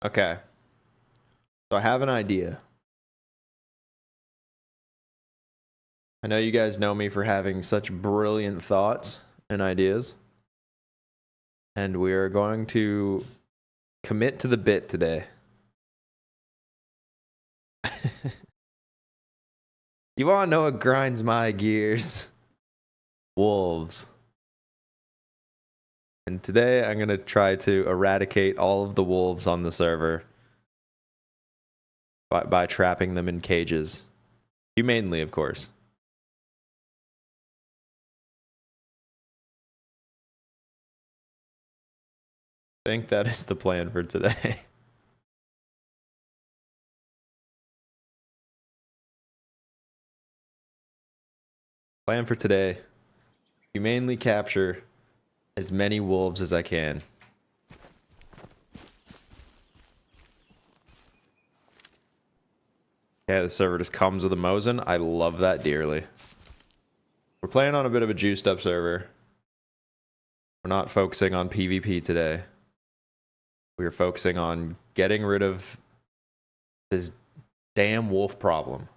Okay. So I have an idea. I know you guys know me for having such brilliant thoughts and ideas. And we are going to commit to the bit today. You want to know what grinds my gears? Wolves. And today I'm going to try to eradicate all of the wolves on the server by trapping them in cages. Humanely, of course. I think that is the plan for today. Plan for today. Humanely capture as many wolves as I can. Yeah, the server just comes with a Mosin. I love that dearly. We're playing on a bit of a juiced up server. We're not focusing on PvP today. We are focusing on getting rid of this damn wolf problem.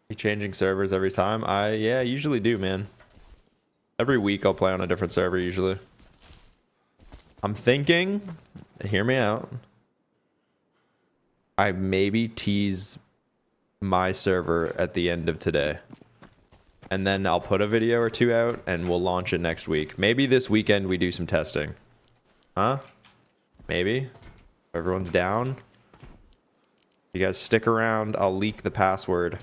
You changing servers every time? Yeah, I usually do, man. Every week I'll play on a different server usually. I'm thinking, hear me out, I maybe tease my server at the end of today. And then I'll put a video or two out and we'll launch it next week. Maybe this weekend we do some testing. Huh? Maybe? Everyone's down? You guys stick around, I'll leak the password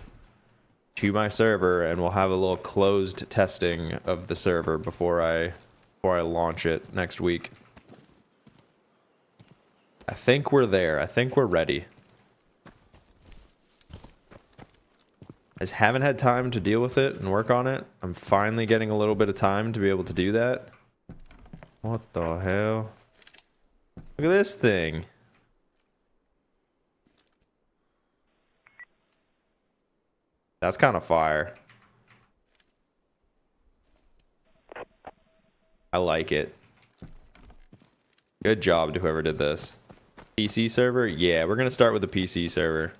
to my server and we'll have a little closed testing of the server before I launch it next week. I think we're there. I think we're ready. I just haven't had time to deal with it and work on it. I'm finally getting a little bit of time to be able to do that. What the hell? Look at this thing. That's kind of fire. I like it. Good job to whoever did this. PC server? Yeah, we're going to start with the PC server.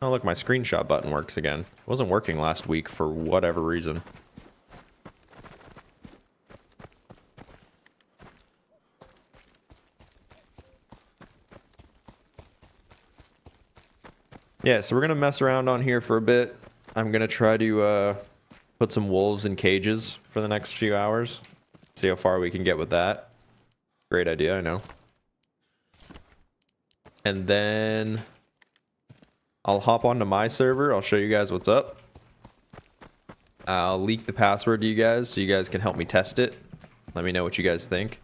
Oh, look, my screenshot button works again. It wasn't working last week for whatever reason. Yeah, so we're going to mess around on here for a bit. I'm going to try to put some wolves in cages for the next few hours. See how far we can get with that. Great idea, I know. And then I'll hop onto my server. I'll show you guys what's up. I'll leak the password to you guys so you guys can help me test it. Let me know what you guys think.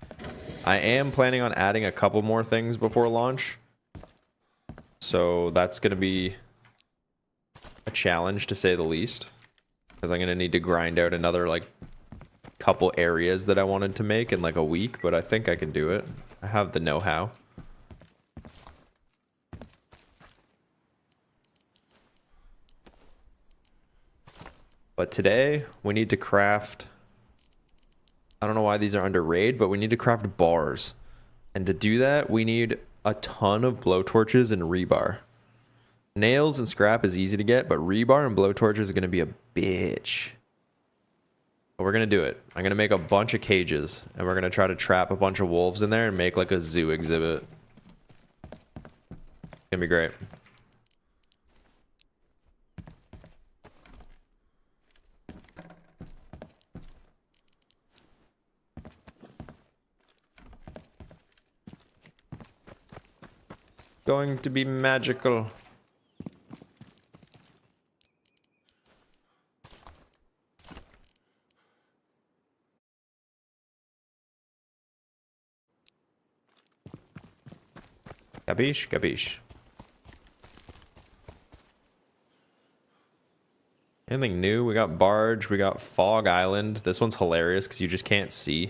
I am planning on adding a couple more things before launch. So that's going to be a challenge to say the least. Because I'm going to need to grind out another like couple areas that I wanted to make in like a week. But I think I can do it. I have the know-how. But today we need to craft... I don't know why these are under raid, but we need to craft bars. And to do that, we need a ton of blowtorches and rebar. Nails and scrap is easy to get, but rebar and blowtorches are going to be a bitch. But we're going to do it. I'm going to make a bunch of cages, and we're going to try to trap a bunch of wolves in there and make like a zoo exhibit. It's going to be great. Going to be magical. Capiche? Capiche. Anything new? We got Barge. We got Fog Island. This one's hilarious because you just can't see.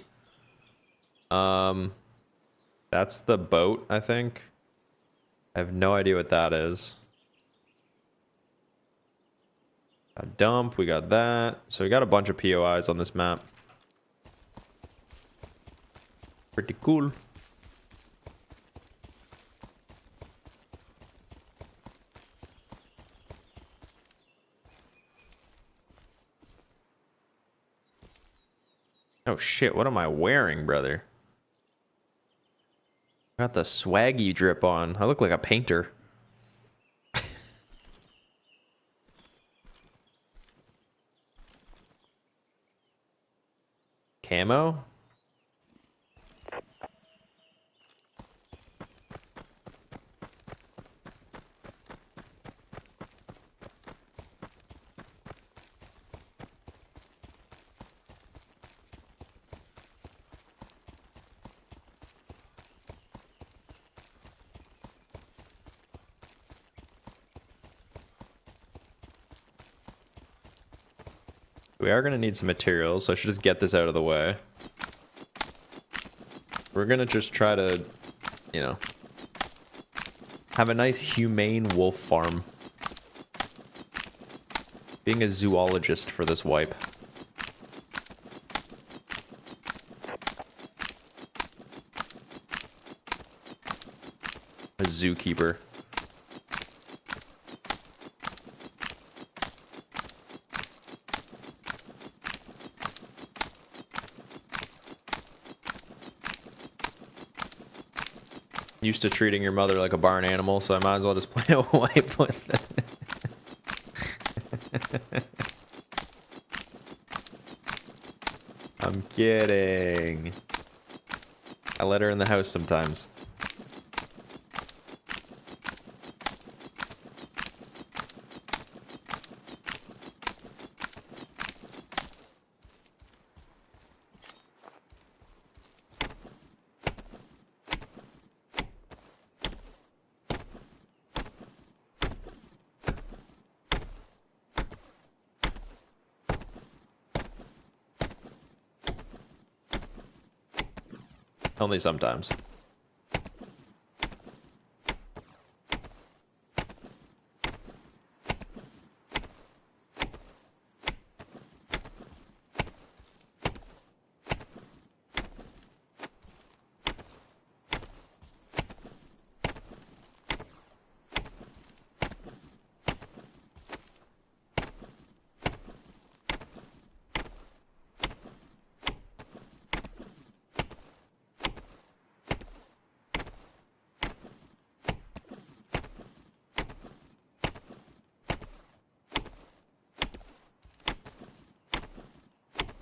That's the boat, I think. I have no idea what that is. A dump, we got that. So we got a bunch of POIs on this map. Pretty cool. Oh shit, what am I wearing, brother? Got the swaggy drip on. I look like a painter. Camo? We are going to need some materials, so I should just get this out of the way. We're going to just try to, you know, have a nice humane wolf farm. Being a zoologist for this wipe. A zookeeper. Used to treating your mother like a barn animal, so I might as well just play a wipe with it. I'm kidding. I let her in the house sometimes. Only sometimes.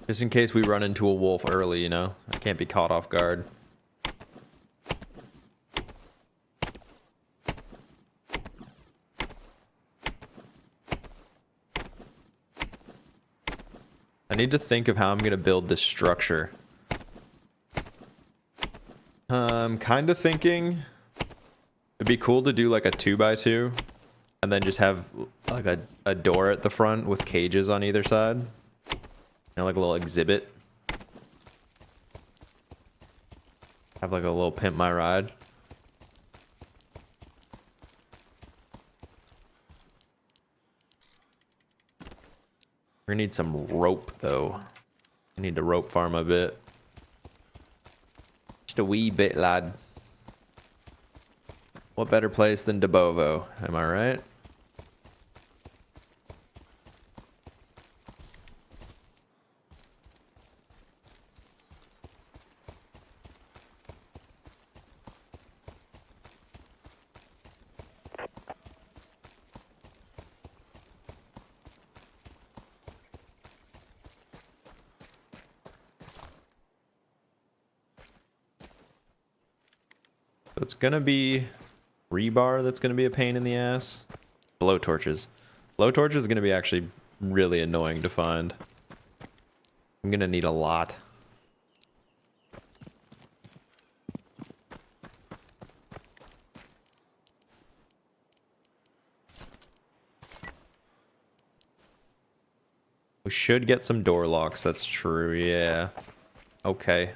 Just in case we run into a wolf early, you know? I can't be caught off guard. I need to think of how I'm going to build this structure. I'm kind of thinking it'd be cool to do like a 2x2 and then just have like a door at the front with cages on either side. You know, like a little exhibit. Have like a little pimp my ride. We're gonna need some rope though. I need to rope farm a bit. Just a wee bit, lad. What better place than Debovo? Am I right? So it's gonna be rebar that's gonna be a pain in the ass. Blowtorches. Blowtorches is gonna be actually really annoying to find. I'm gonna need a lot. We should get some door locks, that's true, yeah. Okay.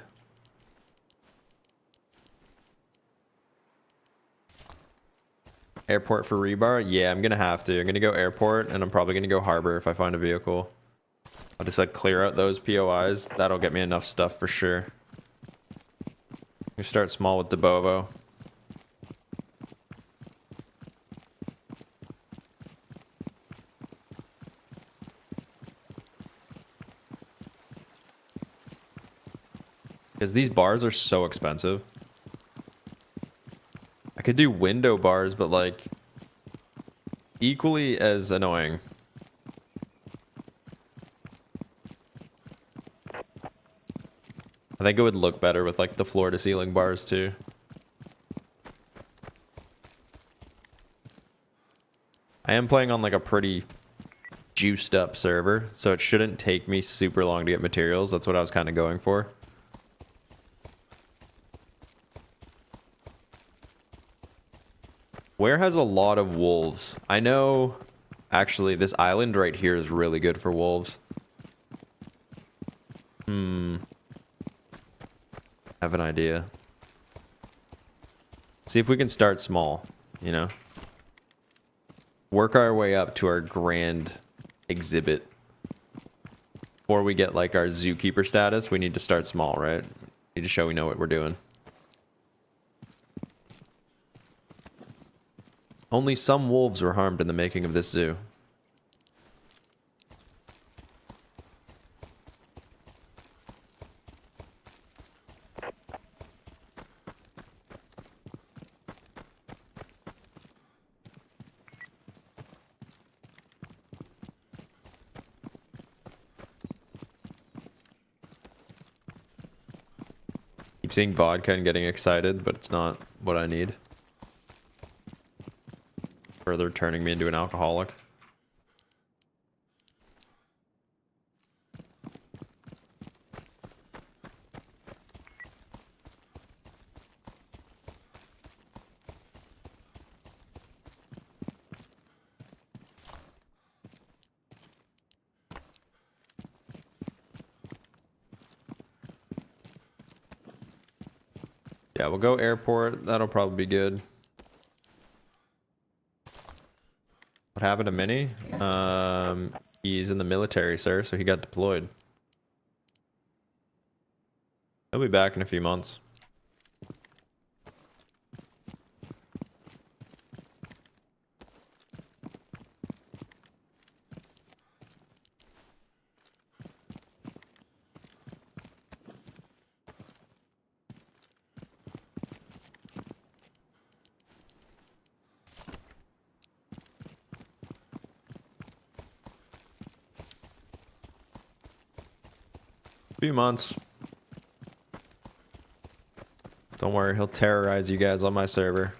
Airport for rebar? Yeah, I'm gonna have to. I'm gonna go airport, and I'm probably gonna go harbor if I find a vehicle. I'll just like clear out those POIs. That'll get me enough stuff for sure. We start small with the Bovo. Because these bars are so expensive. I could do window bars, but like equally as annoying. I think it would look better with like the floor to ceiling bars too. I am playing on like a pretty juiced up server, so it shouldn't take me super long to get materials. That's what I was kind of going for. Where has a lot of wolves? I know, actually, this island right here is really good for wolves. I have an idea. See if we can start small, you know? Work our way up to our grand exhibit. Before we get like our zookeeper status, we need to start small, right? Need to show we know what we're doing. Only some wolves were harmed in the making of this zoo. Keep seeing vodka and getting excited, but it's not what I need. Further turning me into an alcoholic. Yeah, we'll go airport. That'll probably be good. What happened to Minnie? He's in the military, sir, so he got deployed. He'll be back in a few months. Few months. Don't worry, he'll terrorize you guys on my server.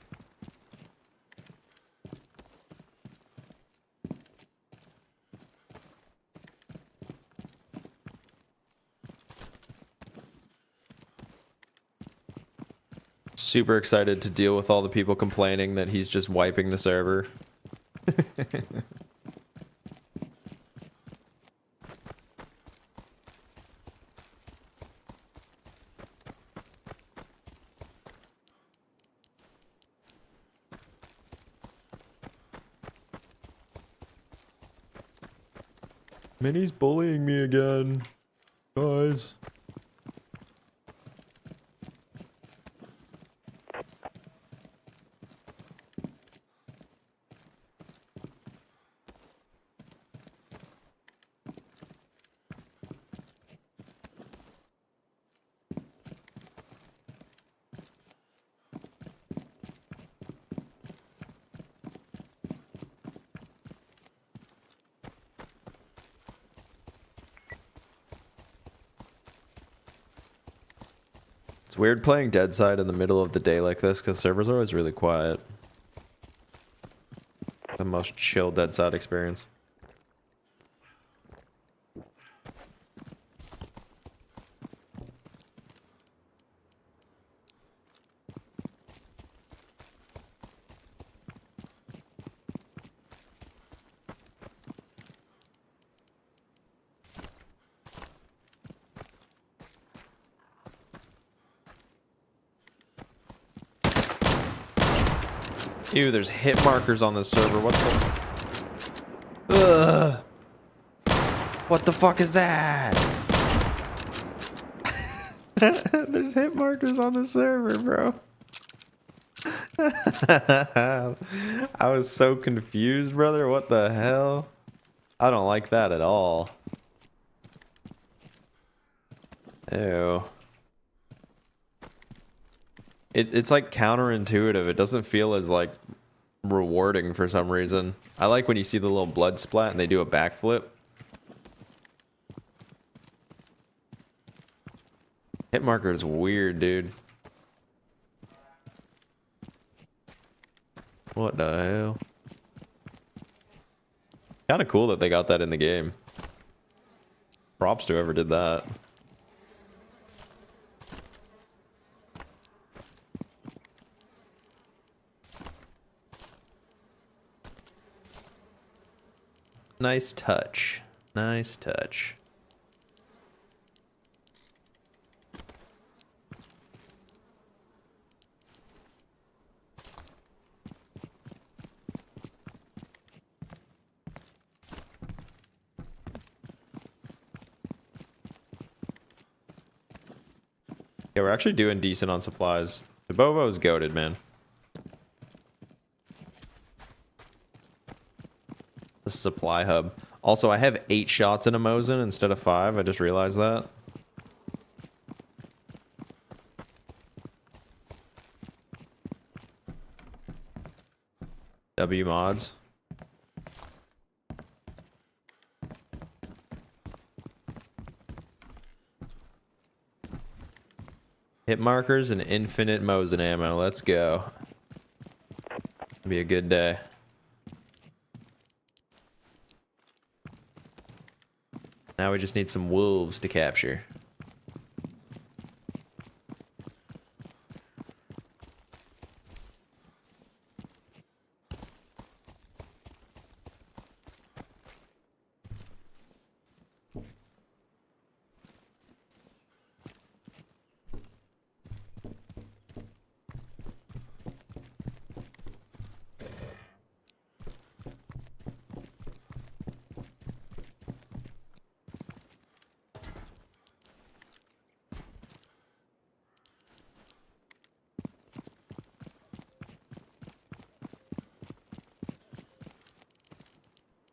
Super excited to deal with all the people complaining that he's just wiping the server. Minnie's bullying me again, guys. It's weird playing Deadside in the middle of the day like this because servers are always really quiet. The most chill Deadside experience. Ew, there's hit markers on this server. What the... Ugh. What the fuck is that? There's hit markers on the server, bro. I was so confused, brother. What the hell? I don't like that at all. Ew. It's like counterintuitive. It doesn't feel as like rewarding for some reason. I like when you see the little blood splat and they do a backflip. Hit marker is weird, dude. What the hell? Kind of cool that they got that in the game. Props to whoever did that. Nice touch. Nice touch. Yeah, we're actually doing decent on supplies. The Bobo's goated, man. The supply hub. Also, I have 8 shots in a Mosin instead of 5. I just realized that. W mods. Hit markers and infinite Mosin ammo. Let's go. It'll be a good day. Now we just need some wolves to capture.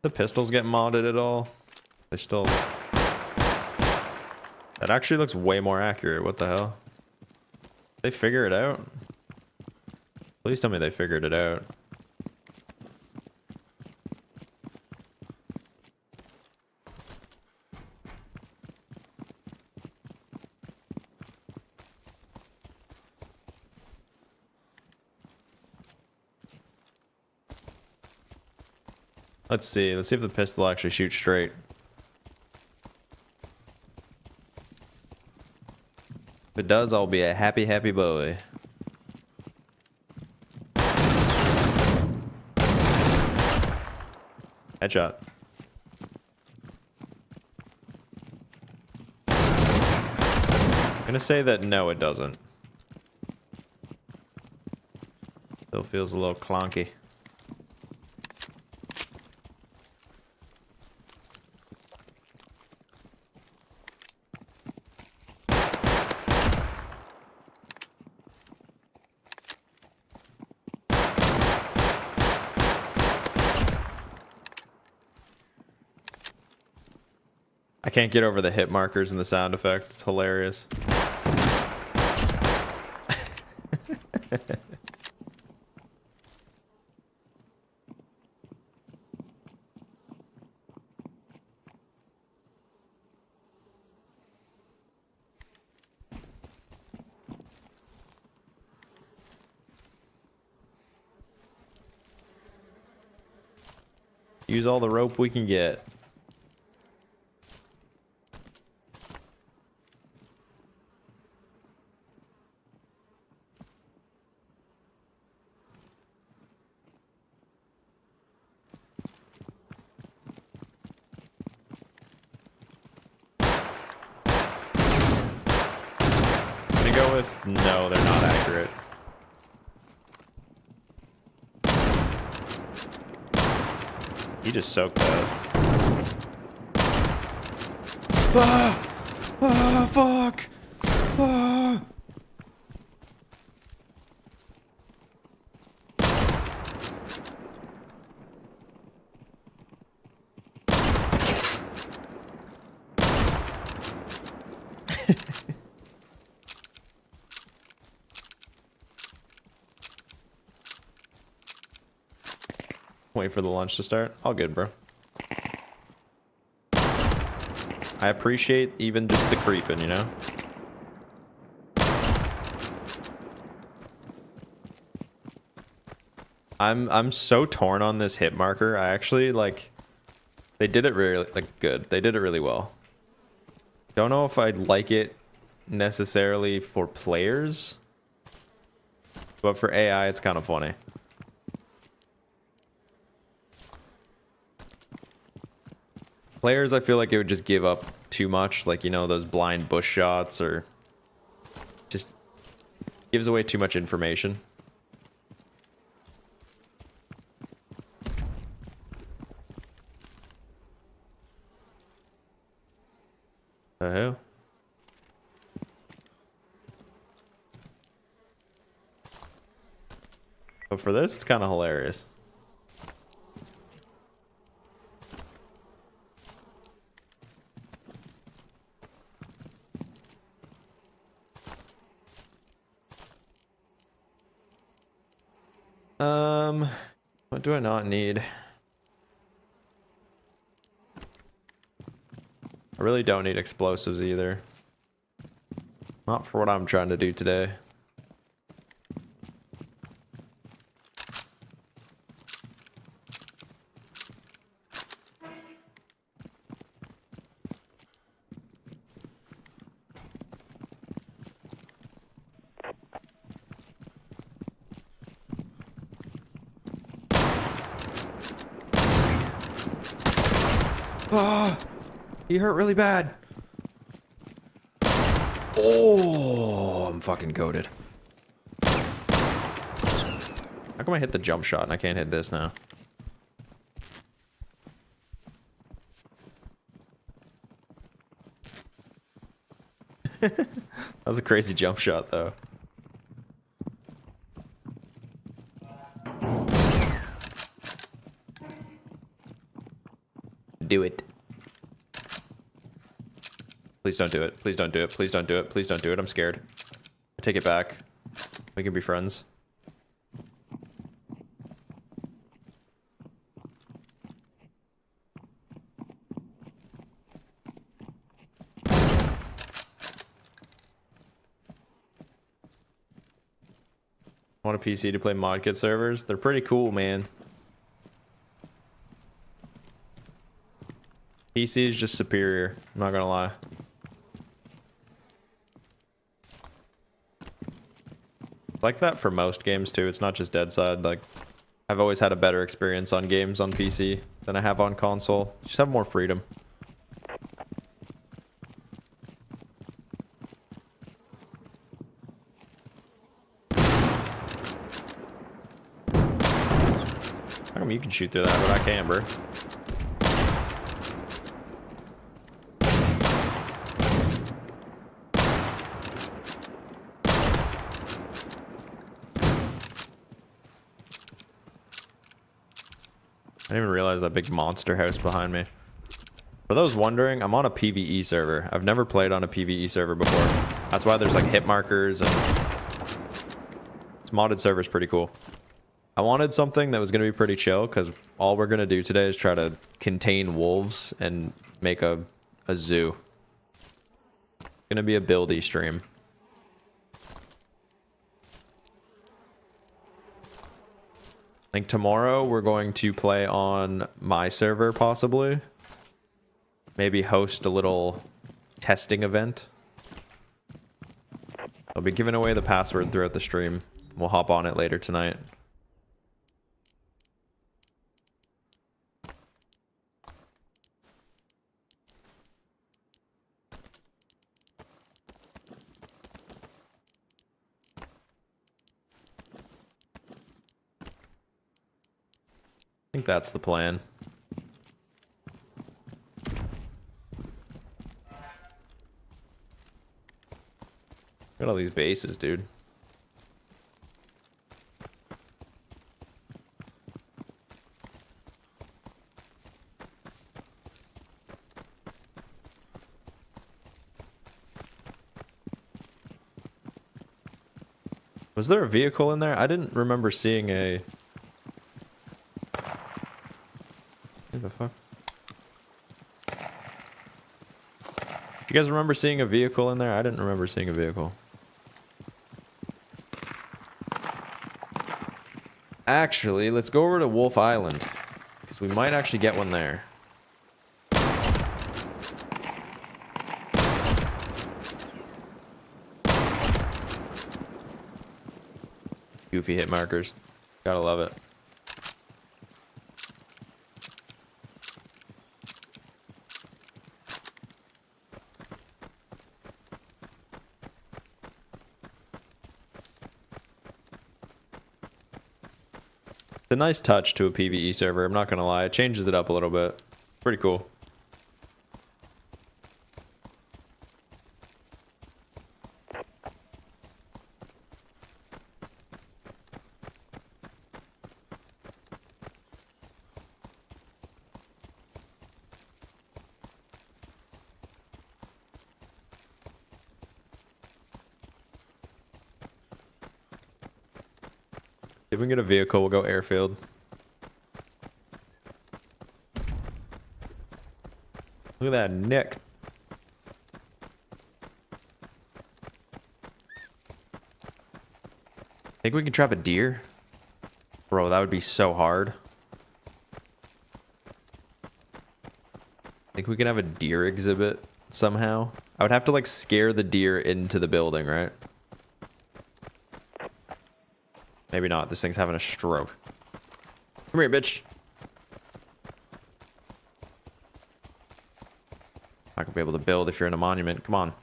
The pistols get modded at all? They still... That actually looks way more accurate. What the hell? They figure it out? Please tell me they figured it out. Let's see. Let's see if the pistol actually shoots straight. If it does, I'll be a happy, happy boy. Headshot. I'm gonna say that no, it doesn't. Still feels a little clunky. I can't get over the hit markers and the sound effect. It's hilarious. Use all the rope we can get. Go with no, they're not accurate. He just soaked that. Ah! Ah, fuck! Ah! Wait for the lunch to start. All good, bro. I appreciate even just the creeping, you know? I'm so torn on this hit marker. I actually like they did it really like good. They did it really well. Don't know if I'd like it necessarily for players, but for AI it's kind of funny. Players, I feel like it would just give up too much, like, you know, those blind bush shots, or just gives away too much information. The hell? But for this, it's kind of hilarious. What do I not need? I really don't need explosives either. Not for what I'm trying to do today. Oh, he hurt really bad. Oh, I'm fucking goated. How come I hit the jump shot and I can't hit this now? That was a crazy jump shot, though. Do it. Please don't do it. Please don't do it. Please don't do it. Please don't do it. I'm scared. I take it back. We can be friends. I want a PC to play modkit servers. They're pretty cool, man. PC is just superior. I'm not gonna lie. Like that for most games too. It's not just Deadside. Like, I've always had a better experience on games on PC than I have on console. Just have more freedom. How come you can shoot through that, but I can't, bro? I didn't even realize that big monster house behind me. For those wondering, I'm on a PvE server. I've never played on a PvE server before. That's why there's like hit markers, and this modded server is pretty cool. I wanted something that was going to be pretty chill, because all we're going to do today is try to contain wolves and make a zoo. It's going to be a buildy stream. I think tomorrow we're going to play on my server, possibly. Maybe host a little testing event. I'll be giving away the password throughout the stream. We'll hop on it later tonight. I think that's the plan. Got all these bases, dude. Was there a vehicle in there? I didn't remember seeing a... What the fuck? You guys remember seeing a vehicle in there? I didn't remember seeing a vehicle. Actually, let's go over to Wolf Island, because we might actually get one there. Goofy hit markers. Gotta love it. It's a nice touch to a PvE server, I'm not gonna lie. It changes it up a little bit. Pretty cool. If we can get a vehicle, we'll go airfield. Look at that neck. Think we can trap a deer? Bro, that would be so hard. Think we can have a deer exhibit somehow? I would have to like scare the deer into the building, right? Maybe not. This thing's having a stroke. Come here, bitch. Not gonna be able to build if you're in a monument. Come on.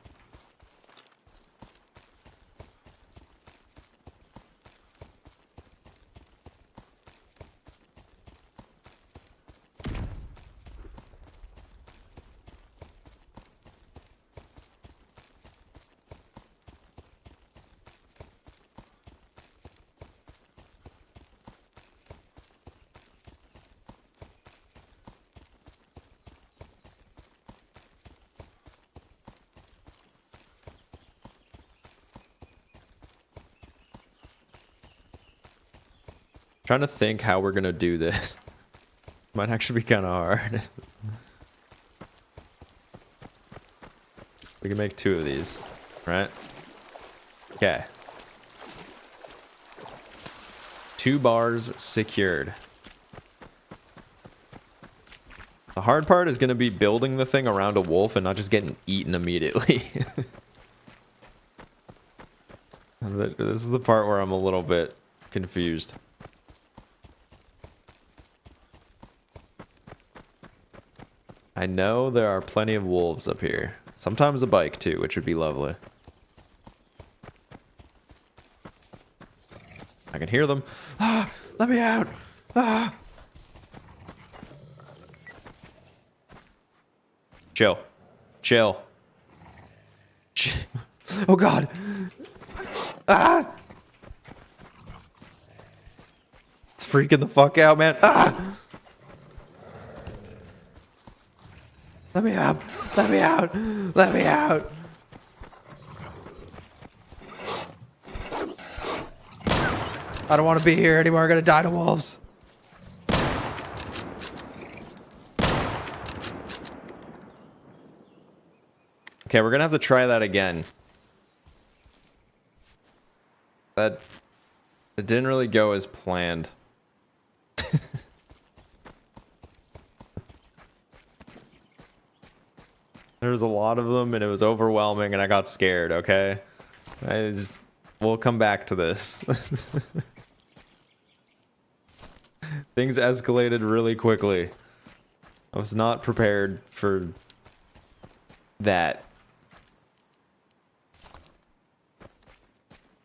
Trying to think how we're gonna do this. Might actually be kind of hard. We can make 2 of these, right? Okay. 2 bars secured. The hard part is gonna be building the thing around a wolf and not just getting eaten immediately. This is the part where I'm a little bit confused. I know there are plenty of wolves up here. Sometimes a bike too, which would be lovely. I can hear them. Ah! Let me out! Ah! Chill. Chill. Oh god! Ah! It's freaking the fuck out, man. Ah! Let me out! Let me out! Let me out! I don't want to be here anymore. I'm gonna die to wolves. Okay, we're gonna have to try that again. It didn't really go as planned. There was a lot of them and it was overwhelming and I got scared, okay? We'll come back to this. Things escalated really quickly. I was not prepared for that.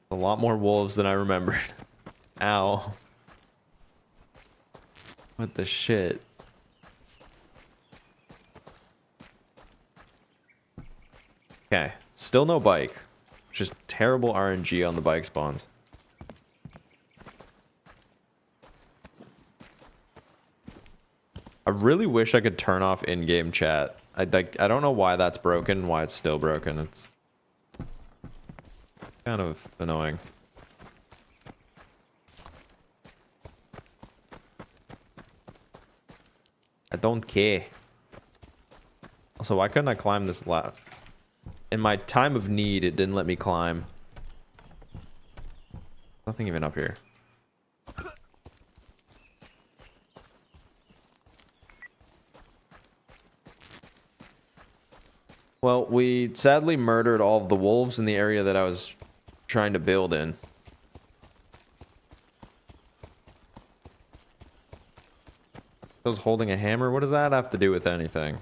A lot more wolves than I remembered. Ow. What the shit? Okay, still no bike, Just terrible RNG on the bike spawns. I really wish I could turn off in-game chat. I don't know why that's broken, why it's still broken. It's kind of annoying. I don't care. Also, why couldn't I climb this ladder? In my time of need, it didn't let me climb. Nothing even up here. Well, we sadly murdered all of the wolves in the area that I was trying to build in. I was holding a hammer. What does that have to do with anything?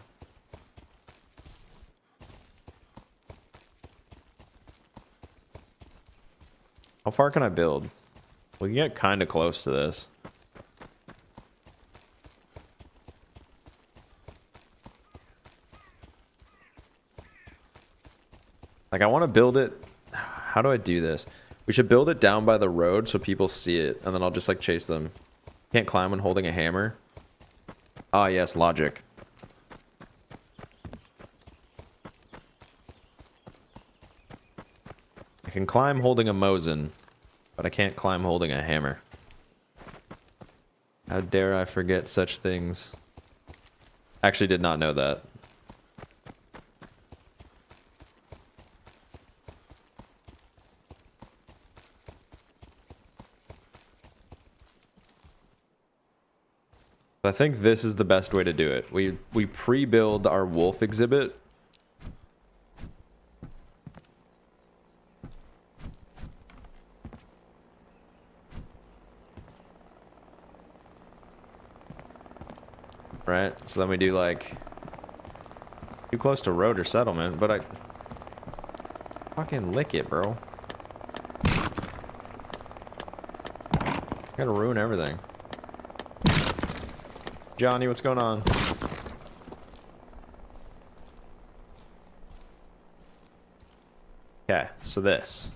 How far can I build? We can get kind of close to this. Like, I want to build it. How do I do this? We should build it down by the road so people see it, and then I'll just like chase them. Can't climb when holding a hammer. Ah, yes, logic. I can climb holding a Mosin, but I can't climb holding a hammer. How dare I forget such things? Actually did not know that. I think this is the best way to do it. We pre-build our wolf exhibit. Right? So then we do like too close to road or settlement, but I fucking lick it, bro. Gotta ruin everything. Johnny, what's going on? Okay, so this.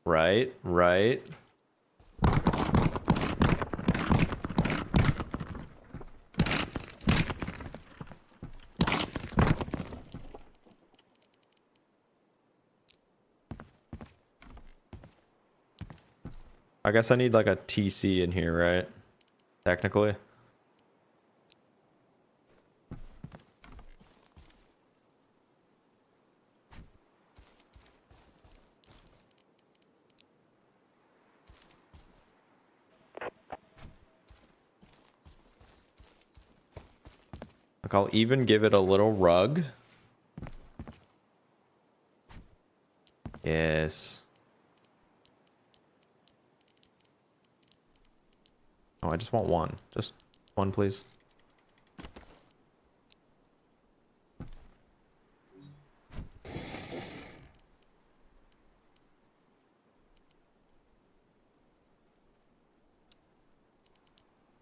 Right, right. I guess I need like a TC in here, right? Technically. Like, I'll even give it a little rug. Yes. Oh, I just want one. Just one, please.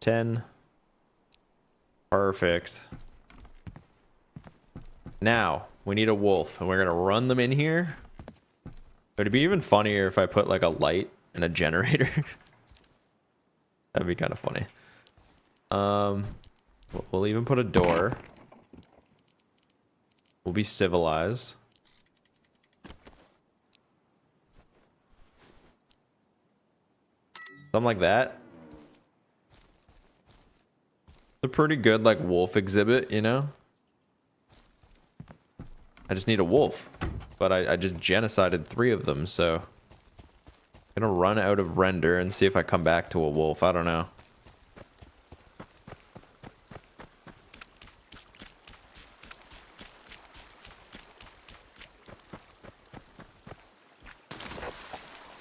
$10. Perfect. Now, we need a wolf, and we're gonna run them in here. It'd be even funnier if I put like a light and a generator. That'd be kind of funny. We'll even put a door. We'll be civilized. Something like that. It's a pretty good like wolf exhibit, you know? I just need a wolf. But I just genocided 3 of them, so I'm gonna run out of render and see if I come back to a wolf. I don't know.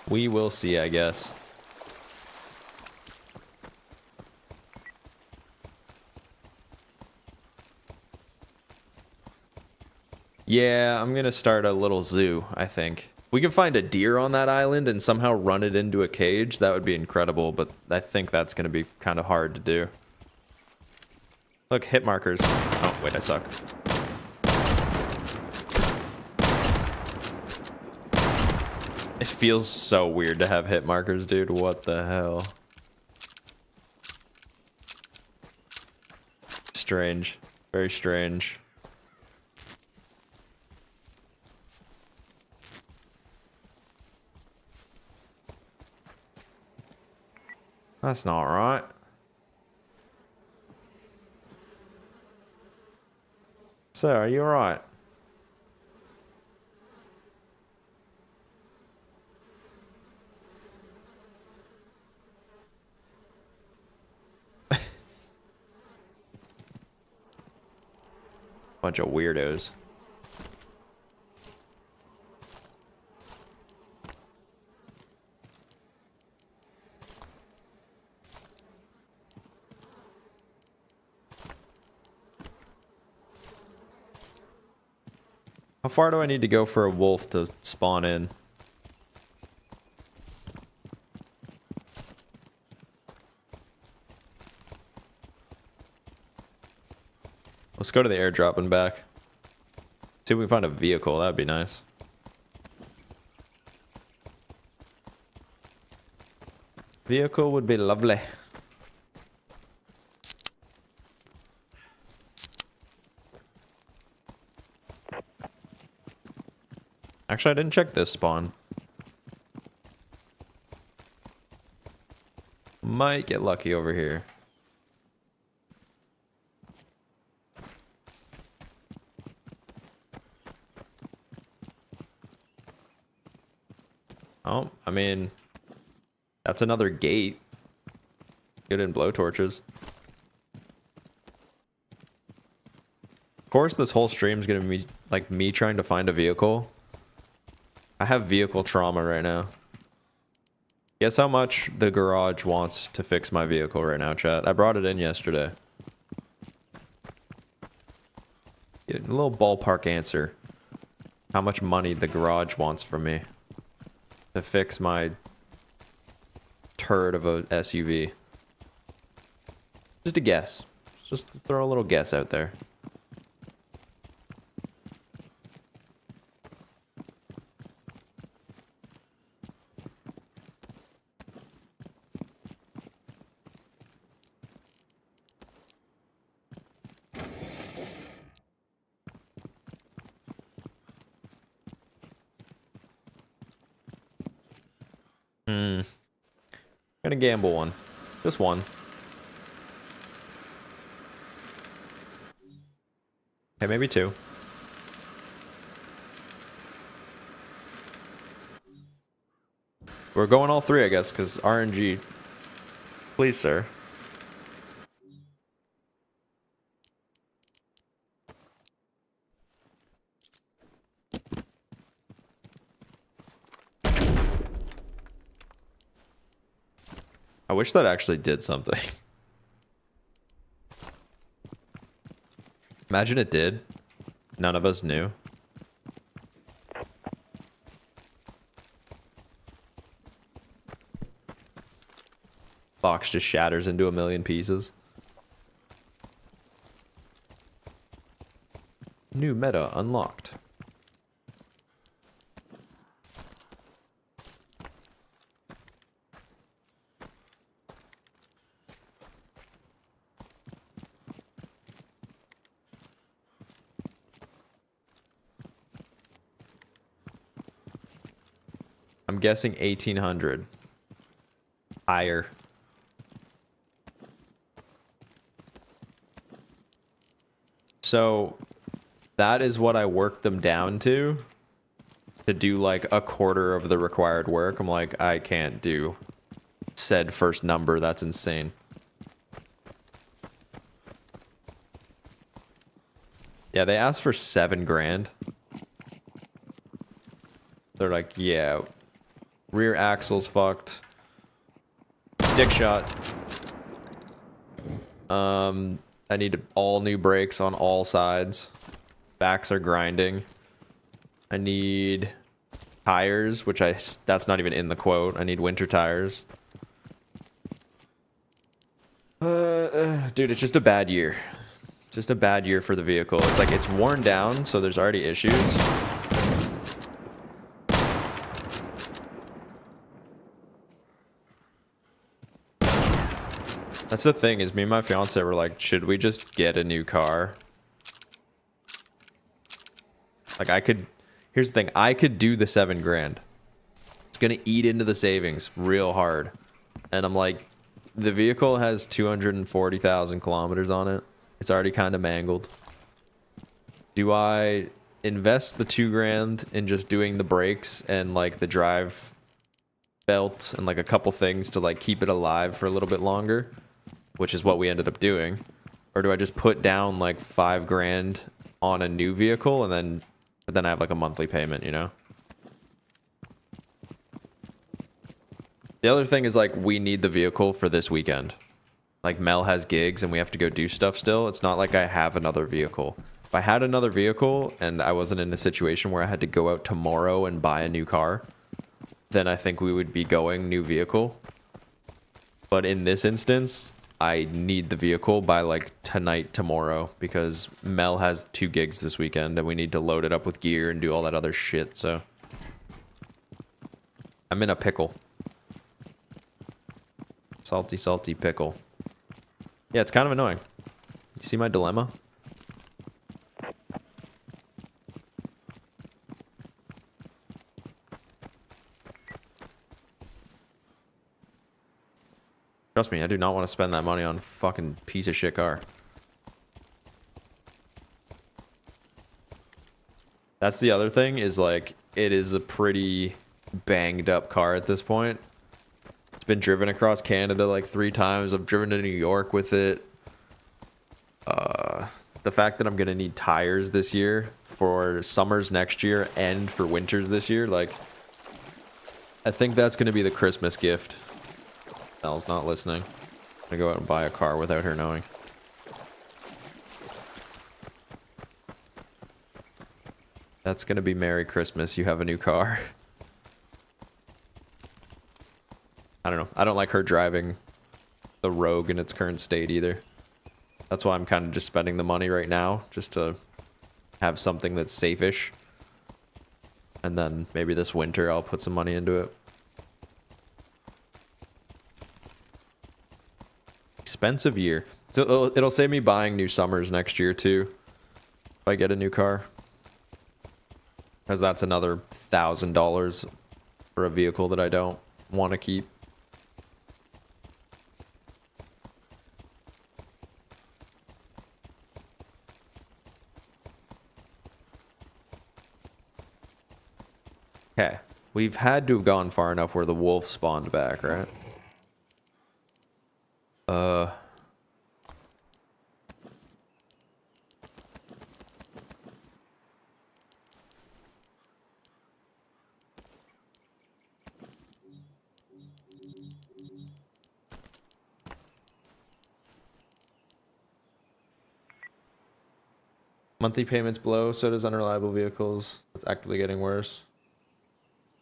We will see, I guess. Yeah, I'm gonna start a little zoo, I think. We can find a deer on that island and somehow run it into a cage. That would be incredible, but I think that's gonna be kind of hard to do. Look, hit markers. Oh, wait, I suck. It feels so weird to have hit markers, dude. What the hell? Strange. Very strange. That's not right. So, are you alright? Bunch of weirdos. How far do I need to go for a wolf to spawn in? Let's go to the airdrop and back. See if we can find a vehicle. That'd be nice. Vehicle would be lovely. Actually, I didn't check this spawn. Might get lucky over here. Oh, I mean, that's another gate. Get in blowtorches. Of course, this whole stream is gonna be like me trying to find a vehicle. I have vehicle trauma right now. Guess how much the garage wants to fix my vehicle right now, chat? I brought it in yesterday. Get a little ballpark answer. How much money the garage wants from me to fix my turd of a SUV. Just a guess. Just throw a little guess out there. Gonna gamble one. Just one. Okay, maybe two. We're going all three, I guess, because RNG. Please, sir. I wish that actually did something. Imagine it did. None of us knew. Box just shatters into a million pieces. New meta unlocked. I'm guessing 1800. Higher. So that is what I worked them down to do like a quarter of the required work. I'm like, I can't do said first number. That's insane. Yeah, they asked for 7 grand. They're like, yeah, rear axle's fucked. Dick shot. I need all new brakes on all sides. Backs are grinding. I need tires, which that's not even in the quote. I need winter tires. Dude, it's just a bad year. Just a bad year for the vehicle. It's like it's worn down, so there's already issues. That's the thing, is me and my fiance were like, should we just get a new car? Like here's the thing, I could do the 7 grand. It's gonna eat into the savings real hard. And I'm like, the vehicle has 240,000 kilometers on it. It's already kind of mangled. Do I invest the 2 grand in just doing the brakes and like the drive belt and like a couple things to like keep it alive for a little bit longer, which is what we ended up doing? Or do I just put down like 5 grand on a new vehicle and then I have like a monthly payment, you know? The other thing is like we need the vehicle for this weekend. Like Mel has gigs and we have to go do stuff still. It's not like I have another vehicle. If I had another vehicle and I wasn't in a situation where I had to go out tomorrow and buy a new car, then I think we would be going new vehicle. But in this instance, I need the vehicle by like tonight, tomorrow, because Mel has 2 gigs this weekend and we need to load it up with gear and do all that other shit. So I'm in a pickle. Salty, salty pickle. Yeah, it's kind of annoying. You see my dilemma? Trust me, I do not want to spend that money on a fucking piece of shit car. That's the other thing, is like, it is a pretty banged up car at this point. It's been driven across Canada like 3 times. I've driven to New York with it. The fact that I'm going to need tires this year for summers next year and for winters this year, like, I think that's going to be the Christmas gift. Mel's not listening. I'm going to go out and buy a car without her knowing. That's going to be Merry Christmas. You have a new car. I don't know. I don't like her driving the Rogue in its current state either. That's why I'm kind of just spending the money right now, just to have something that's safe-ish. And then maybe this winter I'll put some money into it. Expensive year. So it'll save me buying new Summers next year too, if I get a new car. Because that's another $1,000 for a vehicle that I don't want to keep. Okay, we've had to have gone far enough where the wolf spawned back, right? Monthly payments blow, so does unreliable vehicles. It's actively getting worse.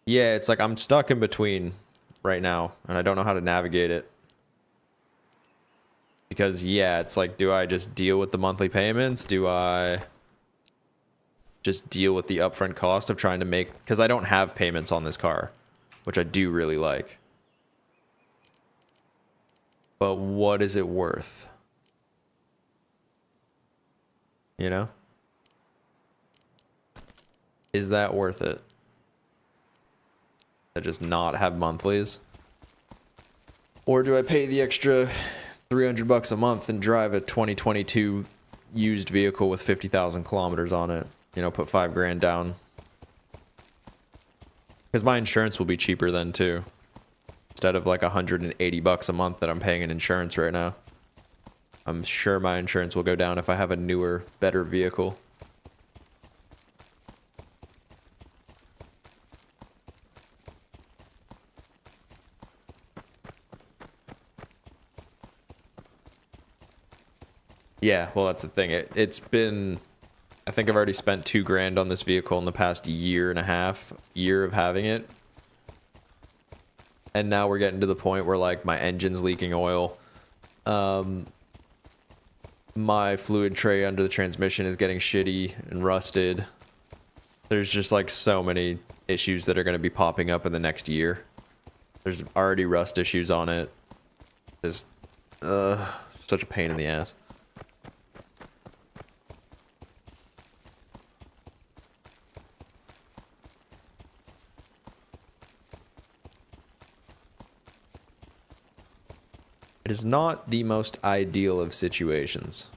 Yeah, it's like I'm stuck in between right now, and I don't know how to navigate it. Because, yeah, it's like, do I just deal with the monthly payments? Do I just deal with the upfront cost of trying to make... Because I don't have payments on this car, which I do really like. But what is it worth? You know? Is that worth it? To just not have monthlies? Or do I pay the extra $300 a month and drive a 2022 used vehicle with 50,000 kilometers on it? You know, put 5 grand down. Because my insurance will be cheaper then too. Instead of like $180 a month that I'm paying in insurance right now. I'm sure my insurance will go down if I have a newer, better vehicle. Yeah, well, that's the thing. It's been, I think I've already spent $2,000 on this vehicle in the past year and a half, year of having it. And now we're getting to the point where like my engine's leaking oil. My fluid tray under the transmission is getting shitty and rusted. There's just like so many issues that are going to be popping up in the next year. There's already rust issues on it. Just, such a pain in the ass. It is not the most ideal of situations.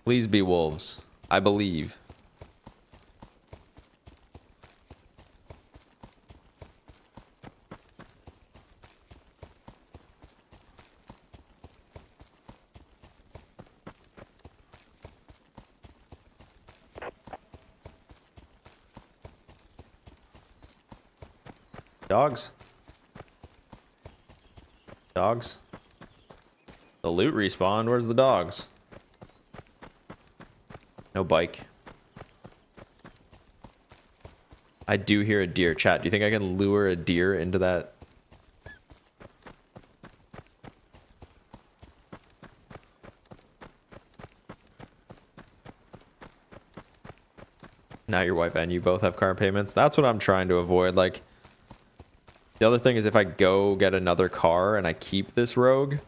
Please be wolves. I believe. Dogs? Dogs? The loot respawned. Where's the dogs? No bike. I do hear a deer. Chat, do you think I can lure a deer into that? Now your wife and you both have car payments. That's what I'm trying to avoid. Like, the other thing is if I go get another car and I keep this Rogue,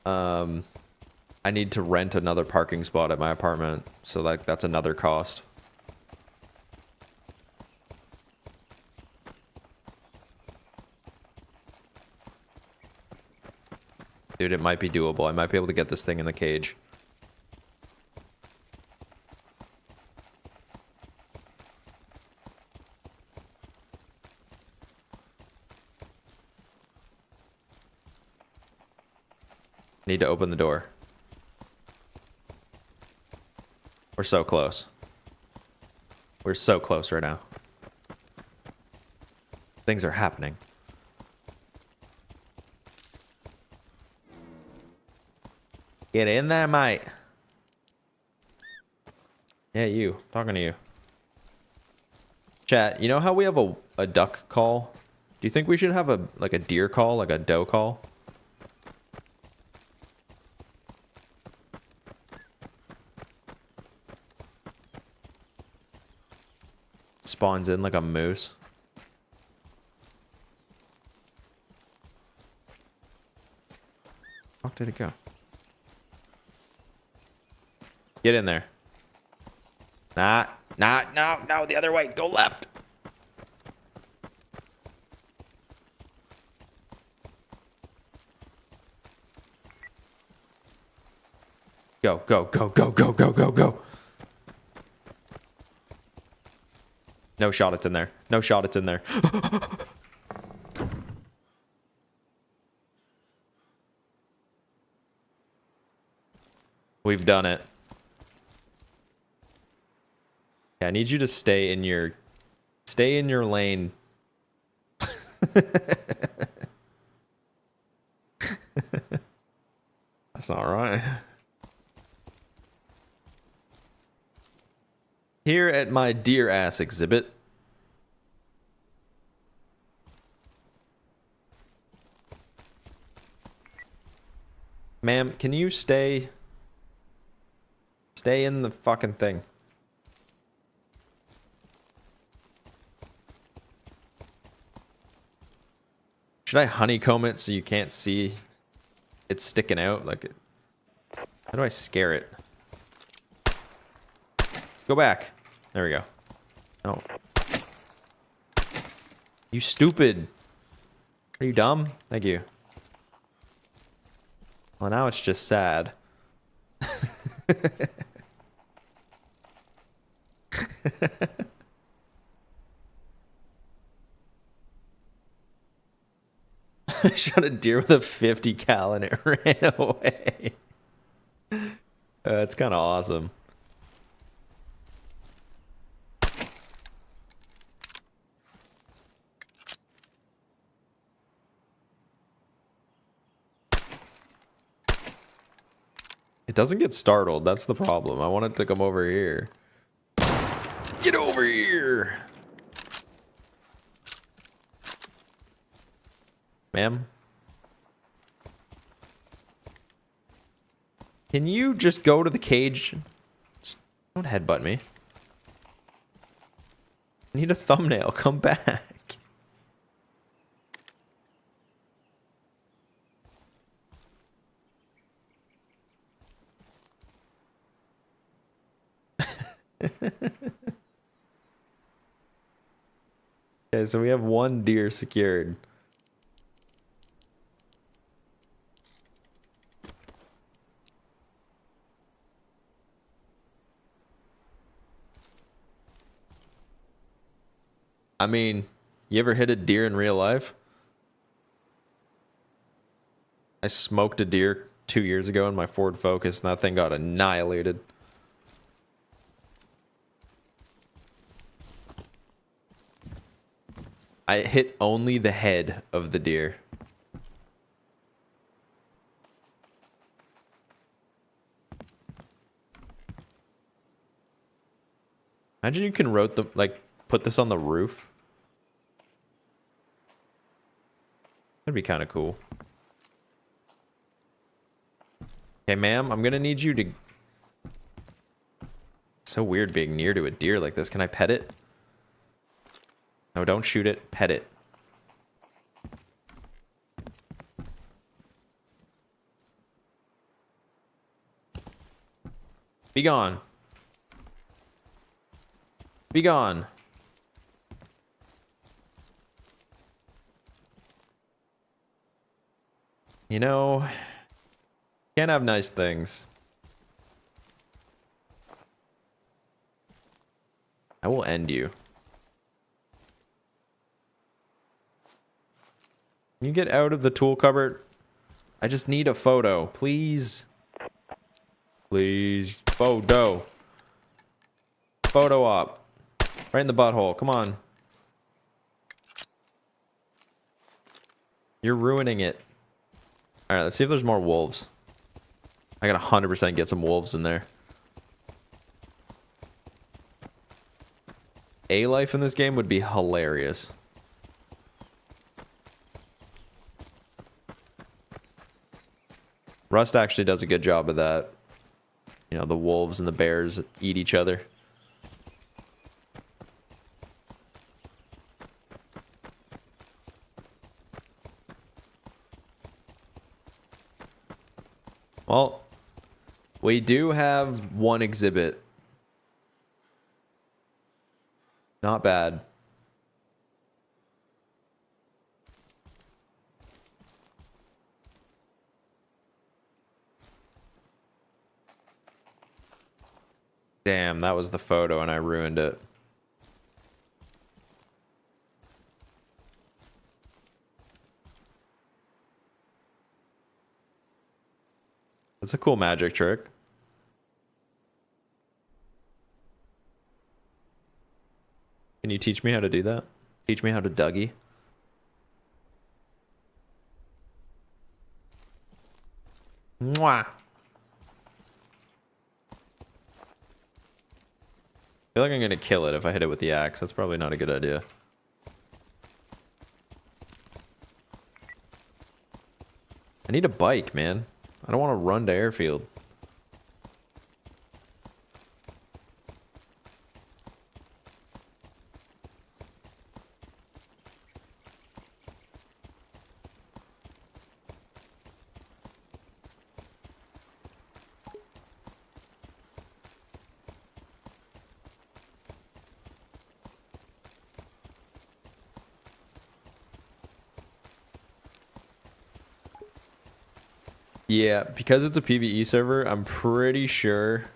I need to rent another parking spot at my apartment. So like that's another cost. Dude, it might be doable. I might be able to get this thing in the cage. Need to open the door. We're so close. We're so close right now. Things are happening. Get in there, mate. Yeah, you. Talking to you. Chat, you know how we have a duck call? Do you think we should have a deer call, like a doe call? Spawns in like a moose. Where did it go? Get in there. No, the other way. Go left. Go. No shot, it's in there. No shot, it's in there. We've done it. Yeah, I need you to stay in your lane. That's not right. Here at my deer ass exhibit. Ma'am, can you stay in the fucking thing? Should I honeycomb it so you can't see it sticking out? Like, how do I scare it? Go back. There we go. Oh. You stupid. Are you dumb? Thank you. Well, now it's just sad. I shot a deer with a 50 cal and it ran away. It's kind of awesome. It doesn't get startled. That's the problem. I want it to come over here. Get over here! Ma'am? Can you just go to the cage? Just don't headbutt me. I need a thumbnail. Come back. Okay, so we have one deer secured. I mean, you ever hit a deer in real life? I smoked a deer 2 years ago in my Ford Focus, and that thing got annihilated. I hit only the head of the deer. Imagine you can put this on the roof. That'd be kind of cool. Okay, ma'am, I'm gonna need you to... It's so weird being near to a deer like this. Can I pet it? No, don't shoot it. Pet it. Be gone. Be gone. You know, can't have nice things. I will end you. Can you get out of the tool cupboard? I just need a photo, please. Please. Photo. Photo op. Right in the butthole. Come on. You're ruining it. Alright, let's see if there's more wolves. I gotta 100% get some wolves in there. A life in this game would be hilarious. Rust actually does a good job of that. You know, the wolves and the bears eat each other. Well, we do have one exhibit. Not bad. Damn, that was the photo and I ruined it. That's a cool magic trick. Can you teach me how to do that? Teach me how to Dougie? Mwah! I feel like I'm gonna kill it if I hit it with the axe. That's probably not a good idea. I need a bike, man. I don't want to run to airfield. Yeah, because it's a PvE server, I'm pretty sure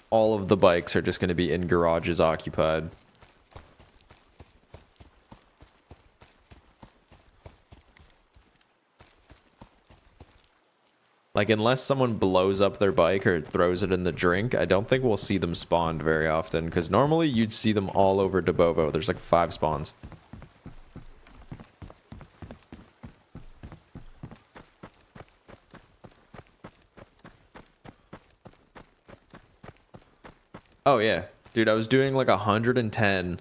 all of the bikes are just going to be in garages occupied. Like, unless someone blows up their bike or throws it in the drink, I don't think we'll see them spawned very often. Because normally you'd see them all over Debovo. There's like 5 spawns. Oh, yeah. Dude, I was doing like 110.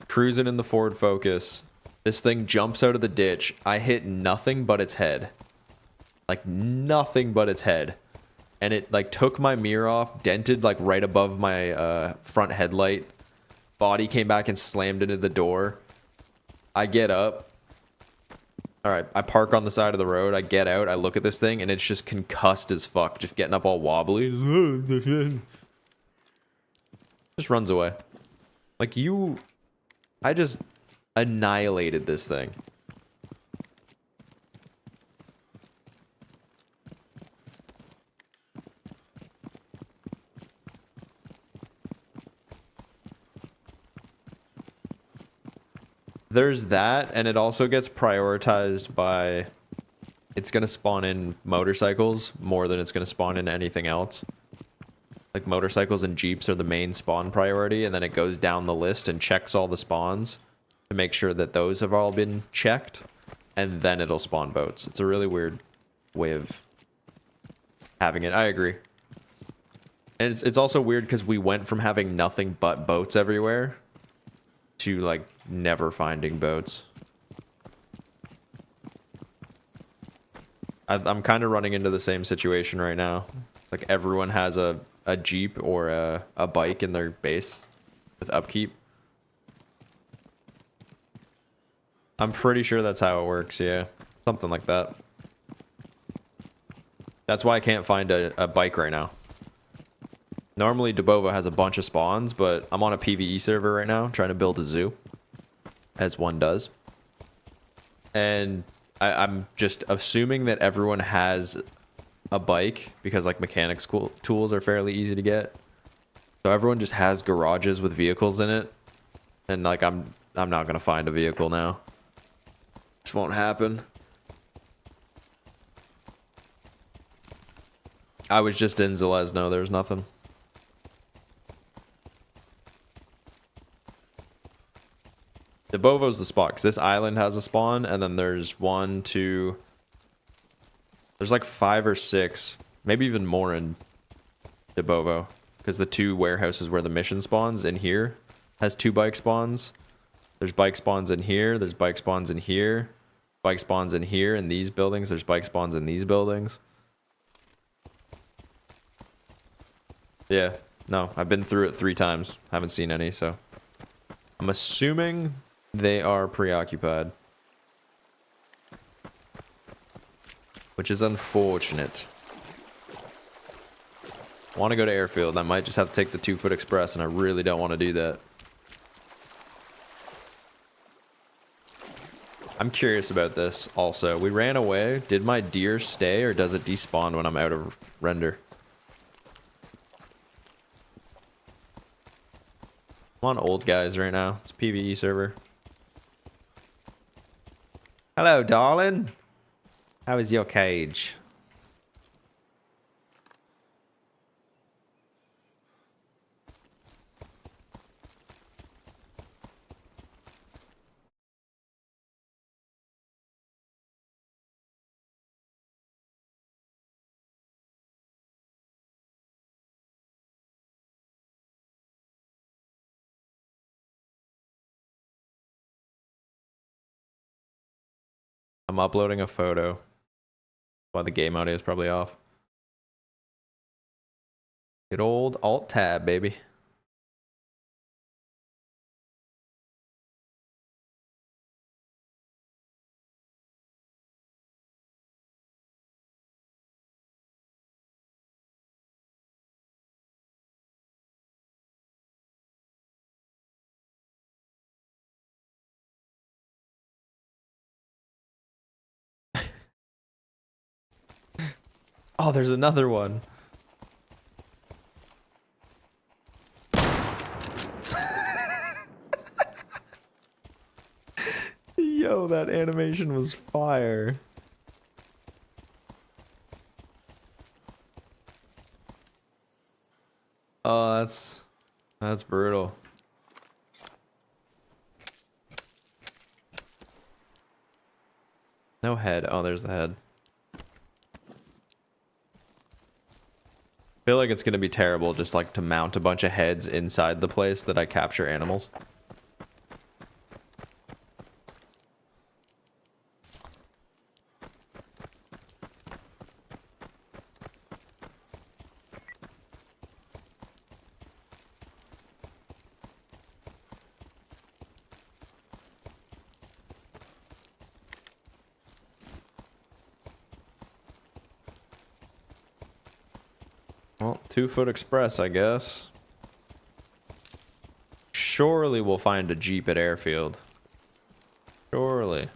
Cruising in the Ford Focus. This thing jumps out of the ditch. I hit nothing but its head. Like, nothing but its head. And it, like, took my mirror off, dented, like, right above my front headlight. Body came back and slammed into the door. I get up. Alright, I park on the side of the road. I get out. I look at this thing, and it's just concussed as fuck. Just getting up all wobbly. Just runs away. Like, I just annihilated this thing. There's that, and it also gets prioritized by... It's going to spawn in motorcycles more than it's going to spawn in anything else. Like, motorcycles and Jeeps are the main spawn priority, and then it goes down the list and checks all the spawns to make sure that those have all been checked, and then it'll spawn boats. It's a really weird way of having it. I agree. And it's also weird because we went from having nothing but boats everywhere to, like, never finding boats. I'm kind of running into the same situation right now. Like, everyone has a Jeep or a bike in their base with upkeep. I'm pretty sure that's how it works, yeah. Something like that. That's why I can't find a bike right now. Normally, Debovo has a bunch of spawns, but I'm on a PvE server right now, trying to build a zoo. As one does. And I'm just assuming that everyone has a bike, because, like, mechanics tools are fairly easy to get. So everyone just has garages with vehicles in it. And, like, I'm not going to find a vehicle now. This won't happen. I was just in Zalesno. There's nothing. Debovo's the spot, because this island has a spawn, and then there's 1, 2... There's like 5 or 6, maybe even more in Debovo, because the 2 warehouses where the mission spawns in here has 2 bike spawns. There's bike spawns in here, there's bike spawns in here, bike spawns in here, in these buildings, there's bike spawns in these buildings. Yeah, no, I've been through it 3 times, haven't seen any, so... I'm assuming they are preoccupied. Which is unfortunate. I want to go to airfield. I might just have to take the 2-foot express, and I really don't want to do that. I'm curious about this also. We ran away. Did my deer stay, or does it despawn when I'm out of render? I'm on old guys right now. It's a PvE server. Hello, darling. How is your cage? I'm uploading a photo. While the game audio is probably off. Good old Alt Tab, baby. Oh, there's another one. Yo, that animation was fire. Oh, that's brutal. No head. Oh, there's the head. I feel like it's gonna be terrible just like to mount a bunch of heads inside the place that I capture animals. Well, 2-foot express, I guess. Surely we'll find a Jeep at airfield. Surely.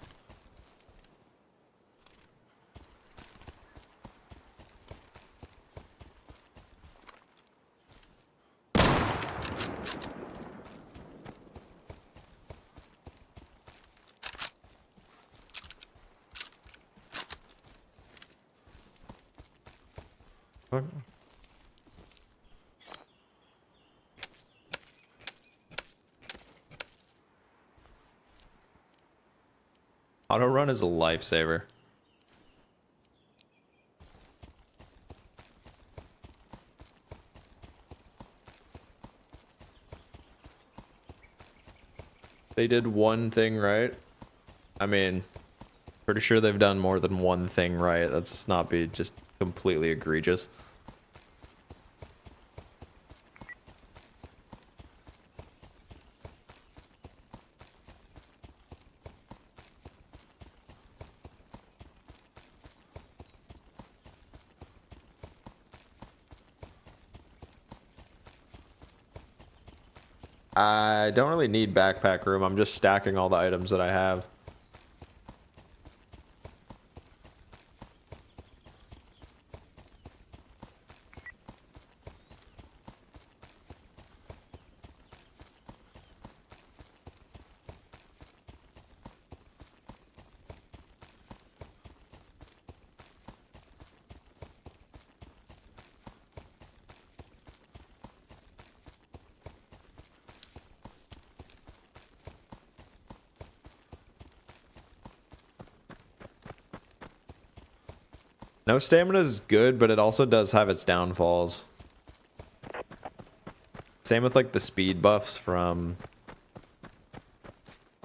Fuck. Auto run is a lifesaver. They did one thing right. I mean, pretty sure they've done more than one thing right. Let's not be just completely egregious. I don't really need backpack room. I'm just stacking all the items that I have. No, stamina is good, but it also does have its downfalls. Same with like the speed buffs from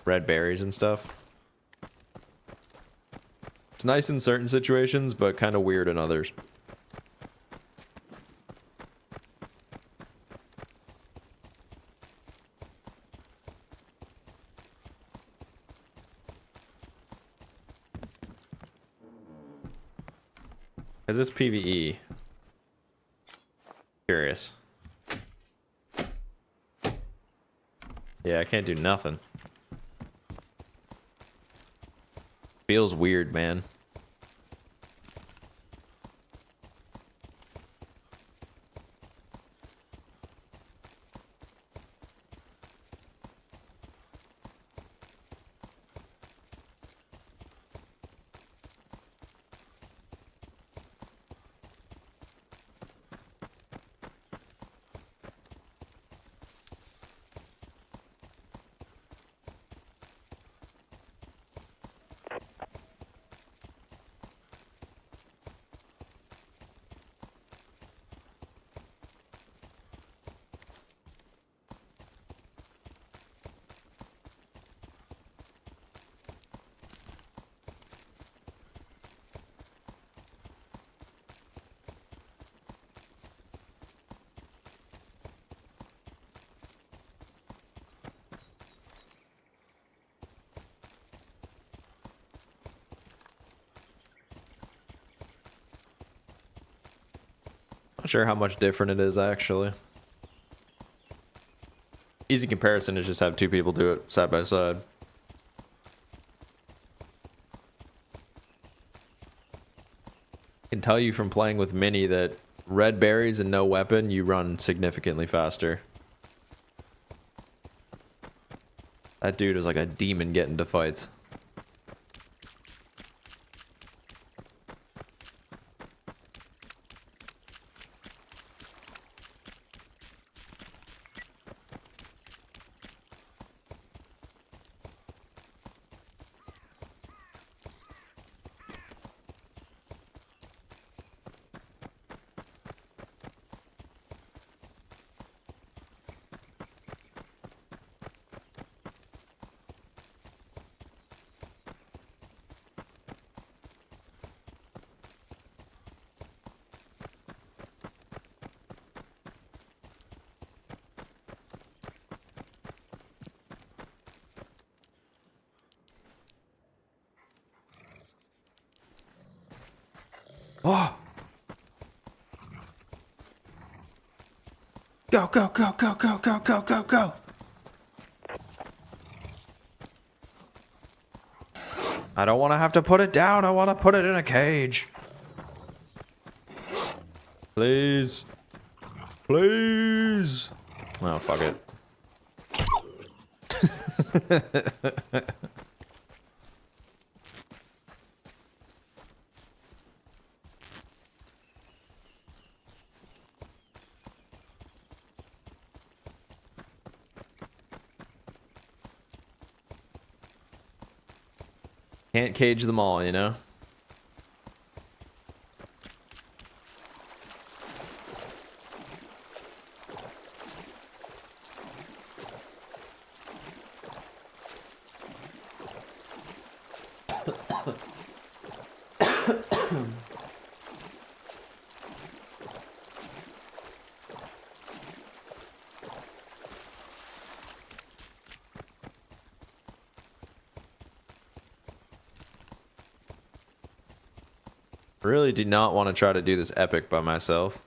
red berries and stuff. It's nice in certain situations, but kind of weird in others. Is this PvE? Curious. Yeah, I can't do nothing. Feels weird, man. Not sure how much different it is, actually. Easy comparison is just have two people do it side by side. I can tell you from playing with Mini that red berries and no weapon, you run significantly faster. That dude is like a demon getting to fights. Oh! Go, go, go, go, go, go, go, go, go! I don't want to have to put it down. I want to put it in a cage. Please. Please. Oh, fuck it. Can't cage them all, you know? Really do not want to try to do this epic by myself.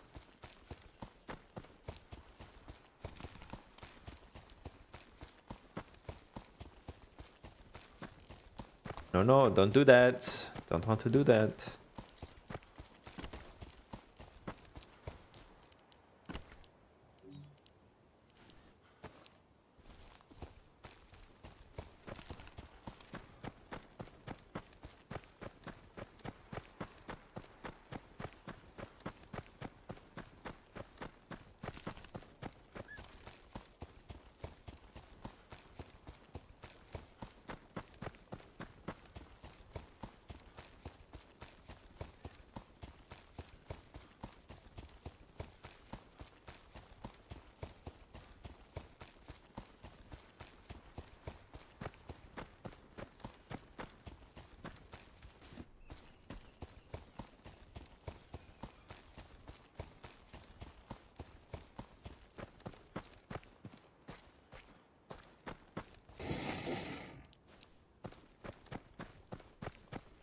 No, no, don't do that. Don't want to do that.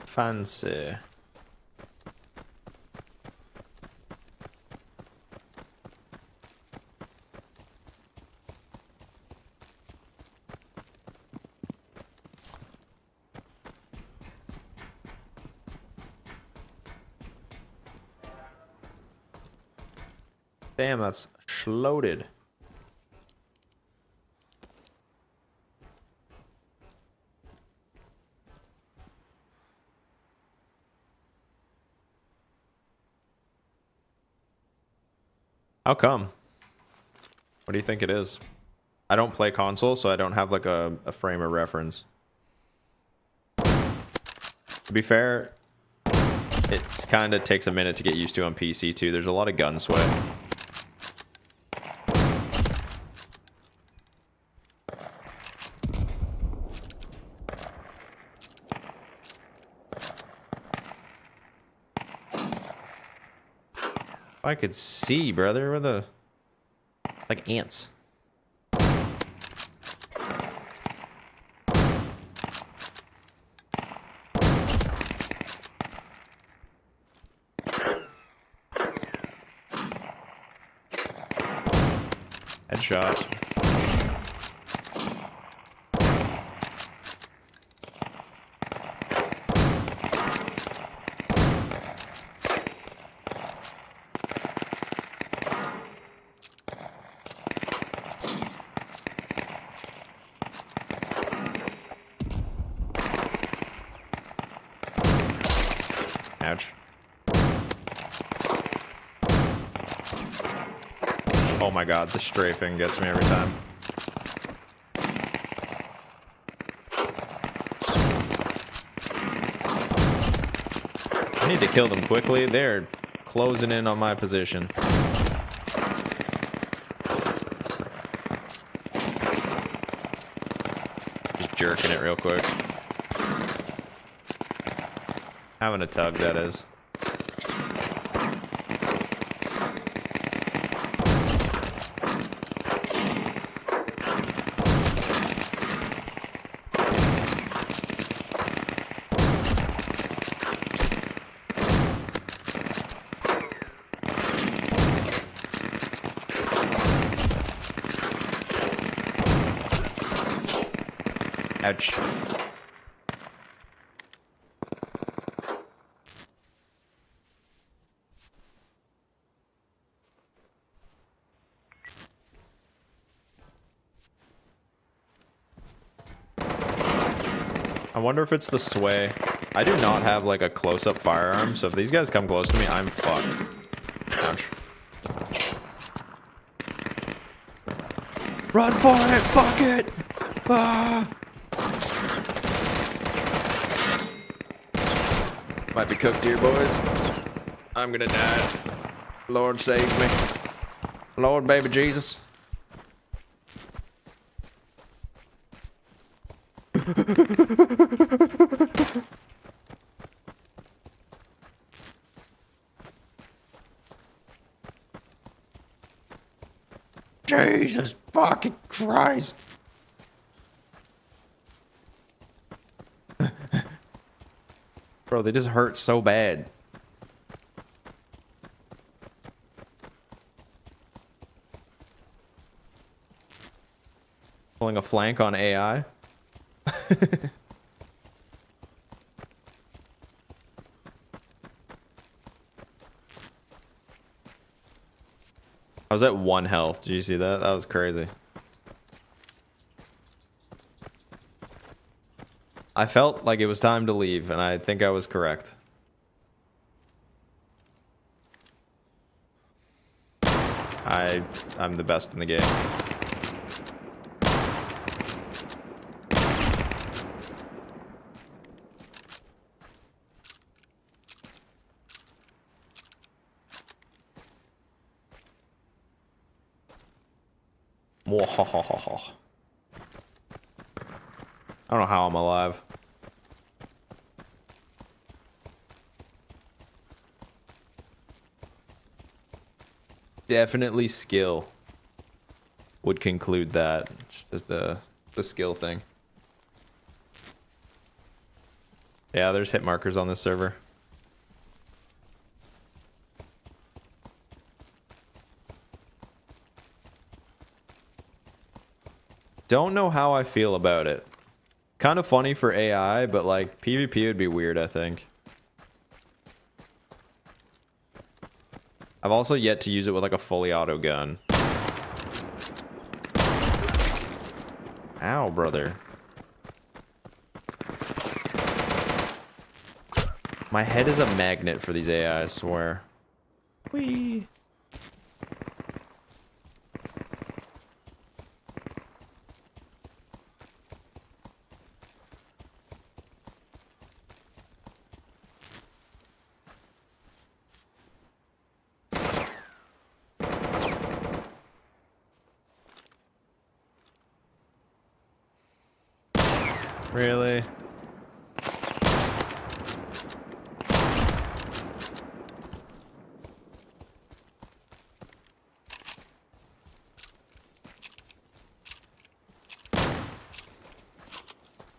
Fancy. Damn, that's loaded. How come? What do you think it is? I don't play console, so I don't have like a frame of reference. To be fair, it kind of takes a minute to get used to on PC too. There's a lot of gun sweat. I could see, brother. Where the... like ants. Headshot. Ouch. Oh my god, the strafing gets me every time. I need to kill them quickly. They're closing in on my position. Just jerking it real quick. Having a tug, that is. Ouch. I wonder if it's the sway. I do not have like a close-up firearm, so if these guys come close to me, I'm fucked. Ouch. Run for it! Fuck it! Ah! Might be cooked here, boys. I'm gonna die. Lord save me. Lord baby Jesus. Jesus fucking Christ. Bro, they just hurt so bad. Pulling a flank on AI. I was at 1 health. Did you see that? That was crazy. I felt like it was time to leave, and I think I was correct. I'm the best in the game. I don't know how I'm alive. Definitely skill would conclude that. It's just the skill thing. Yeah, there's hit markers on this server. Don't know how I feel about it. Kind of funny for AI, but like PvP would be weird, I think. I've also yet to use it with like a fully auto gun. Ow, brother. My head is a magnet for these AI, I swear. Whee. Really?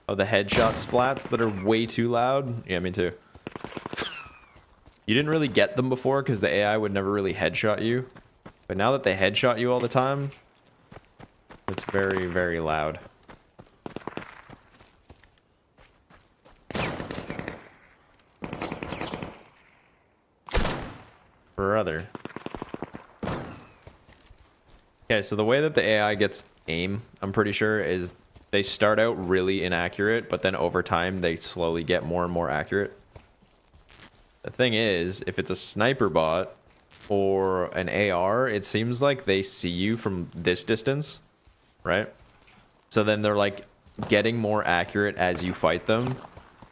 Oh, the headshot splats that are way too loud? Yeah, me too. You didn't really get them before because the AI would never really headshot you. But now that they headshot you all the time, it's very, very loud. Brother. Okay, so the way that the AI gets aim, I'm pretty sure, is they start out really inaccurate, but then over time they slowly get more and more accurate. The thing is, if it's a sniper bot or an AR, it seems like they see you from this distance, right? So then they're like getting more accurate as you fight them.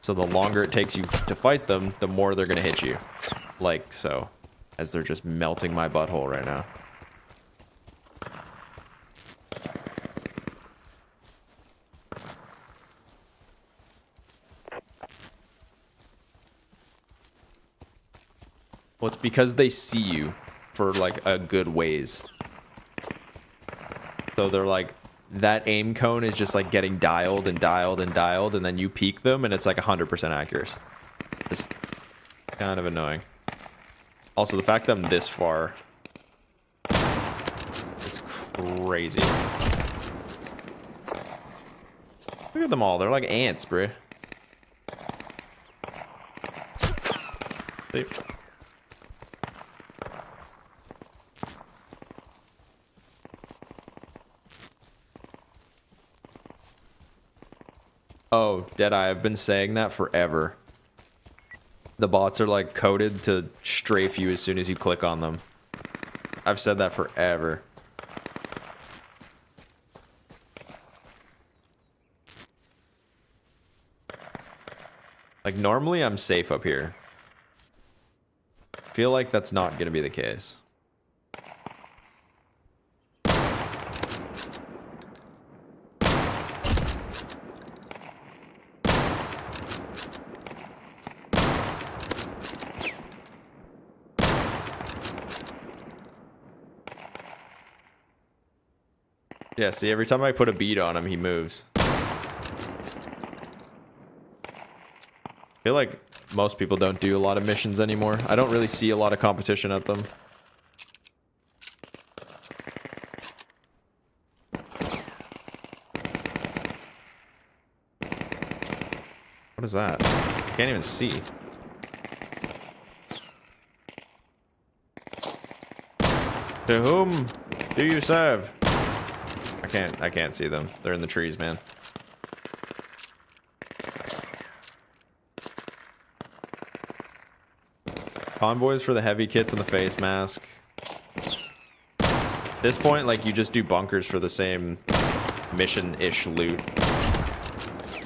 So the longer it takes you to fight them, the more they're gonna hit you. Like so. As they're just melting my butthole right now. Well, it's because they see you for like a good ways. So they're like, that aim cone is just like getting dialed and dialed and dialed, and then you peek them and it's like 100% accurate. It's kind of annoying. Also, the fact that I'm this far is crazy. Look at them all. They're like ants, bro. See? Oh, Deadeye, I've been saying that forever. The bots are like coded to strafe you as soon as you click on them. I've said that forever. Like, normally I'm safe up here. Feel like that's not gonna be the case. Yeah, see, every time I put a bead on him, he moves. I feel like most people don't do a lot of missions anymore. I don't really see a lot of competition at them. What is that? I can't even see. To whom do you serve? I can't see them. They're in the trees, man. Convoys for the heavy kits and the face mask. At this point, like, you just do bunkers for the same mission-ish loot.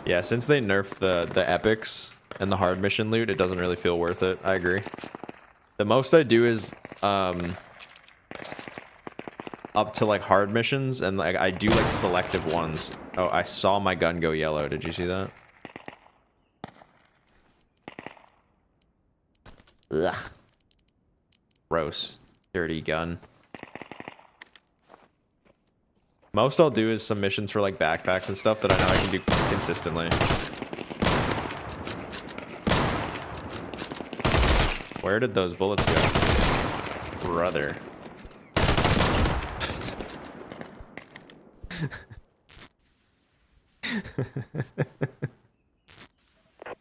Yeah, since they nerfed the epics and the hard mission loot, it doesn't really feel worth it. I agree. The most I do is up to like hard missions, and like I do like selective ones. Oh, I saw my gun go yellow. Did you see that? Ugh. Gross. Dirty gun. Most I'll do is some missions for like backpacks and stuff that I know I can do consistently. Where did those bullets go? Brother.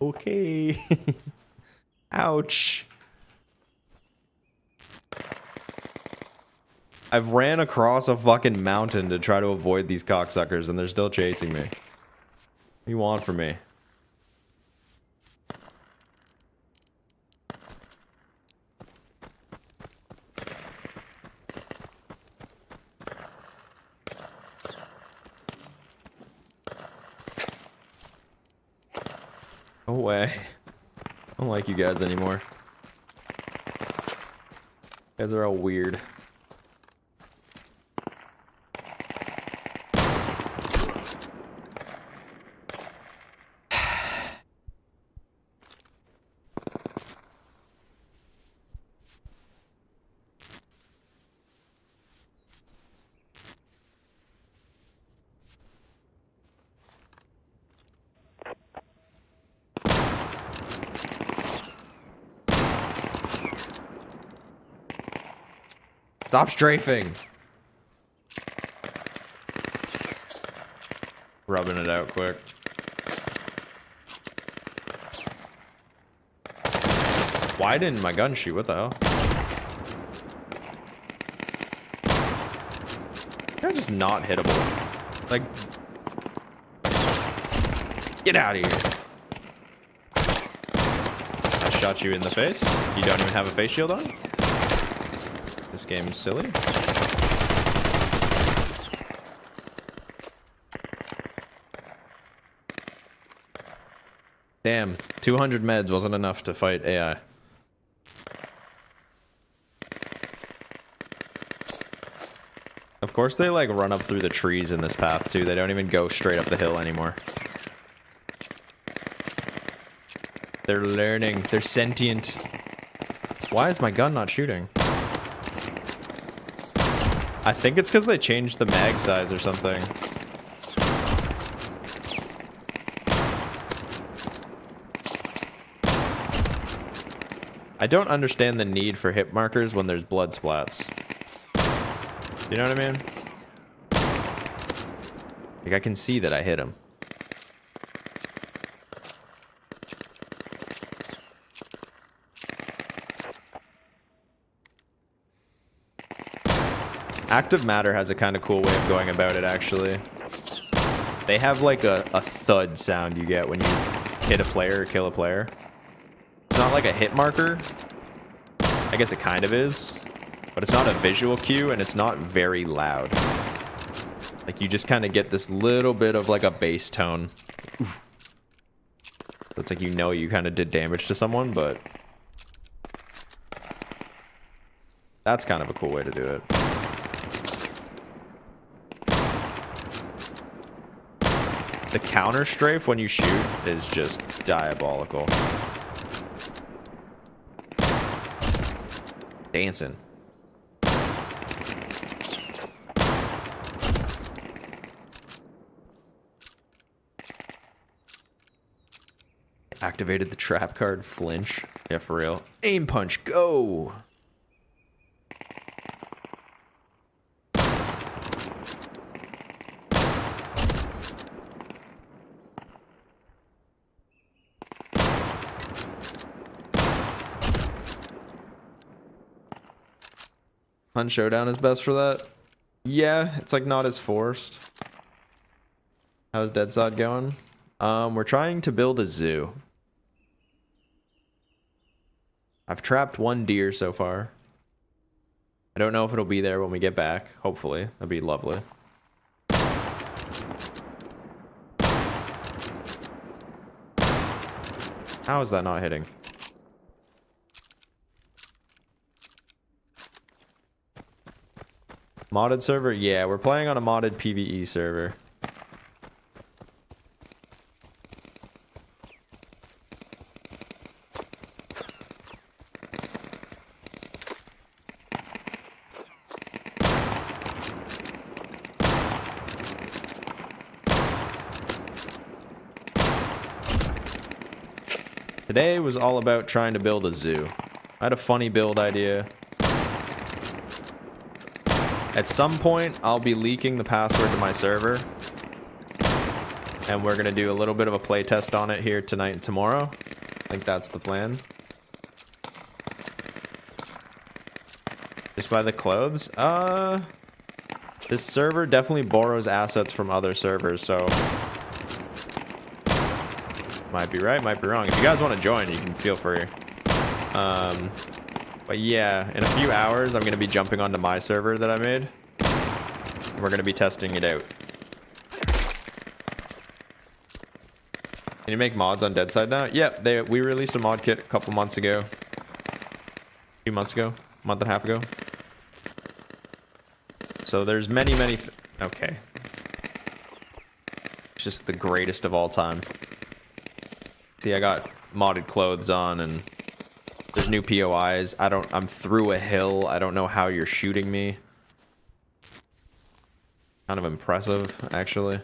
Okay. Ouch. I've ran across a fucking mountain to try to avoid these cocksuckers, and they're still chasing me. What do you want from me? No way. I don't like you guys anymore. You guys are all weird. Stop strafing. Rubbing it out quick. Why didn't my gun shoot? What the hell? They're just not hittable. Like, get out of here. I shot you in the face. You don't even have a face shield on? This game's silly. Damn, 200 meds wasn't enough to fight AI. Of course they like run up through the trees in this path too. They don't even go straight up the hill anymore. They're learning. They're sentient. Why is my gun not shooting? I think it's because they changed the mag size or something. I don't understand the need for hit markers when there's blood splats. You know what I mean? Like, I can see that I hit him. Active Matter has a kind of cool way of going about it, actually. They have like a thud sound you get when you hit a player or kill a player. It's not like a hit marker. I guess it kind of is. But it's not a visual cue, and it's not very loud. Like, you just kind of get this little bit of like a bass tone. Oof. So it's like you know you kind of did damage to someone, but... that's kind of a cool way to do it. The counter strafe when you shoot is just diabolical. Dancing. Activated the trap card, flinch. Yeah, for real. Aim punch, go! Hunt Showdown is best for that? Yeah, it's like not as forced. How's Deadside going? We're trying to build a zoo. I've trapped 1 deer so far. I don't know if it'll be there when we get back. Hopefully. That'd be lovely. How is that not hitting? Modded server? Yeah, we're playing on a modded PvE server. Today was all about trying to build a zoo. I had a funny build idea. At some point, I'll be leaking the password to my server. And we're going to do a little bit of a play test on it here tonight and tomorrow. I think that's the plan. Just by the clothes? This server definitely borrows assets from other servers, so... might be right, might be wrong. If you guys want to join, you can feel free. But yeah, in a few hours, I'm going to be jumping onto my server that I made. We're going to be testing it out. Can you make mods on Deadside now? Yep, we released a mod kit a couple months ago. A few months ago. A month and a half ago. So there's many... okay. It's just the greatest of all time. See, I got modded clothes on and... there's new POIs. I'm through a hill. I don't know how you're shooting me. Kind of impressive, actually.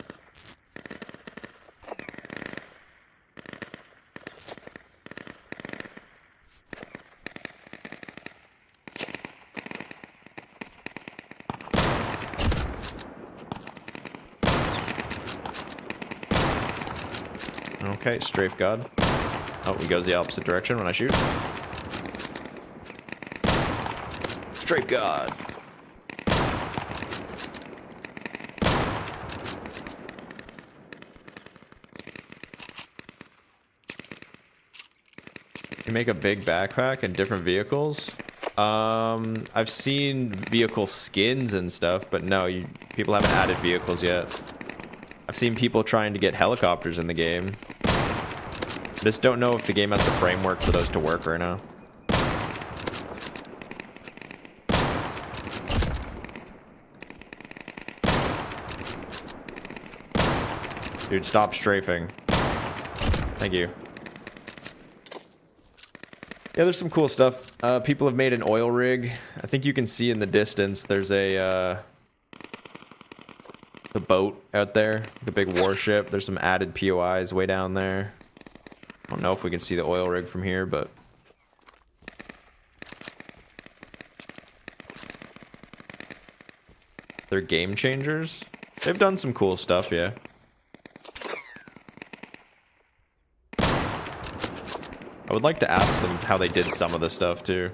Okay, strafe god. Oh, he goes the opposite direction when I shoot. Strafe god. You make a big backpack and different vehicles. I've seen vehicle skins and stuff, but no, people haven't added vehicles yet. I've seen people trying to get helicopters in the game. Just don't know if the game has the framework for those to work right now. Dude, stop strafing. Thank you. Yeah, there's some cool stuff. People have made an oil rig. I think you can see in the distance there's a boat out there, the big warship. There's some added POIs way down there. I don't know if we can see the oil rig from here, but they're game changers. They've done some cool stuff, yeah. I would like to ask them how they did some of the stuff too.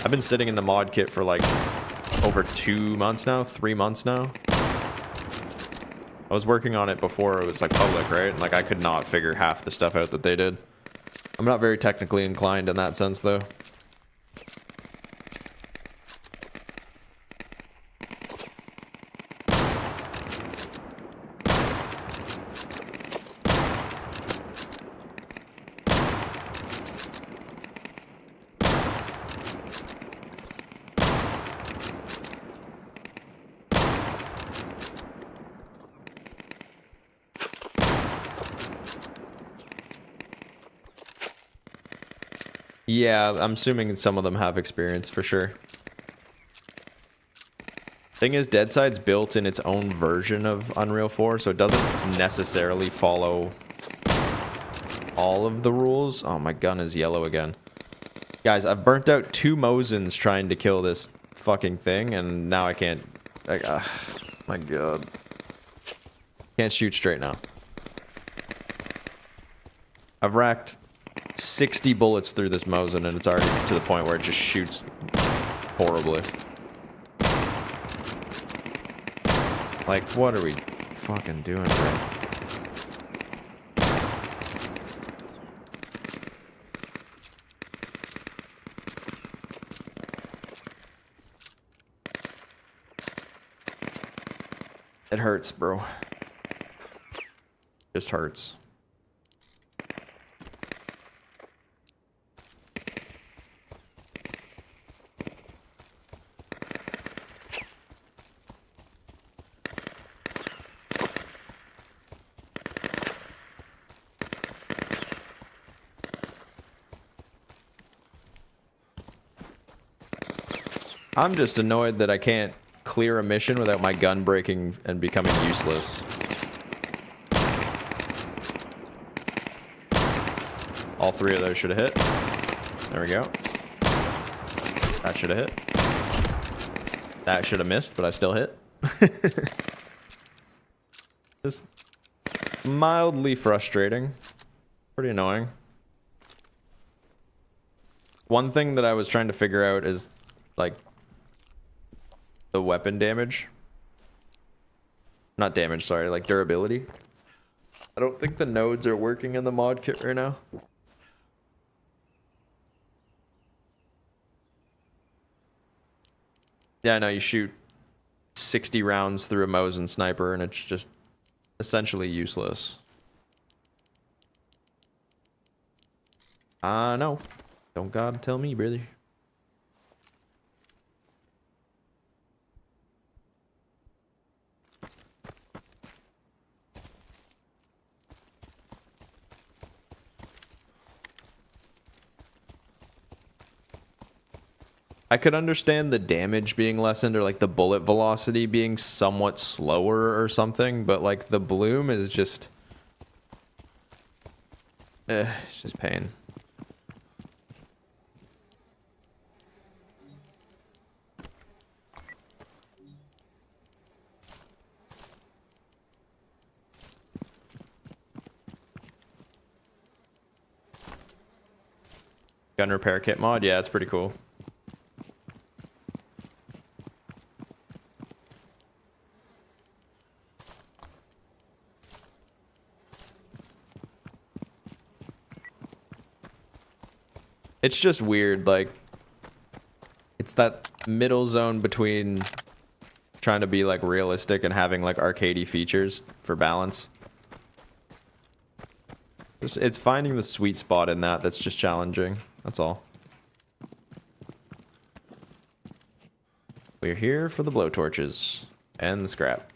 I've been sitting in the mod kit for like over 2 months now, 3 months now. I was working on it before it was like public, right? And like I could not figure half the stuff out that they did. I'm not very technically inclined in that sense though. Yeah, I'm assuming some of them have experience for sure. Thing is, Deadside's built in its own version of Unreal 4, so it doesn't necessarily follow all of the rules. Oh, my gun is yellow again. Guys, I've burnt out 2 Mosins trying to kill this fucking thing, and now I can't... Like, my god. Can't shoot straight now. I've racked 60 bullets through this Mosin, and it's already to the point where it just shoots horribly. Like, what are we fucking doing here? It hurts, bro. Just hurts. I'm just annoyed that I can't clear a mission without my gun breaking and becoming useless. All 3 of those should have hit. There we go. That should have hit. That should have missed, but I still hit. Just mildly frustrating. Pretty annoying. One thing that I was trying to figure out is, like, the weapon damage. Not damage, sorry, like durability. I don't think the nodes are working in the mod kit right now. Yeah, I know, you shoot 60 rounds through a Mosin sniper and it's just essentially useless. No. Don't God tell me, brother. I could understand the damage being lessened or like the bullet velocity being somewhat slower or something, but like the bloom is just... it's just pain. Gun repair kit mod? Yeah, it's pretty cool. It's just weird, like, it's that middle zone between trying to be, like, realistic and having, like, arcadey features for balance. It's finding the sweet spot in that that's just challenging, that's all. We're here for the blowtorches and the scrap.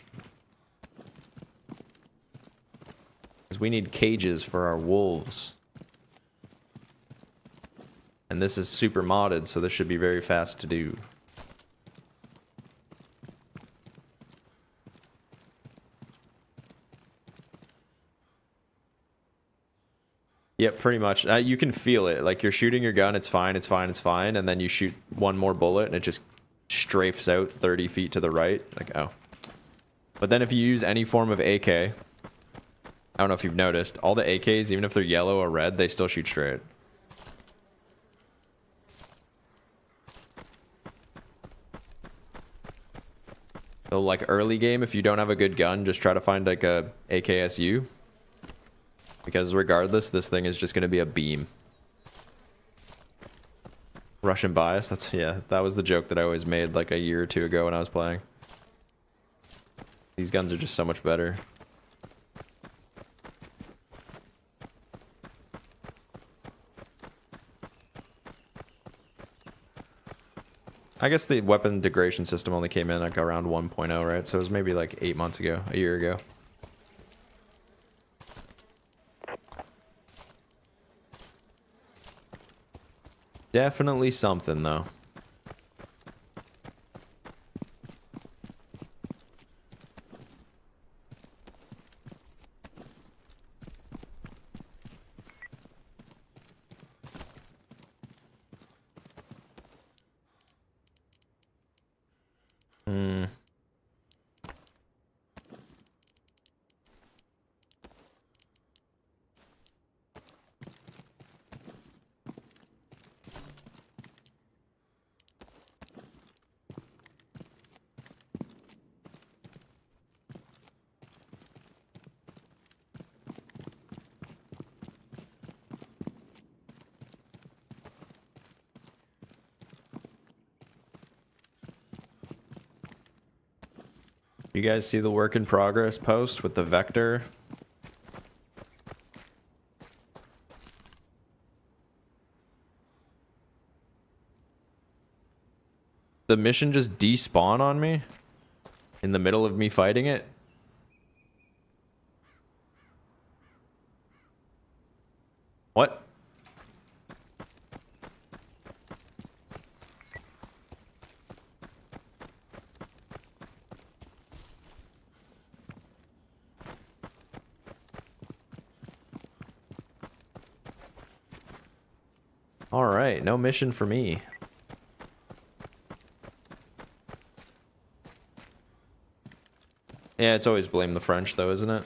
Because we need cages for our wolves. And this is super modded, so this should be very fast to do. Yep, pretty much. You can feel it. Like, you're shooting your gun, it's fine, it's fine, it's fine, and then you shoot one more bullet, and it just strafes out 30 feet to the right. Like, oh. But then if you use any form of AK, I don't know if you've noticed, all the AKs, even if they're yellow or red, they still shoot straight. So like early game, if you don't have a good gun, just try to find like a AKSU. Because regardless, this thing is just going to be a beam. Russian bias, yeah, that was the joke that I always made like a year or two ago when I was playing. These guns are just so much better. I guess the weapon degradation system only came in like around 1.0, right? So it was maybe like 8 months ago, a year ago. Definitely something, though. Hmm. You guys see the work in progress post with the vector? The mission just despawn on me in the middle of me fighting it. What? All right, no mission for me. Yeah, it's always blame the French though, isn't it?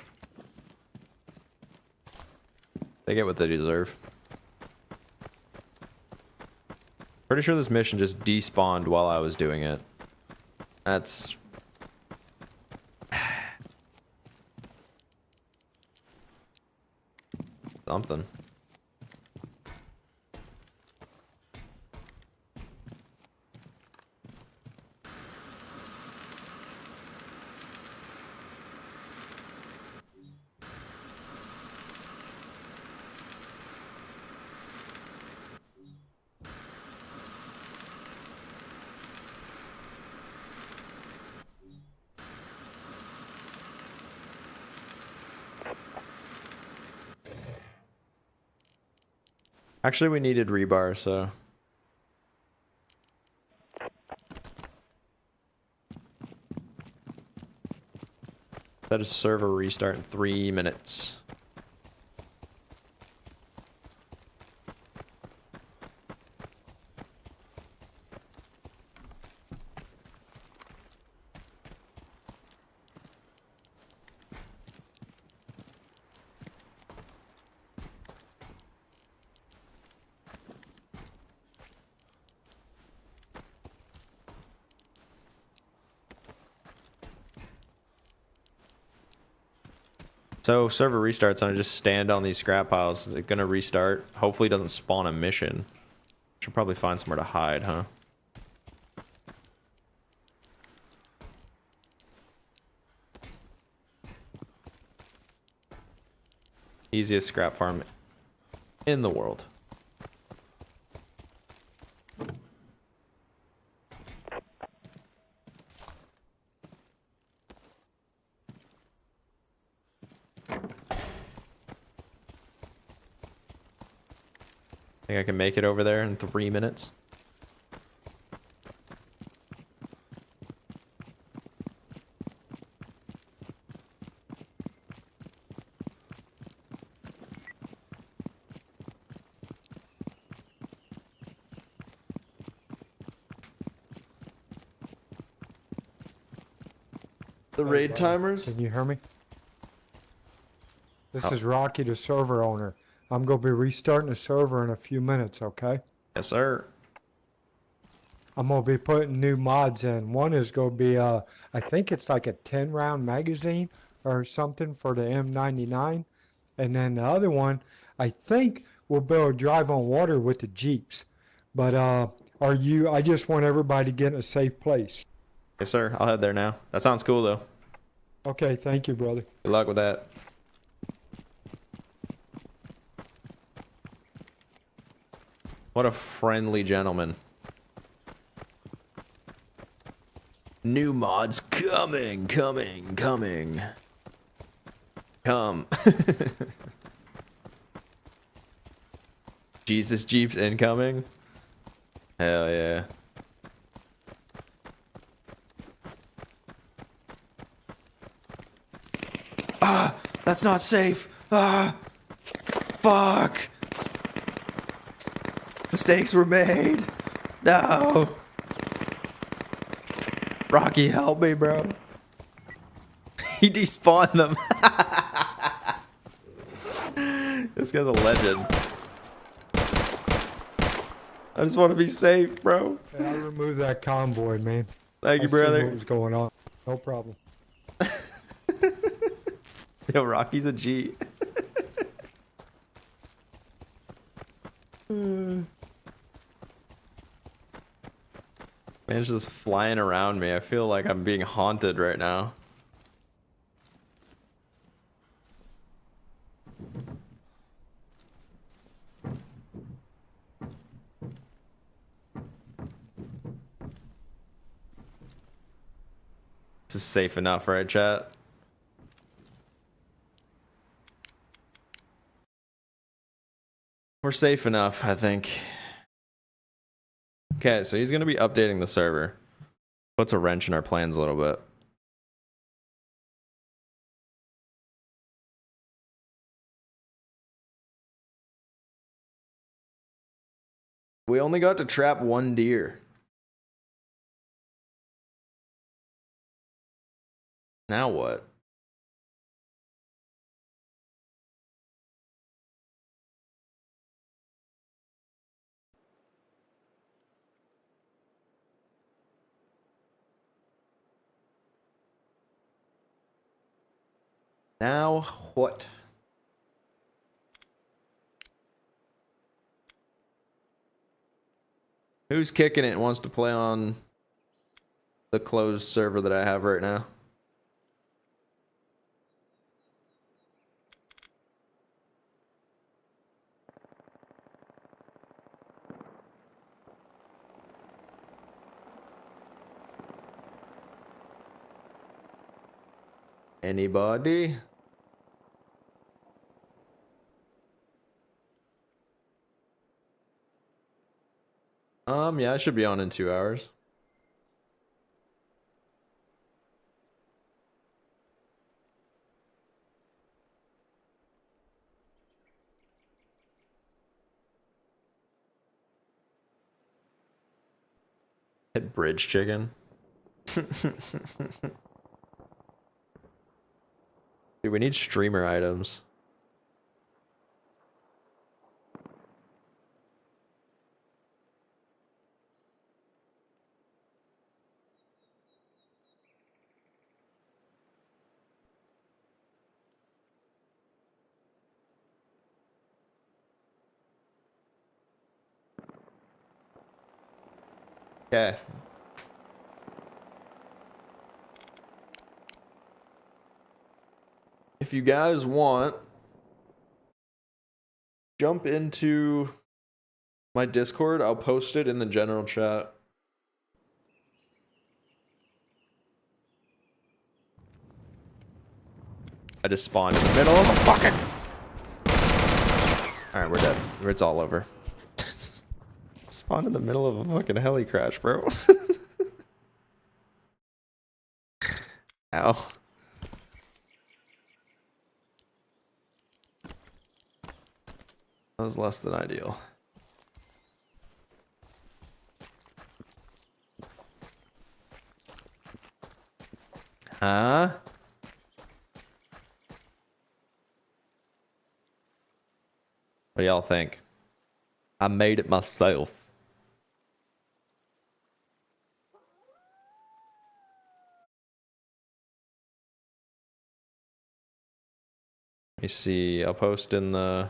They get what they deserve. Pretty sure this mission just despawned while I was doing it. That's... something. Actually, we needed rebar, so... That is server restart in 3 minutes. So server restarts and I just stand on these scrap piles. Is it gonna restart? Hopefully it doesn't spawn a mission. Should probably find somewhere to hide, huh? Easiest scrap farm in the world. Think I can make it over there in 3 minutes. The raid timers? Can you hear me? This is Rocky, the server owner. I'm going to be restarting the server in a few minutes, okay? Yes, sir. I'm gonna be putting new mods in. One is gonna be I think it's like a 10 round magazine or something for the M99, and then the other one I think we'll be able to drive on water with the Jeeps. But are you? I just want everybody to get in a safe place. Yes, sir. I'll head there now. That sounds cool, though. Okay, thank you, brother. Good luck with that. What a friendly gentleman. New mods coming. Come. Jesus Jeeps incoming. Hell yeah. Ah, that's not safe. Ah, fuck. Mistakes were made. No. Rocky, help me, bro. He despawned them. This guy's a legend. I just want to be safe, bro. Hey, I removed that convoy, man. Thank you, I seen brother. what was going on? No problem. Yo, Rocky's a G. Man, it's just flying around me. I feel like I'm being haunted right now. This is safe enough, right, chat? We're safe enough, I think. Okay, so he's going to be updating the server. Puts a wrench in our plans a little bit. We only got to trap one deer. Now what? Now what? Who's kicking it and wants to play on the closed server that I have right now? Anybody? Yeah, I should be on in 2 hours. Hit bridge chicken. Dude, we need streamer items. Okay. If you guys want, jump into my Discord. I'll post it in the general chat. I just spawned in the middle of a fucking... Alright, we're dead. It's all over. Spawned in the middle of a fucking heli crash, bro. Ow. That was less than ideal. Huh? What do y'all think? I made it myself. Let me see. I'll post in the...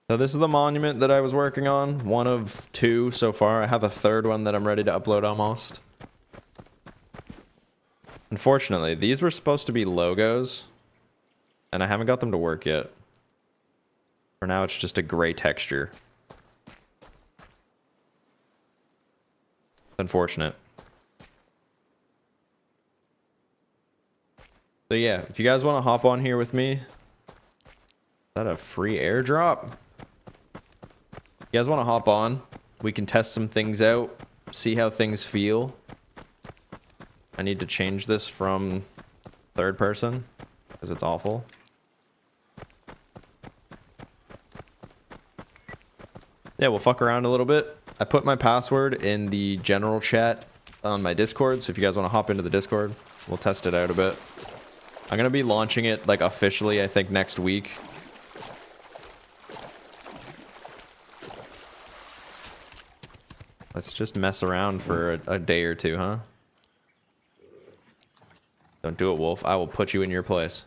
So this is the monument that I was working on. One of two so far. I have a third one that I'm ready to upload almost. Unfortunately, these were supposed to be logos, and I haven't got them to work yet. For now, it's just a gray texture. Unfortunate. So yeah, if you guys want to hop on here with me, is that a free airdrop? You guys want to hop on? We can test some things out, see how things feel. I need to change this from third person because it's awful. Yeah, we'll fuck around a little bit. I put my password in the general chat on my Discord, so if you guys want to hop into the Discord, we'll test it out a bit. I'm going to be launching it like officially, I think, next week. Let's just mess around for a day or two, huh? Don't do it, Wolf. I will put you in your place.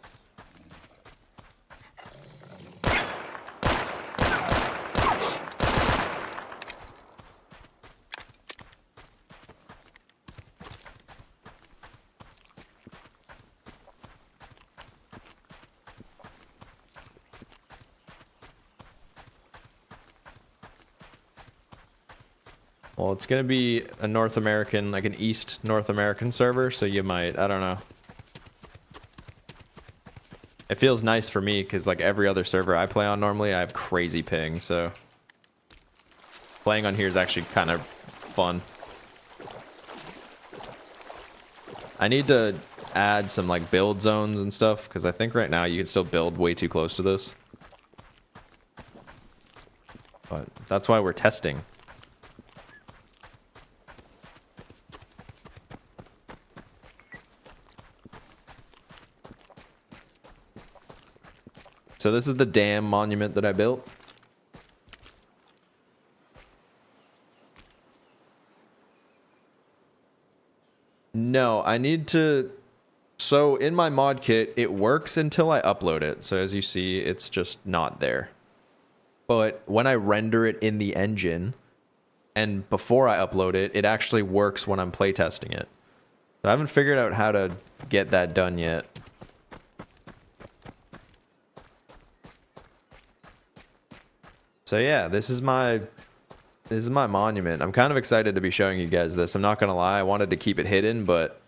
Well, it's going to be a North American, like an East North American server, so you might, I don't know. It feels nice for me, because like every other server I play on normally, I have crazy ping, so... Playing on here is actually kind of fun. I need to add some like build zones and stuff, because I think right now you can still build way too close to this. But that's why we're testing. So this is the dam monument that I built. No, I need to... So in my mod kit, it works until I upload it. So as you see, it's just not there. But when I render it in the engine, and before I upload it, it actually works when I'm playtesting it. So I haven't figured out how to get that done yet. So yeah, this is my monument. I'm kind of excited to be showing you guys this. I'm not gonna lie, I wanted to keep it hidden, but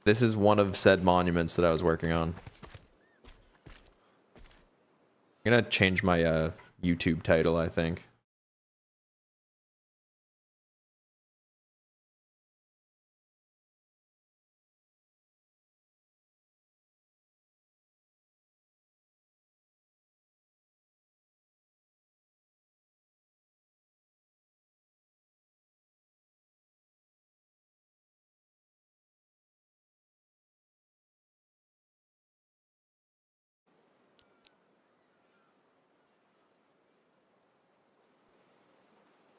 this is one of said monuments that I was working on. I'm gonna change my YouTube title, I think.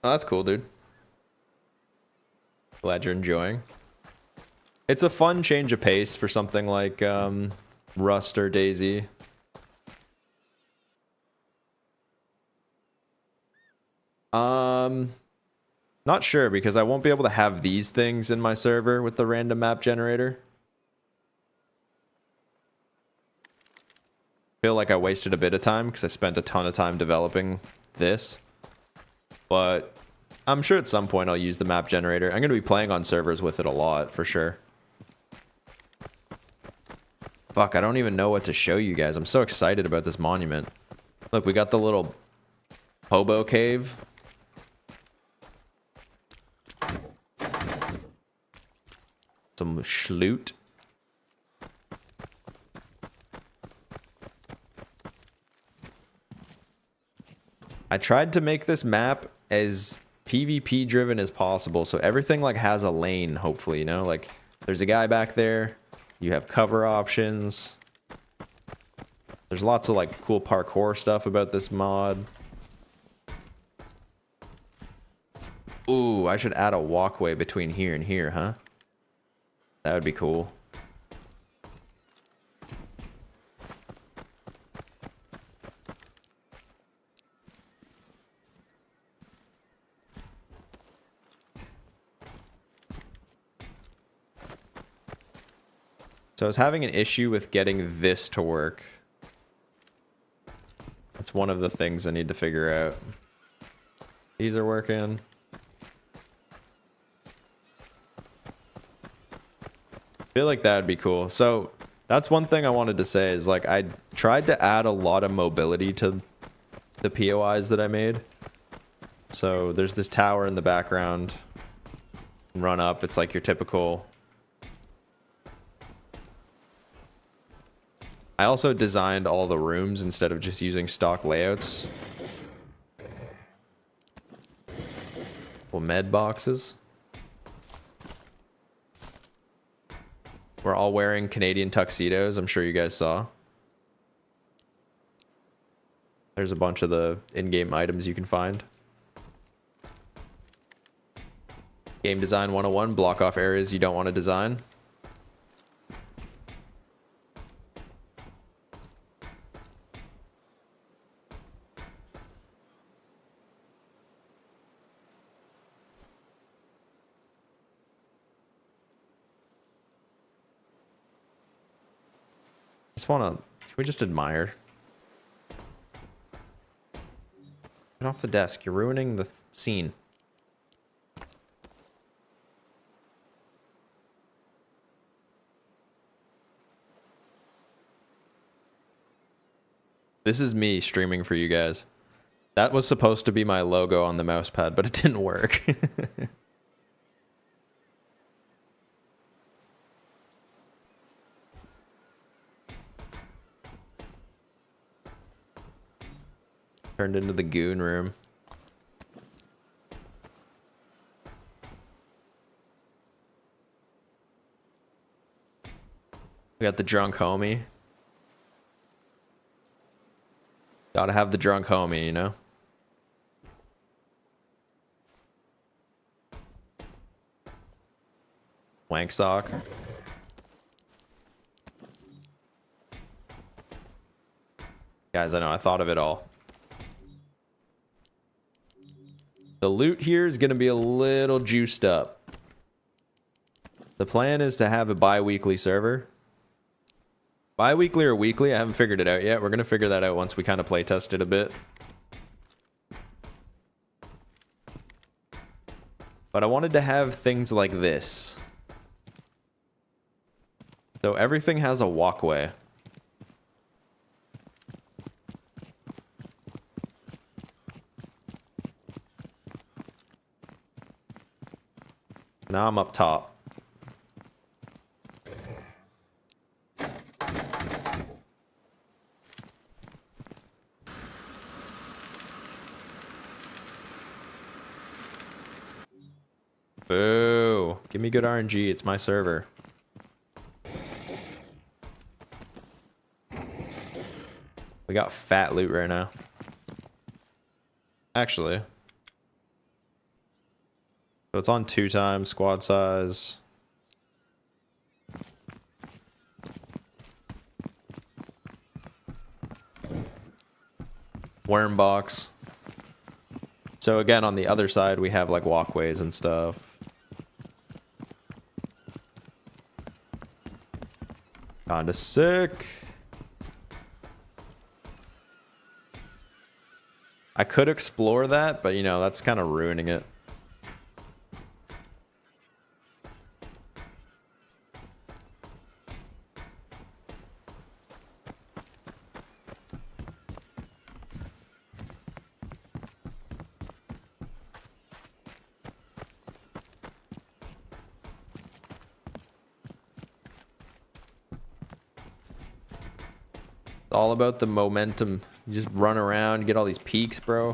Oh, that's cool, dude. Glad you're enjoying. It's a fun change of pace for something like Rust or Daisy. Not sure, because I won't be able to have these things in my server with the random map generator. Feel like I wasted a bit of time because I spent a ton of time developing this. But I'm sure at some point I'll use the map generator. I'm going to be playing on servers with it a lot, for sure. Fuck, I don't even know what to show you guys. I'm so excited about this monument. Look, we got the little hobo cave. Some schloot. I tried to make this map as PvP driven as possible, so everything like has a lane, hopefully, you know? Like, there's a guy back there, you have cover options. There's lots of like cool parkour stuff about this mod. Ooh, I should add a walkway between here and here, huh? That would be cool. So I was having an issue with getting this to work. That's one of the things I need to figure out. These are working. I feel like that would be cool. So that's one thing I wanted to say is like I tried to add a lot of mobility to the POIs that I made. So there's this tower in the background. Run up, it's like your typical. I also designed all the rooms instead of just using stock layouts. Well, med boxes. We're all wearing Canadian tuxedos, I'm sure you guys saw. There's a bunch of the in-game items you can find. Game Design 101, block off areas you don't want to design. Just wanna, can we just admire? Get off the desk, you're ruining the scene. This is me streaming for you guys. That was supposed to be my logo on the mouse pad, but it didn't work. Turned into the goon room. We got the drunk homie. Gotta have the drunk homie, you know? Wank sock. Guys, I know, I thought of it all. The loot here is going to be a little juiced up. The plan is to have a bi-weekly server. Bi-weekly or weekly, I haven't figured it out yet. We're going to figure that out once we kind of play test it a bit. But I wanted to have things like this. So everything has a walkway. Now I'm up top. Boo. Give me good RNG. It's my server. We got fat loot right now. Actually. So it's on 2 times squad size. Worm box. So again, on the other side, we have like walkways and stuff. Kinda sick. I could explore that, but you know, that's kind of ruining it. all about the momentum. You just run around, get all these peaks, bro.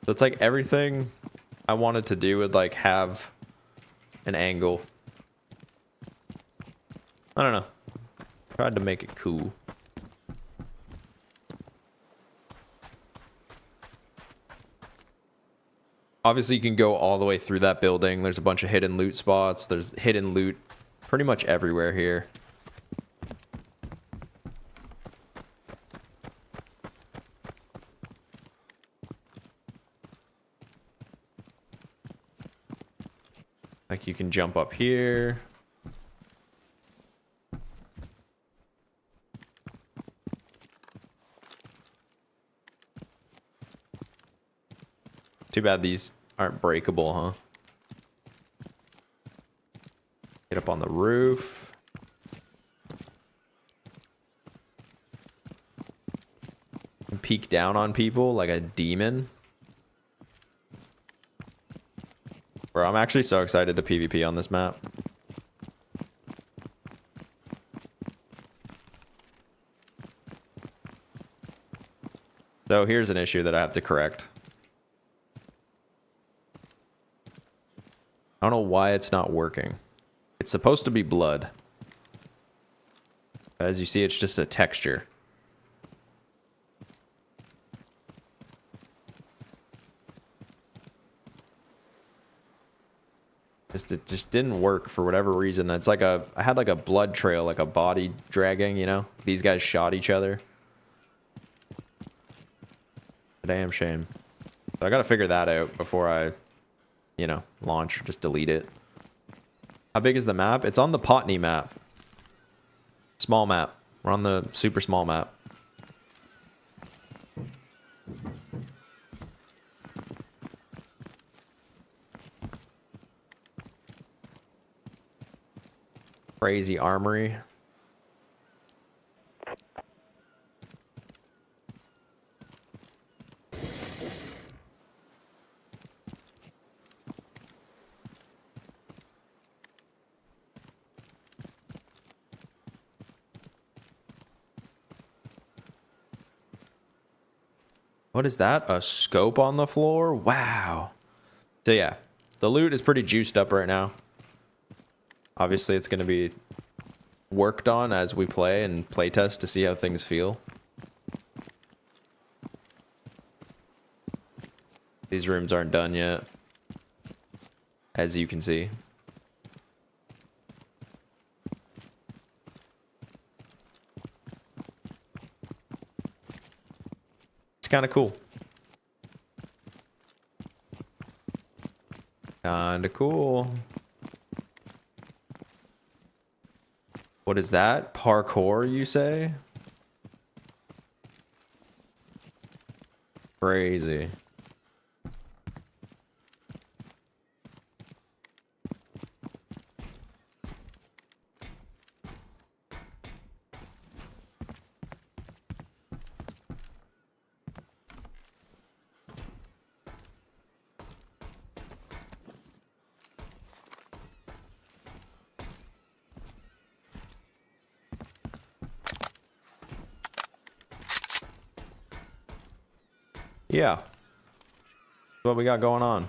So it's like everything I wanted to do would like have an angle. I don't know. Tried to make it cool. Obviously, you can go all the way through that building. There's a bunch of hidden loot spots. There's hidden loot pretty much everywhere here. Like you can jump up here. Too bad these aren't breakable, huh? Get up on the roof. And peek down on people like a demon. Bro, I'm actually so excited to PvP on this map. So here's an issue that I have to correct. I don't know why it's not working. It's supposed to be blood. As you see, it's just a texture. It just didn't work for whatever reason. It's like I had like a blood trail, like a body dragging, you know? These guys shot each other. A damn shame. So I gotta figure that out before I, you know, launch. Just delete it. How big is the map? It's on the Potney map. Small map. We're on the super small map. Crazy armory. What is that? A scope on the floor? Wow. So yeah, the loot is pretty juiced up right now. Obviously, it's going to be worked on as we play and playtest to see how things feel. These rooms aren't done yet, as you can see. It's kind of cool. Kind of cool. What is that? Parkour, you say? Crazy. Yeah. What we got going on.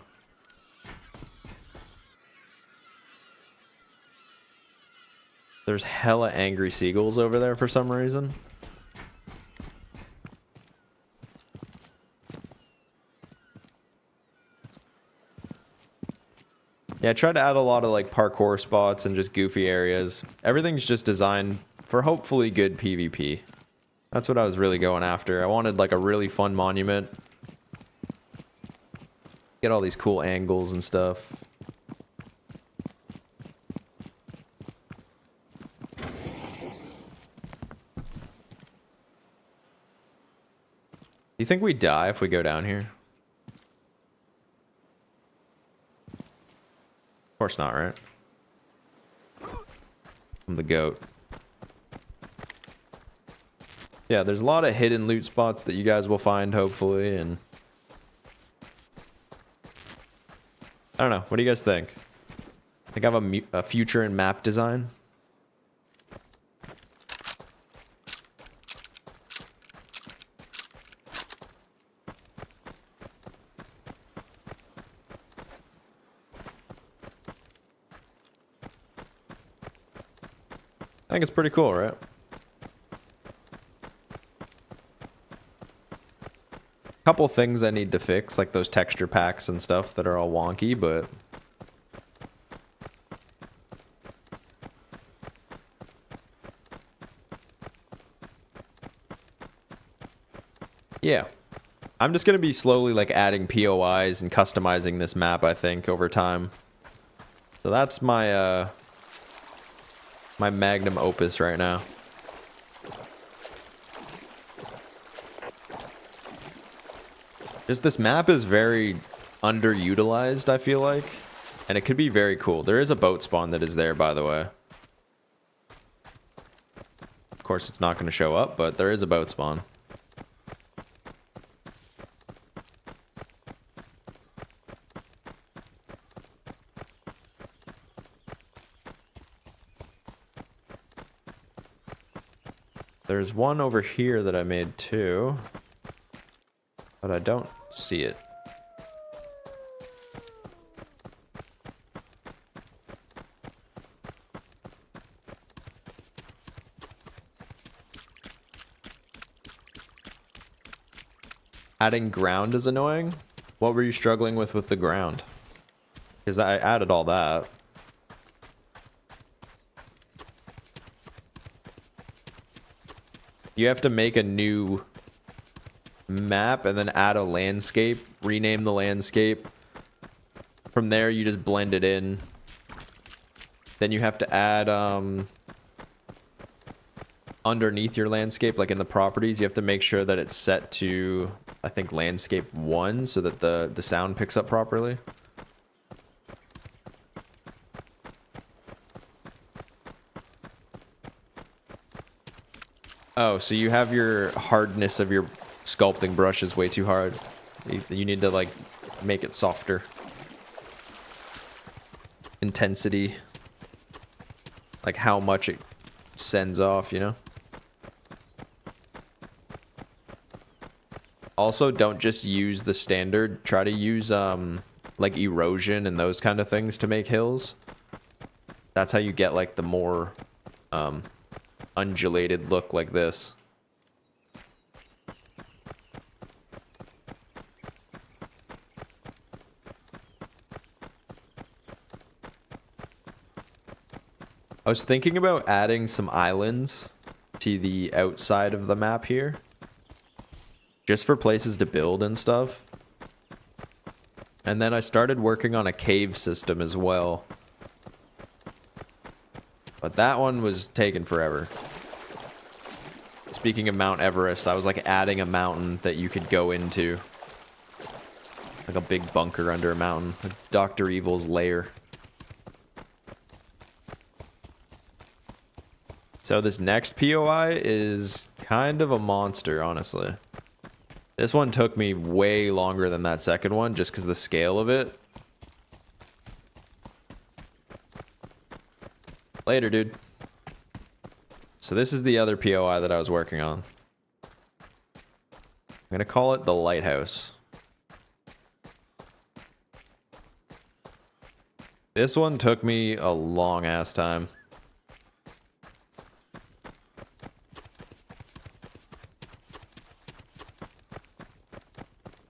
There's hella angry seagulls over there for some reason. Yeah, I tried to add a lot of like parkour spots and just goofy areas. Everything's just designed for hopefully good PvP. That's what I was really going after. I wanted like a really fun monument. Get all these cool angles and stuff. You think we die if we go down here? Of course not, right? I'm the goat. Yeah, there's a lot of hidden loot spots that you guys will find, hopefully, and... I don't know. What do you guys think? Think I have a future in map design? think it's pretty cool, right? Couple things I need to fix, like those texture packs and stuff that are all wonky, but yeah. I'm just gonna be slowly like adding POIs and customizing this map, I think, over time. So that's my my magnum opus right now. Just this map is very underutilized, I feel like. And it could be very cool. There is a boat spawn that is there, by the way. Of course, it's not going to show up, but there is a boat spawn. There's one over here that I made too, but I don't see it. Adding ground is annoying. What were you struggling with the ground? Because I added all that. You have to make a new map and then add a landscape, rename the landscape. From there, you just blend it in. Then you have to add, underneath your landscape, like in the properties, you have to make sure that it's set to, I think, landscape 1 so that the sound picks up properly. Oh, so you have your hardness of your sculpting brush is way too hard. You need to, like, make it softer. Intensity. Like how much it sends off, you know? Also, don't just use the standard. Try to use, like, erosion and those kind of things to make hills. That's how you get, like, the more, undulated look like this. I was thinking about adding some islands to the outside of the map here. Just for places to build and stuff. And then I started working on a cave system as well. But that one was taking forever. Speaking of Mount Everest, I was like adding a mountain that you could go into. Like a big bunker under a mountain. Like Dr. Evil's lair. So this next POI is kind of a monster, honestly. This one took me way longer than that second one, just because of the scale of it. Later, dude. So this is the other POI that I was working on. I'm going to call it the lighthouse. This one took me a long ass time.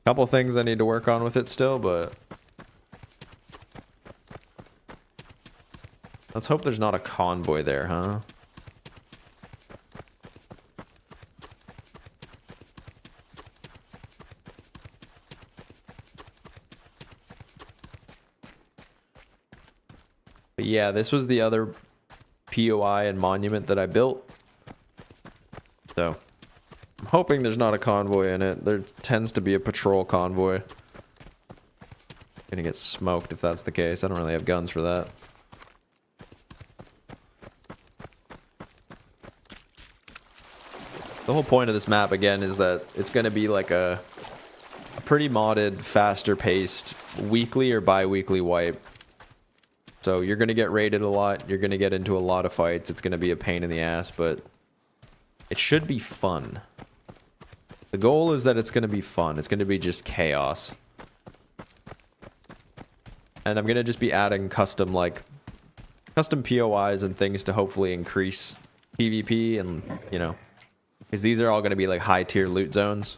Couple things I need to work on with it still, but let's hope there's not a convoy there, huh? But yeah, this was the other POI and monument that I built. So I'm hoping there's not a convoy in it. There tends to be a patrol convoy. Gonna get smoked if that's the case. I don't really have guns for that. The whole point of this map, again, is that it's gonna be like a pretty modded, faster paced, weekly or bi-weekly wipe. So you're gonna get raided a lot. You're gonna get into a lot of fights. It's gonna be a pain in the ass, but it should be fun. The goal is that it's going to be fun. It's going to be just chaos. And I'm going to just be adding custom POIs and things to hopefully increase PvP and, you know, because these are all going to be like high tier loot zones.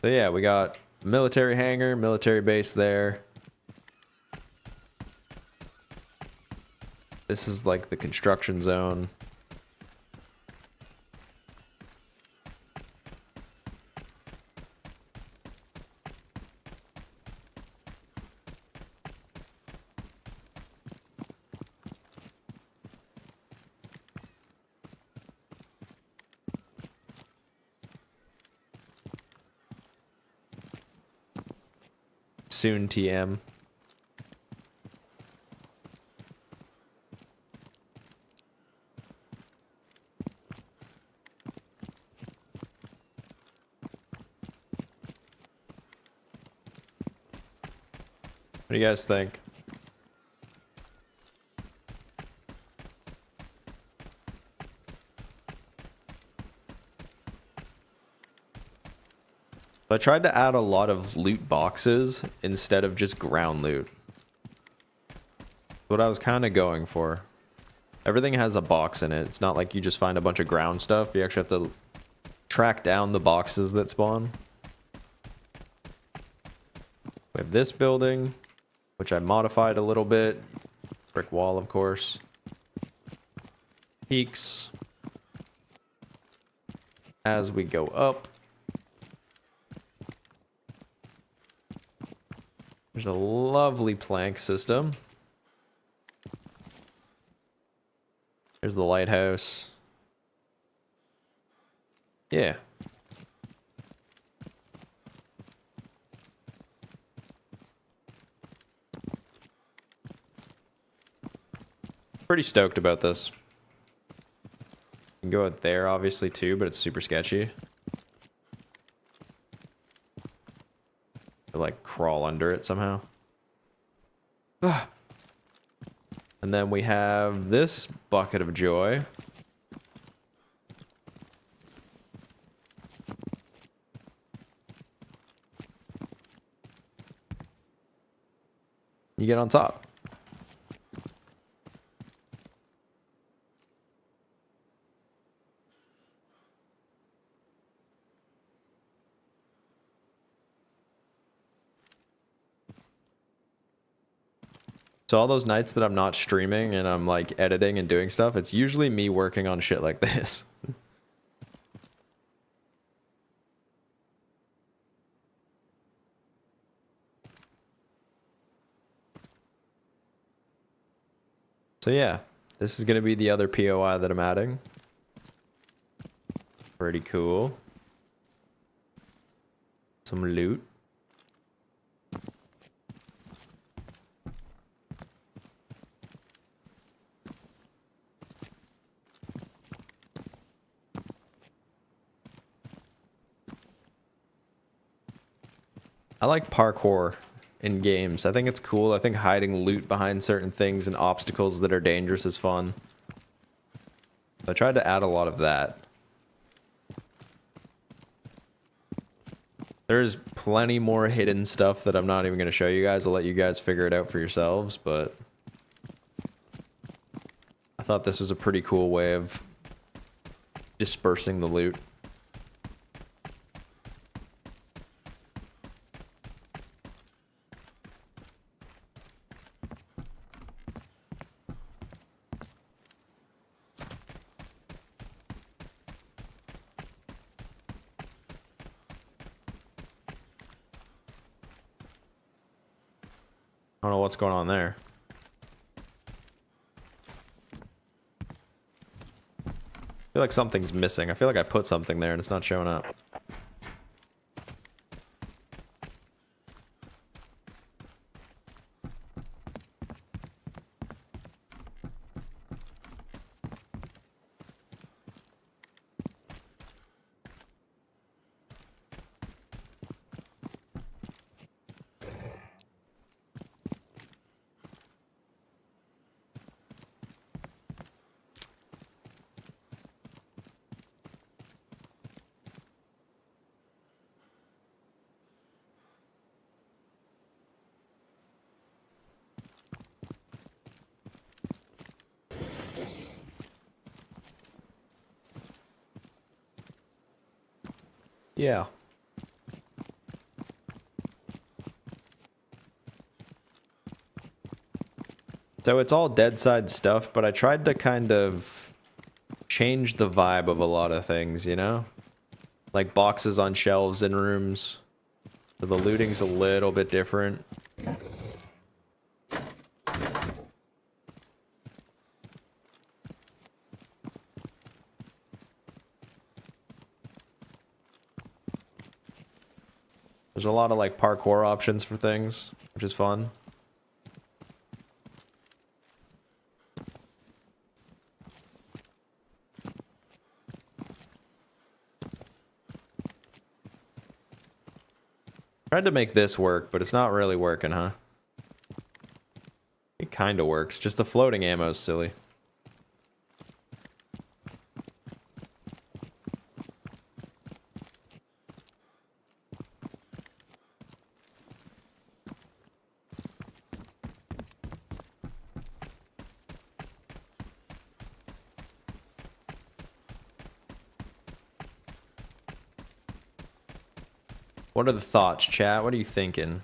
So yeah, we got military hangar, military base there. This is like the construction zone. Soon TM. What do you guys think? I tried to add a lot of loot boxes instead of just ground loot. What I was kind of going for. Everything has a box in it. It's not like you just find a bunch of ground stuff. You actually have to track down the boxes that spawn. We have this building, which I modified a little bit. Brick wall, of course. Peaks. As we go up. There's a lovely plank system. There's the lighthouse. Yeah. Pretty stoked about this. You can go out there obviously too, but it's super sketchy. To like crawl under it somehow. And then we have this bucket of joy. You get on top. So all those nights that I'm not streaming and I'm like editing and doing stuff, it's usually me working on shit like this. So yeah, this is going to be the other POI that I'm adding. Pretty cool. Some loot. I like parkour in games. I think it's cool. I think hiding loot behind certain things and obstacles that are dangerous is fun. I tried to add a lot of that. There's plenty more hidden stuff that I'm not even going to show you guys. I'll let you guys figure it out for yourselves, but I thought this was a pretty cool way of dispersing the loot. I don't know what's going on there. I feel like something's missing. I feel like I put something there and it's not showing up. Yeah. So it's all Deadside stuff, but I tried to kind of change the vibe of a lot of things, you know? Like boxes on shelves in rooms. So the looting's a little bit different. There's a lot of like parkour options for things, which is fun. Tried to make this work, but it's not really working, huh? It kind of works, just the floating ammo's silly. What are the thoughts, chat? What are you thinking?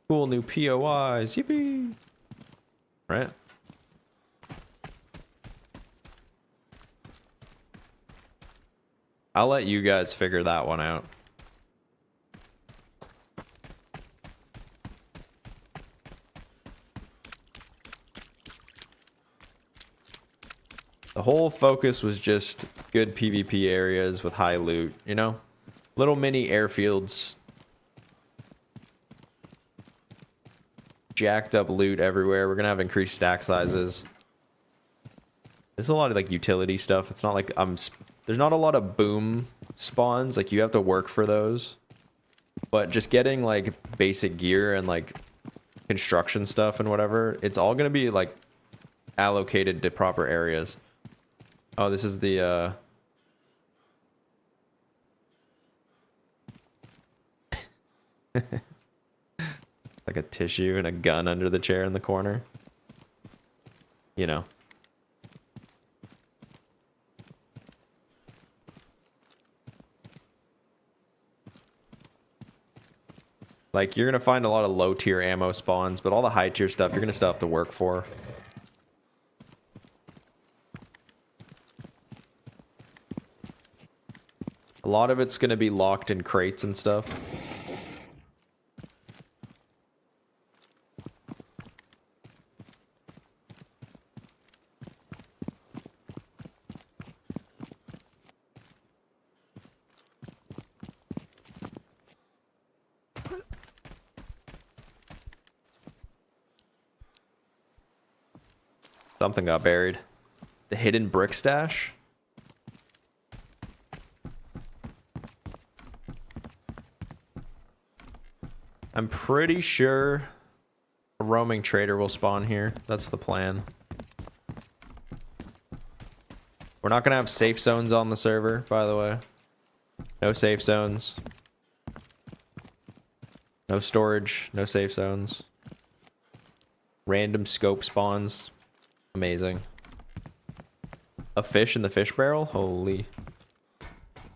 Cool new POIs, yippee! Right? I'll let you guys figure that one out. The whole focus was just good PvP areas with high loot, you know? Little mini airfields. Jacked up loot everywhere. We're gonna have increased stack sizes. There's a lot of like utility stuff. It's not like there's not a lot of boom spawns. Like you have to work for those. But just getting like basic gear and like construction stuff and whatever, it's all gonna be like allocated to proper areas. Oh, this is the like a tissue and a gun under the chair in the corner. You know. Like, you're gonna find a lot of low tier ammo spawns, but all the high tier stuff you're gonna still have to work for. A lot of it's gonna be locked in crates and stuff. Something got buried. The hidden brick stash? I'm pretty sure a roaming trader will spawn here. That's the plan. We're not gonna have safe zones on the server, by the way. No safe zones. No storage, no safe zones. Random scope spawns. Amazing. A fish in the fish barrel? Holy.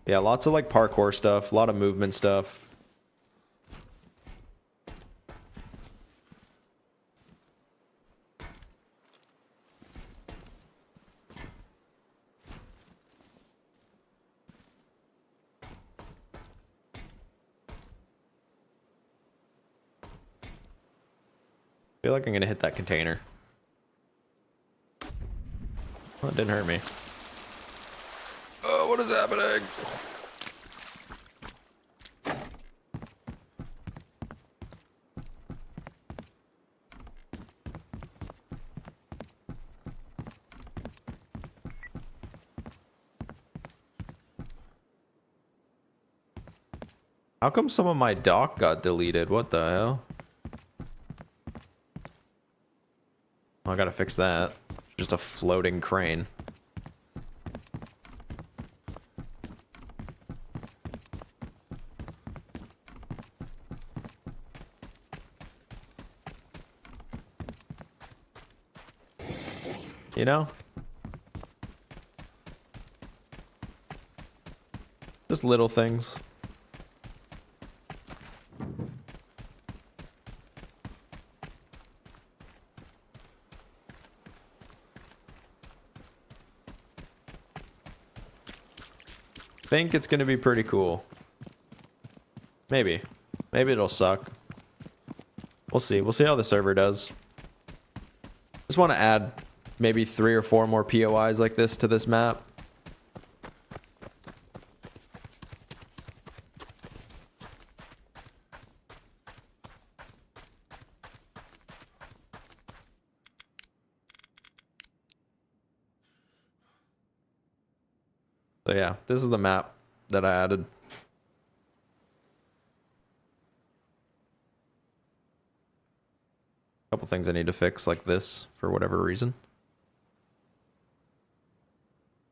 Yeah, lots of like parkour stuff, a lot of movement stuff. I feel like I'm gonna hit that container. Well, it didn't hurt me. Oh, what is happening? How come some of my dock got deleted? What the hell? Oh, I gotta fix that. Just a floating crane. You know? Just little things. Think it's gonna be pretty cool. Maybe. Maybe it'll suck. We'll see. We'll see how the server does. Just want to add maybe 3 or 4 more POIs like this to this map. So yeah, this is the map that I added. Couple things I need to fix like this for whatever reason.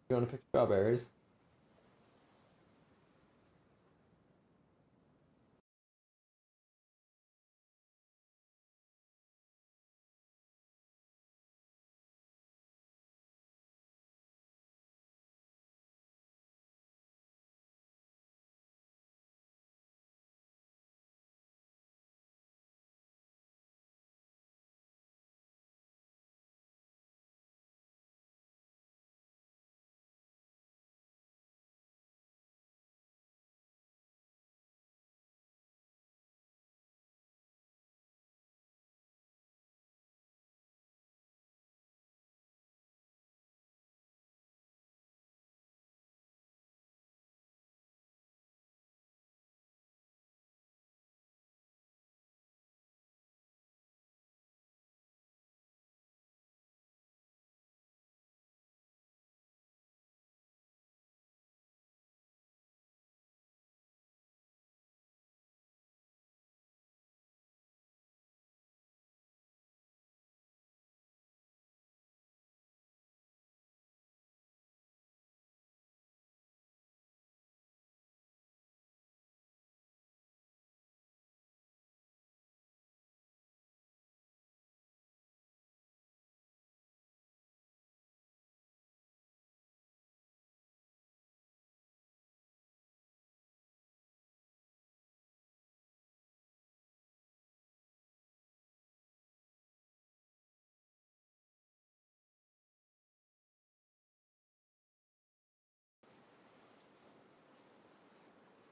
You want to pick strawberries?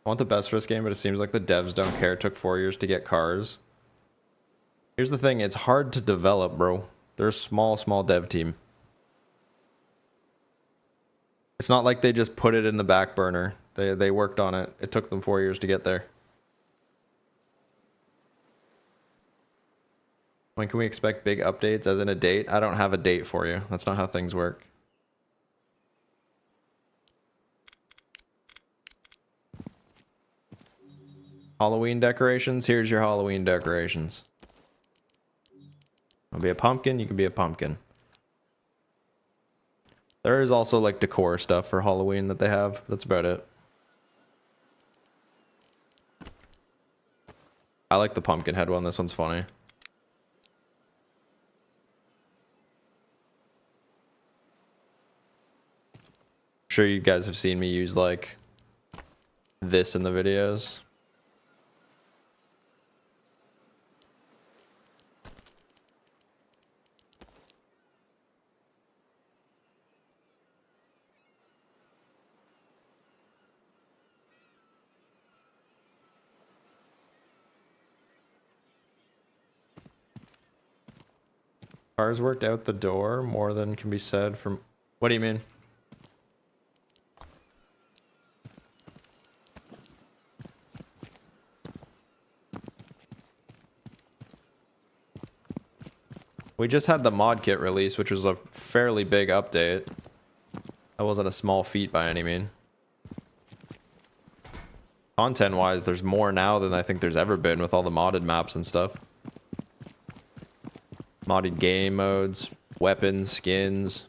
I want the best for this game, but it seems like the devs don't care. It took 4 years to get cars. Here's the thing, it's hard to develop, bro. They're a small dev team. It's not like they just put it in the back burner. They worked on it. It took them 4 years to get there. When can we expect big updates, as in a date? I don't have a date for you. That's not how things work. Halloween decorations? Here's your Halloween decorations. I'll be a pumpkin, you can be a pumpkin. There is also like decor stuff for Halloween that they have. That's about it. I like the pumpkin head one. This one's funny. I'm sure you guys have seen me use like this in the videos. Cars worked out the door more than can be said from... What do you mean? We just had the mod kit release, which was a fairly big update. That wasn't a small feat by any mean. Content-wise, there's more now than I think there's ever been with all the modded maps and stuff. Modded game modes, weapons, skins.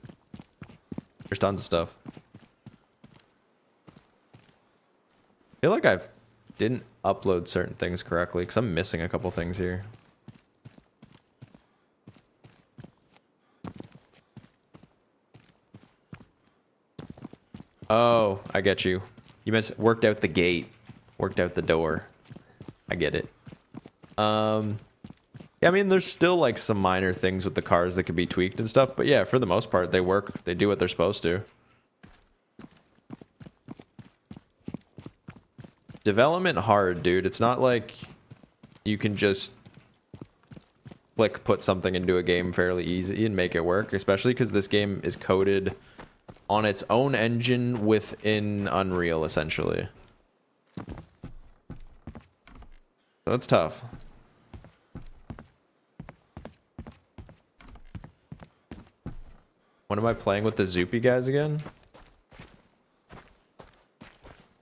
There's tons of stuff. I feel like I didn't upload certain things correctly because I'm missing a couple things here. Oh, I get you. You meant worked out the gate, worked out the door. I get it. Yeah, I mean, there's still like some minor things with the cars that could be tweaked and stuff, but yeah, for the most part, they work. They do what they're supposed to. Development hard, dude. It's not like you can just click put something into a game fairly easy and make it work, especially because this game is coded on its own engine within Unreal, essentially. So it's tough. When am I playing with the Zoopy guys again?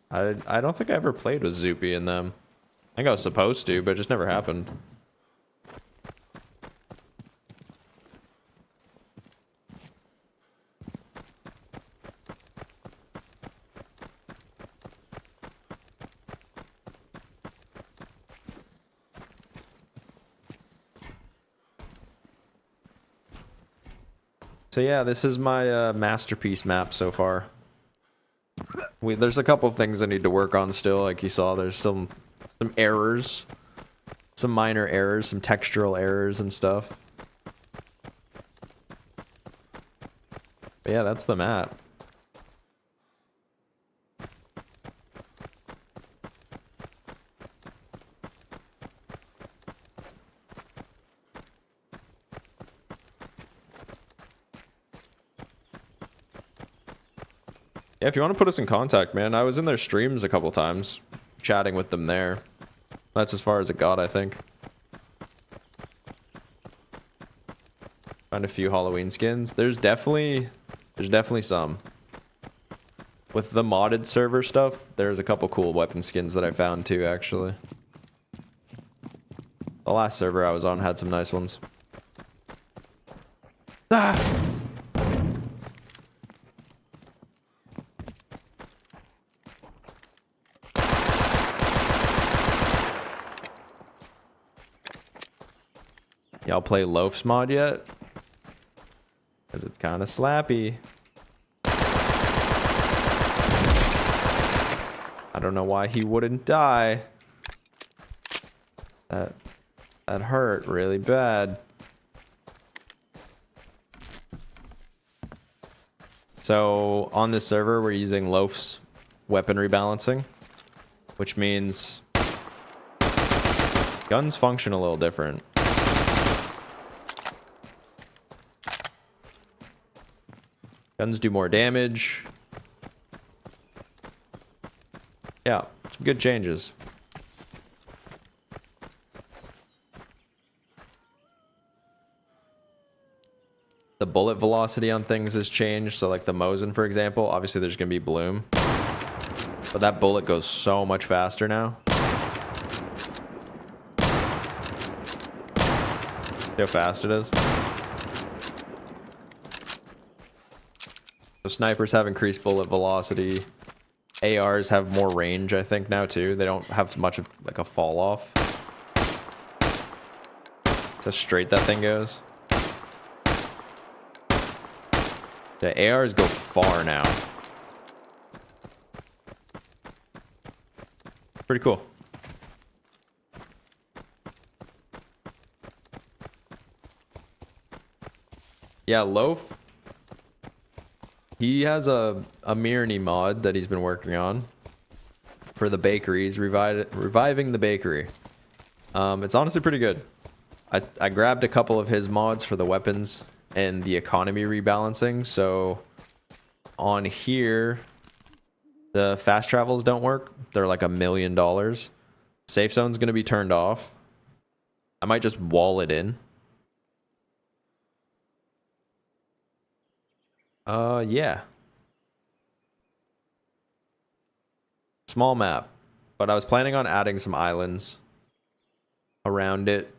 I don't think I ever played with Zoopy and them. I think I was supposed to, but it just never happened. So yeah, this is my masterpiece map so far. There's a couple things I need to work on still, like you saw. There's some errors, some minor errors, some textural errors and stuff. But yeah, that's the map. Yeah, if you want to put us in contact, man. I was in their streams a couple times, chatting with them there. That's as far as it got, I think. Find a few Halloween skins. There's definitely some. With the modded server stuff, there's a couple cool weapon skins that I found too, actually. The last server I was on had some nice ones. Ah! Y'all play Loaf's mod yet? Because it's kind of slappy. I don't know why he wouldn't die. That hurt really bad. So on this server, we're using Loaf's weapon rebalancing, which means guns function a little different. Guns do more damage. Yeah, some good changes. The bullet velocity on things has changed. So like the Mosin, for example, obviously there's going to be bloom. But that bullet goes so much faster now. See how fast it is? So snipers have increased bullet velocity. ARs have more range, I think, now too. They don't have much of like a fall off. So straight that thing goes. Yeah, ARs go far now. Pretty cool. Yeah, Loaf. He has a Mirny mod that he's been working on for the bakery. He's reviving the bakery. It's honestly pretty good. I grabbed a couple of his mods for the weapons and the economy rebalancing. So on here, the fast travels don't work. They're like $1 million. Safe zone's going to be turned off. I might just wall it in. Yeah. Small map. But I was planning on adding some islands around it.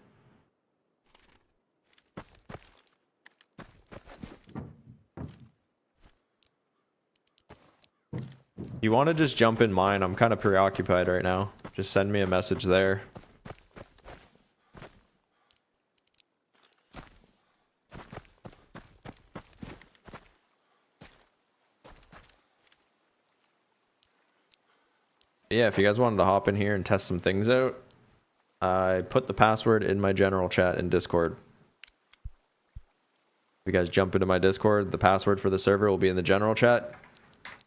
You want to just jump in mine? I'm kind of preoccupied right now. Just send me a message there. Yeah, if you guys wanted to hop in here and test some things out, I put the password in my general chat in Discord. If you guys jump into my Discord, the password for the server will be in the general chat.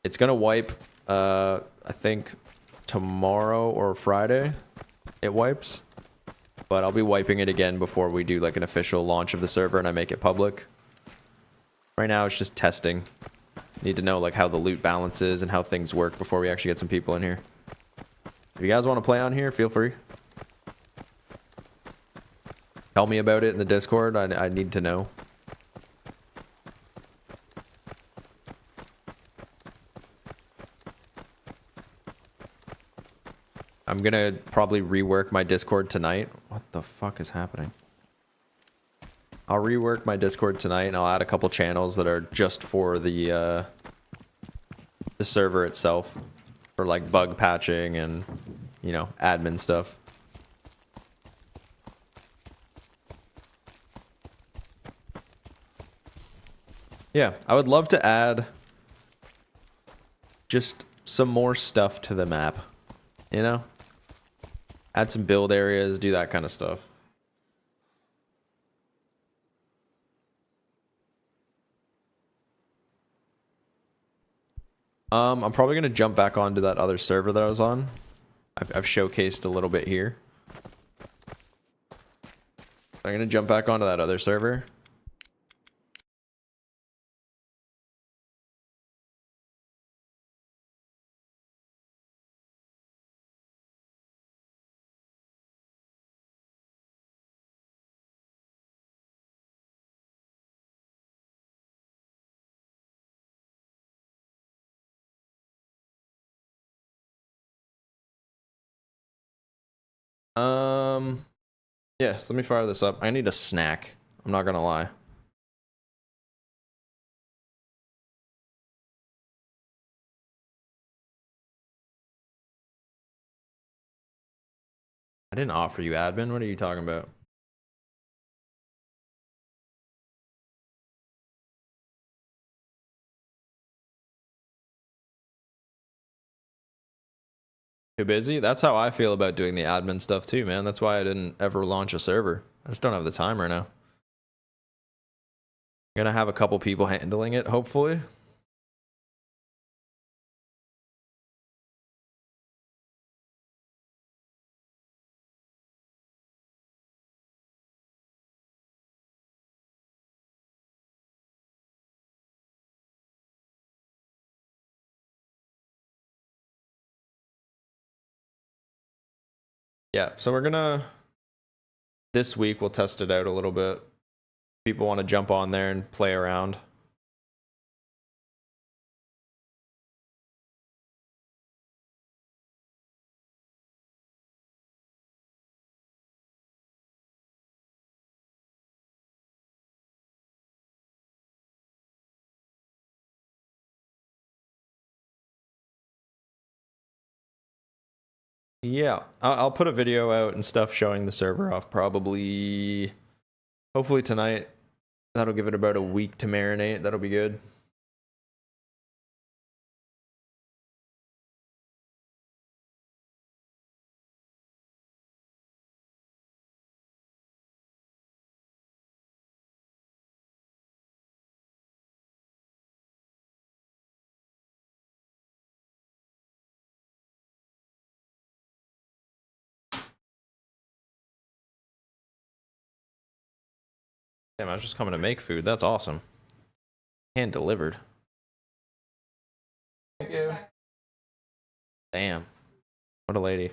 It's gonna wipe, I think tomorrow or Friday it wipes. But I'll be wiping it again before we do like an official launch of the server and I make it public. Right now it's just testing. Need to know like how the loot balance is and how things work before we actually get some people in here. If you guys want to play on here, feel free. Tell me about it in the Discord. I need to know. I'm gonna probably rework my Discord tonight. What the fuck is happening? I'll rework my Discord tonight and I'll add a couple channels that are just for the server itself. For like bug patching and, you know, admin stuff. Yeah, I would love to add just some more stuff to the map, you know? Add some build areas, do that kind of stuff. I'm probably going to jump back onto that other server that I was on. I've showcased a little bit here. I'm going to jump back onto that other server. Yes, let me fire this up. I need a snack. I'm not gonna lie. I didn't offer you admin. What are you talking about? Too busy? That's how I feel about doing the admin stuff too, man. That's why I didn't ever launch a server. I just don't have the time right now. I'm gonna have a couple people handling it, hopefully. Yeah, so we're gonna... This week we'll test it out a little bit. People want to jump on there and play around. Yeah, I'll put a video out and stuff showing the server off probably, hopefully tonight. That'll give it about a week to marinate. That'll be good. Damn, I was just coming to make food. That's awesome. Hand delivered. Thank you. Damn. What a lady.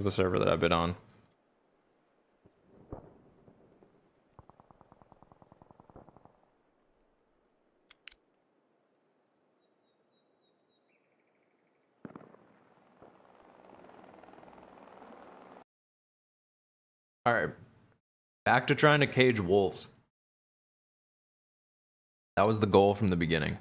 The server that I've been on. All right, back to trying to cage wolves. That was the goal from the beginning.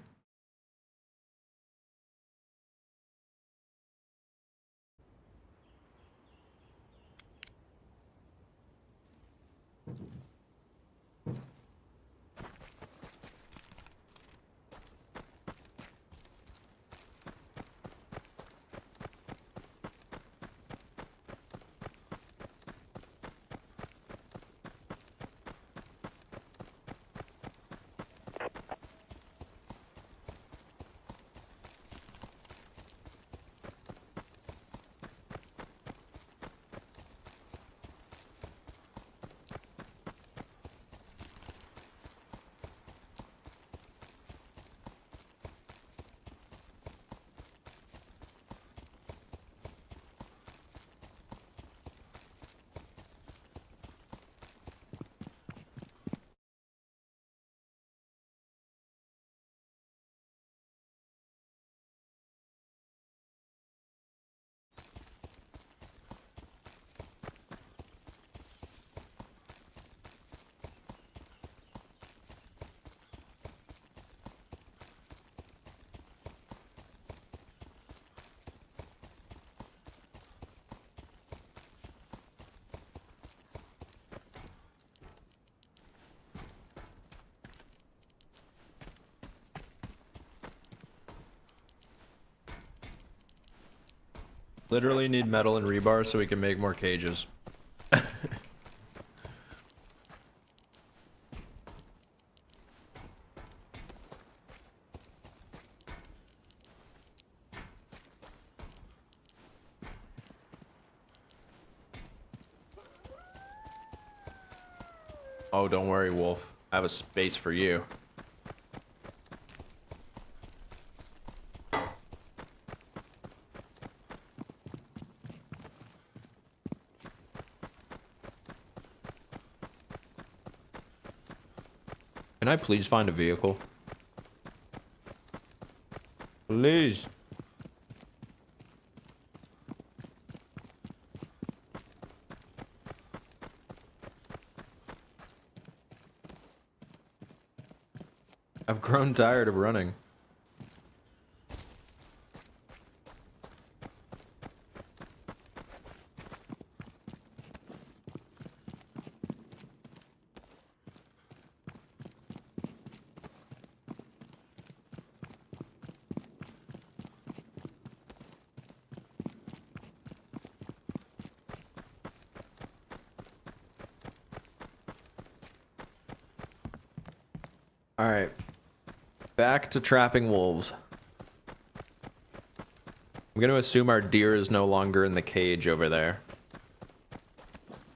Literally need metal and rebar so we can make more cages. Oh, don't worry, Wolf. I have a space for you. Can I please find a vehicle? Please. I've grown tired of running. All right. Back to trapping wolves. I'm going to assume our deer is no longer in the cage over there,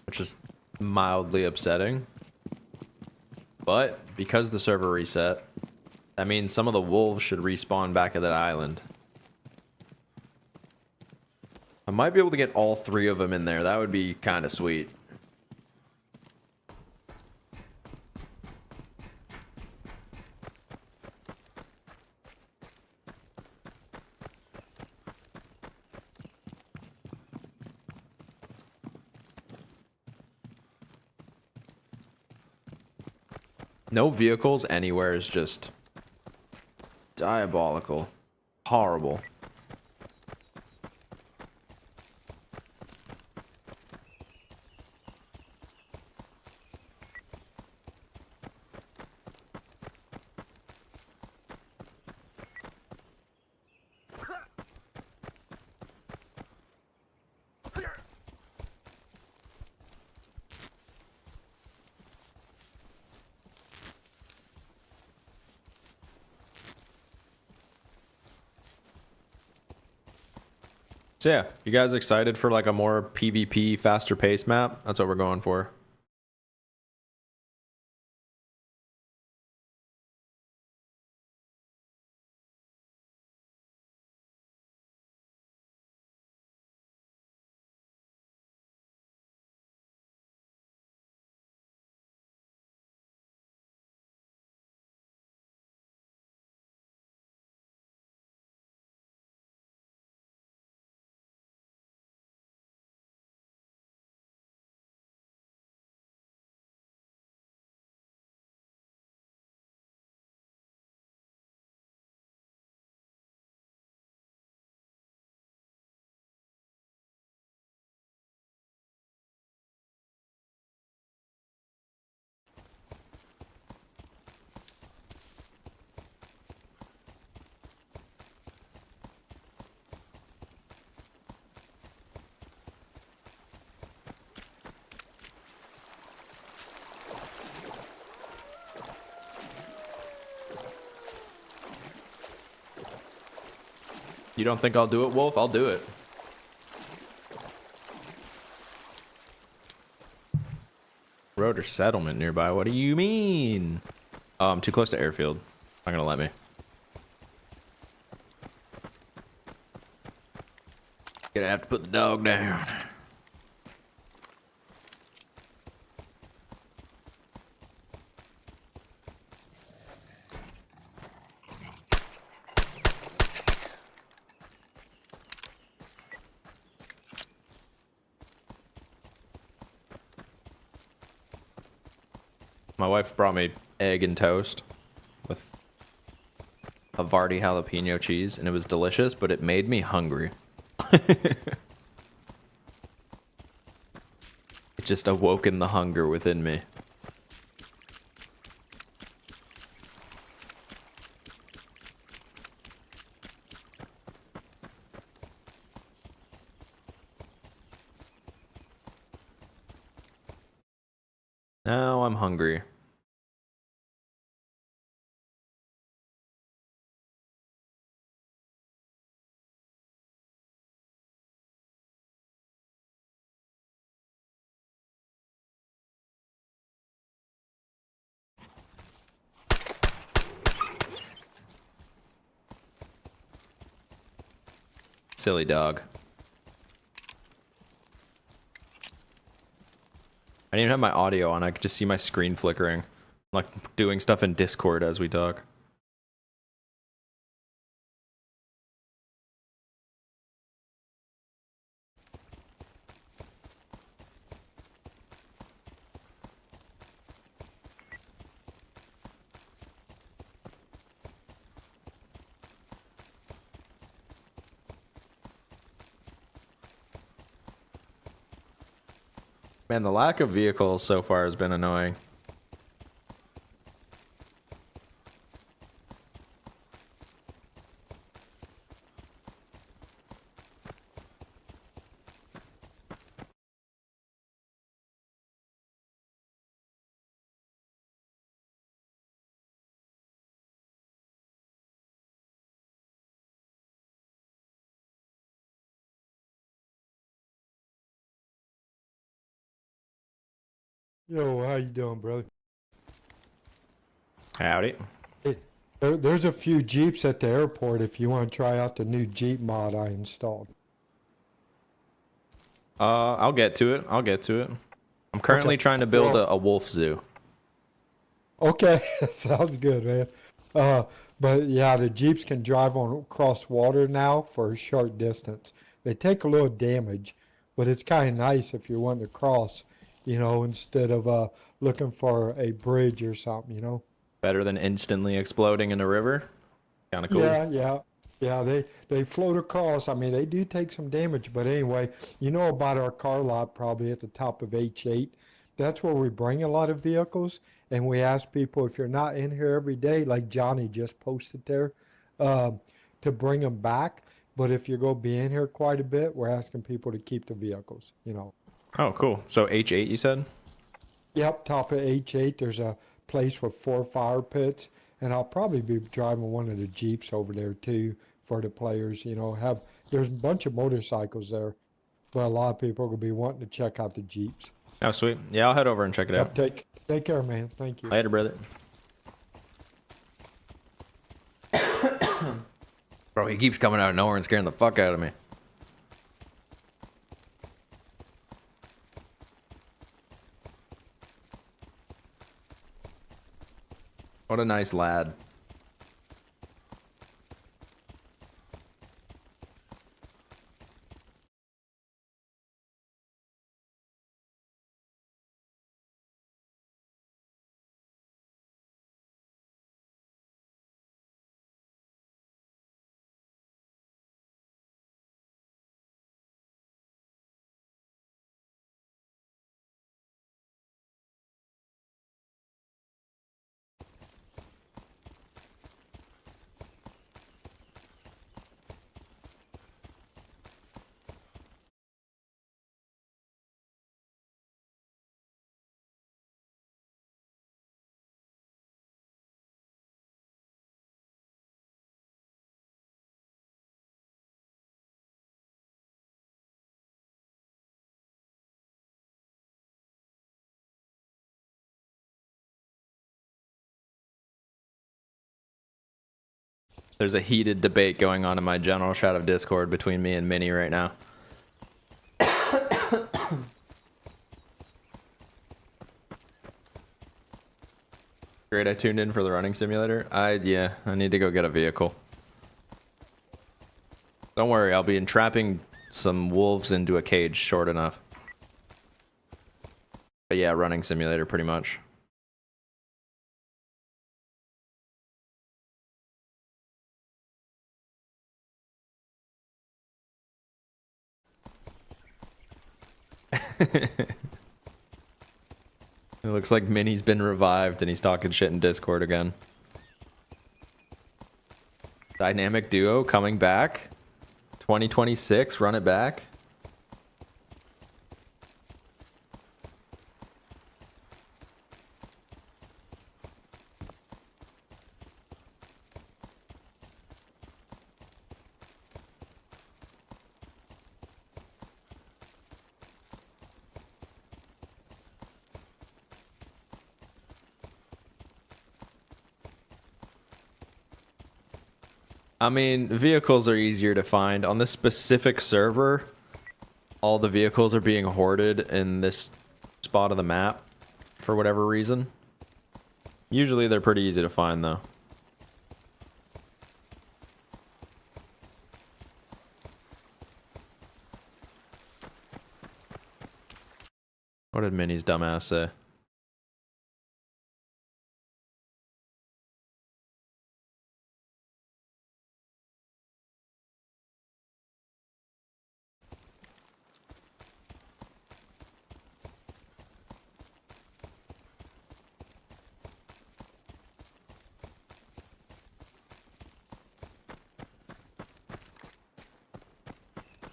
which is mildly upsetting. But because the server reset, that means some of the wolves should respawn back at that island. I might be able to get all 3 of them in there. That would be kind of sweet. No vehicles anywhere is just diabolical. Horrible. So yeah, you guys excited for like a more PvP, faster pace map? That's what we're going for. You don't think I'll do it, Wolf? I'll do it. Road or settlement nearby? What do you mean? Oh, I'm too close to airfield. Not gonna let me. Gonna have to put the dog down. My wife brought me egg and toast with Havarti jalapeno cheese, and it was delicious, but it made me hungry. It just awoken the hunger within me. Now I'm hungry. Silly dog. I didn't even have my audio on. I could just see my screen flickering. I'm like doing stuff in Discord as we talk. Man, the lack of vehicles so far has been annoying. Yo, how you doing, brother? Howdy. Hey, there's a few Jeeps at the airport if you want to try out the new Jeep mod I installed. I'll get to it. I'll get to it. I'm currently Okay. trying to build Well, a wolf zoo. okay, sounds good, man. Uh, but yeah, the Jeeps can drive on across water now for a short distance. They take a little damage, but it's kind of nice if you're wanting to cross, instead of looking for a bridge or something, Better than instantly exploding in a river. Kind of cool. Yeah, yeah, yeah. They float across. I mean, they do take some damage, but anyway, you know about our car lot probably at the top of H8. That's where we bring a lot of vehicles, and we ask people if you're not in here every day, like Johnny just posted there, uh, to bring them back. But if you're going to be in here quite a bit, we're asking people to keep the vehicles. Oh, cool. So H8, you said? Yep, top of H8, there's a place with 4 fire pits, and I'll probably be driving one of the Jeeps over there too for the players. There's a bunch of motorcycles there, but a lot of people are gonna be wanting to check out the Jeeps. Oh, sweet. Yeah, I'll head over and check it out. Yep, take care, man. Thank you. Later, brother. Bro, he keeps coming out of nowhere and scaring the fuck out of me. What a nice lad. There's a heated debate going on in my general chat of Discord between me and Minnie right now. Great, I tuned in for the running simulator. Yeah, I need to go get a vehicle. Don't worry, I'll be entrapping some wolves into a cage short enough. But yeah, running simulator pretty much. It looks like Minnie's been revived and he's talking shit in Discord again. Dynamic duo coming back. 2026, run it back. I mean, vehicles are easier to find. On this specific server, all the vehicles are being hoarded in this spot of the map for whatever reason. Usually they're pretty easy to find though. What did Minnie's dumbass say?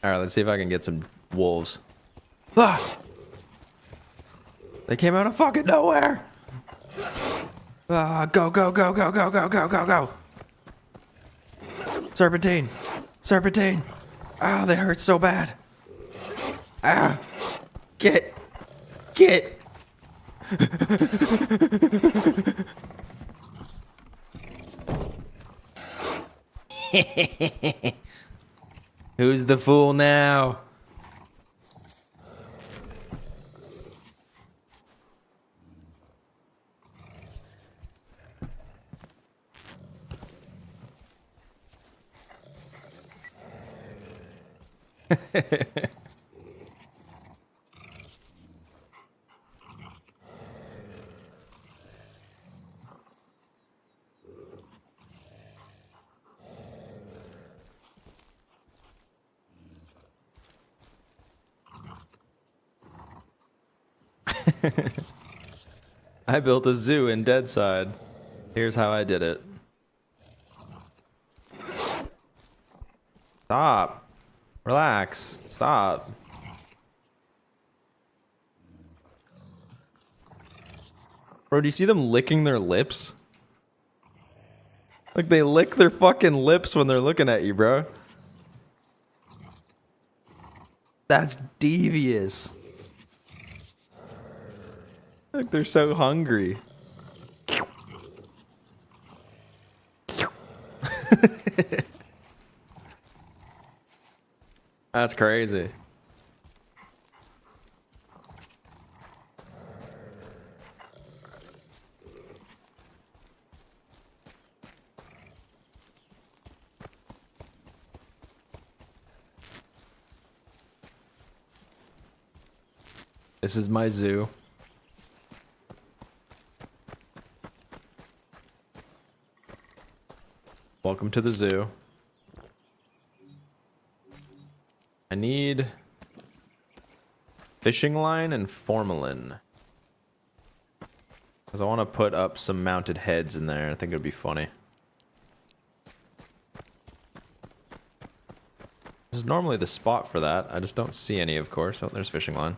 Alright, let's see if I can get some wolves. Ah! They came out of fucking nowhere! Ah, go, go, go, go, go, go, go, go, go! Serpentine! Serpentine! Ah, they hurt so bad! Ah! Get! Get! Who's the fool now? I built a zoo in Deadside. Here's how I did it. Stop. Relax. Stop. Bro, do you see them licking their lips? Like they lick their fucking lips when they're looking at you, bro. That's devious. Like they're so hungry. That's crazy. This is my zoo. Welcome to the zoo. I need fishing line and formalin. Because I want to put up some mounted heads in there. I think it would be funny. This is normally the spot for that. I just don't see any, of course. Oh, there's fishing line.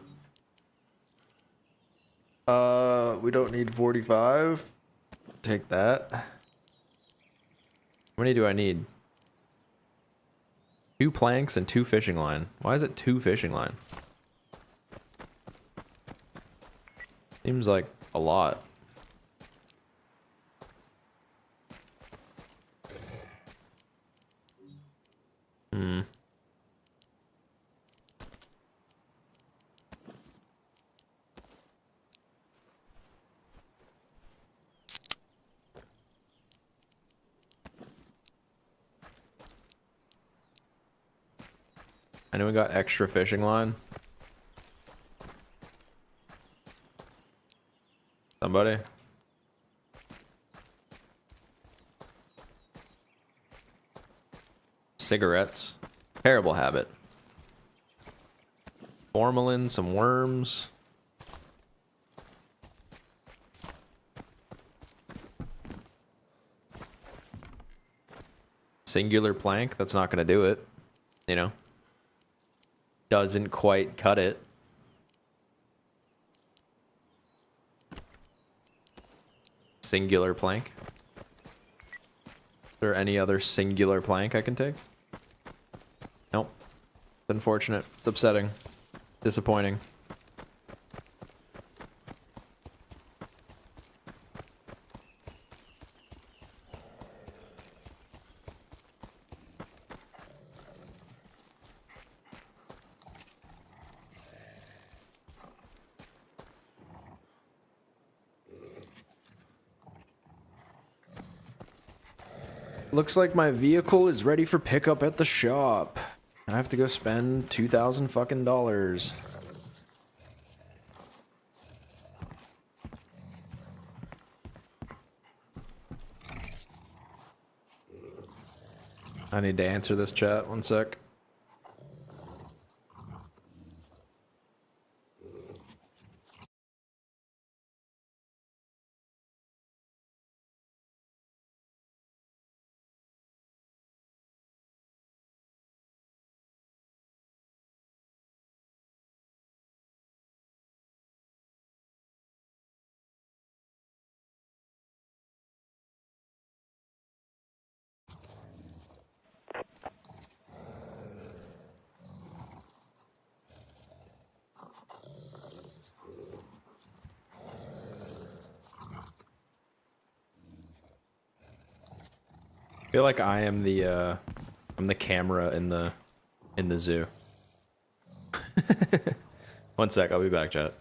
We don't need 45. Take that. How many do I need? 2 planks and 2 fishing line. Why is it 2 fishing line? Seems like a lot. Hmm. Anyone got extra fishing line? Somebody? Cigarettes. Terrible habit. Formalin, some worms. Singular plank, that's not gonna do it. You know? Doesn't quite cut it. Singular plank. Is there any other singular plank I can take? Nope. It's unfortunate. It's upsetting. Disappointing. Looks like my vehicle is ready for pickup at the shop. I have to go spend 2,000 fucking dollars. I need to answer this chat. One sec. I feel like I am I'm the camera in the zoo. One sec, I'll be back, chat.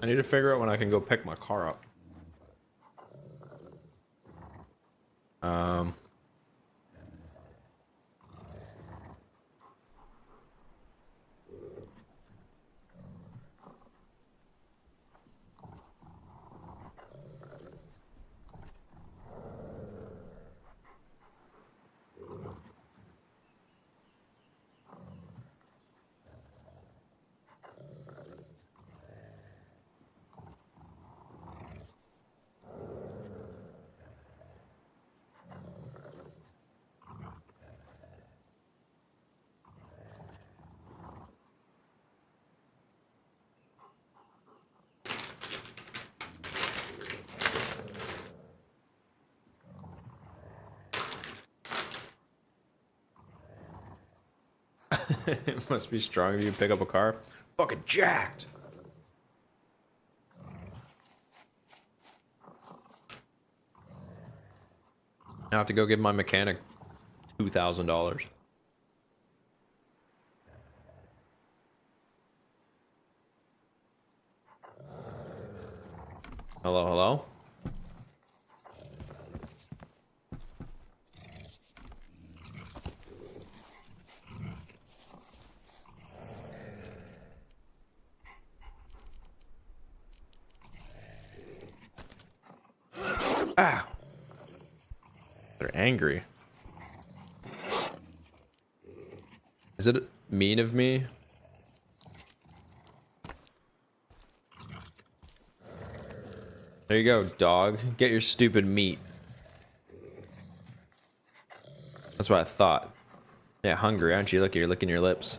I need to figure out when I can go pick my car up. It must be strong if you pick up a car. Fucking jacked. I have to go give my mechanic $2,000. Hello, hello? Ah! They're angry. Is it mean of me? There you go, dog. Get your stupid meat. That's what I thought. Yeah, hungry, aren't you? Look, you're licking your lips.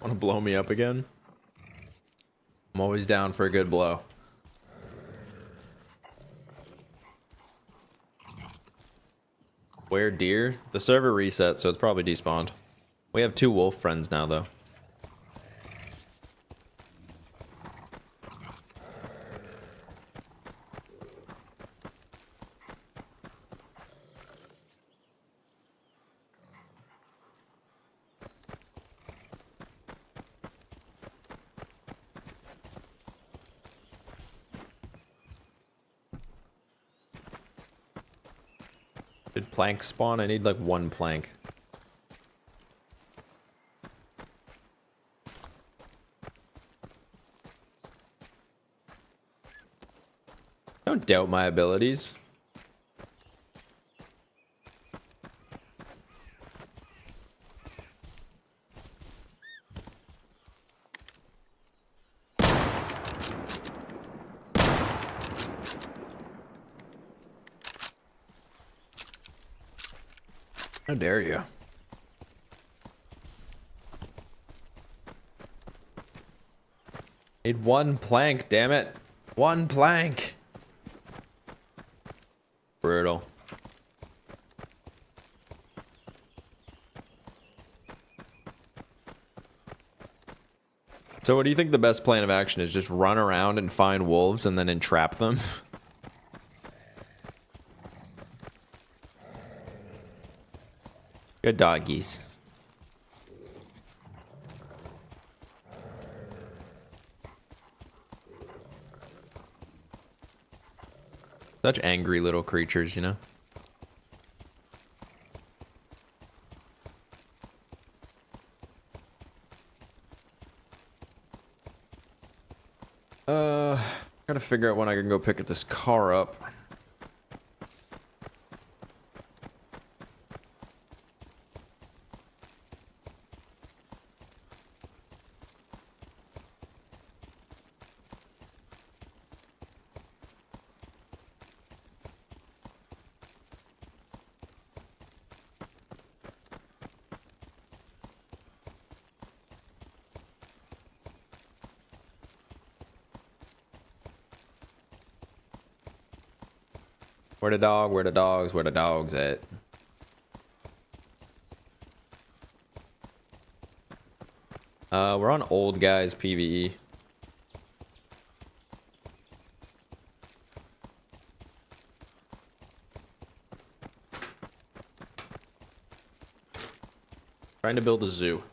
Want to blow me up again? I'm always down for a good blow. Where deer? The server reset, so it's probably despawned. We have 2 wolf friends now, though. Did plank spawn? I need like 1 plank. Don't doubt my abilities. How dare you? Need 1 plank, damn it. 1 plank. Brutal. So what do you think the best plan of action is? Just run around and find wolves and then entrap them? Good doggies. Such angry little creatures, you know? Gotta figure out when I can go pick this car up. Where the dog? Where the dogs? Where the dogs at? We're on old guys PvE. Trying to build a zoo.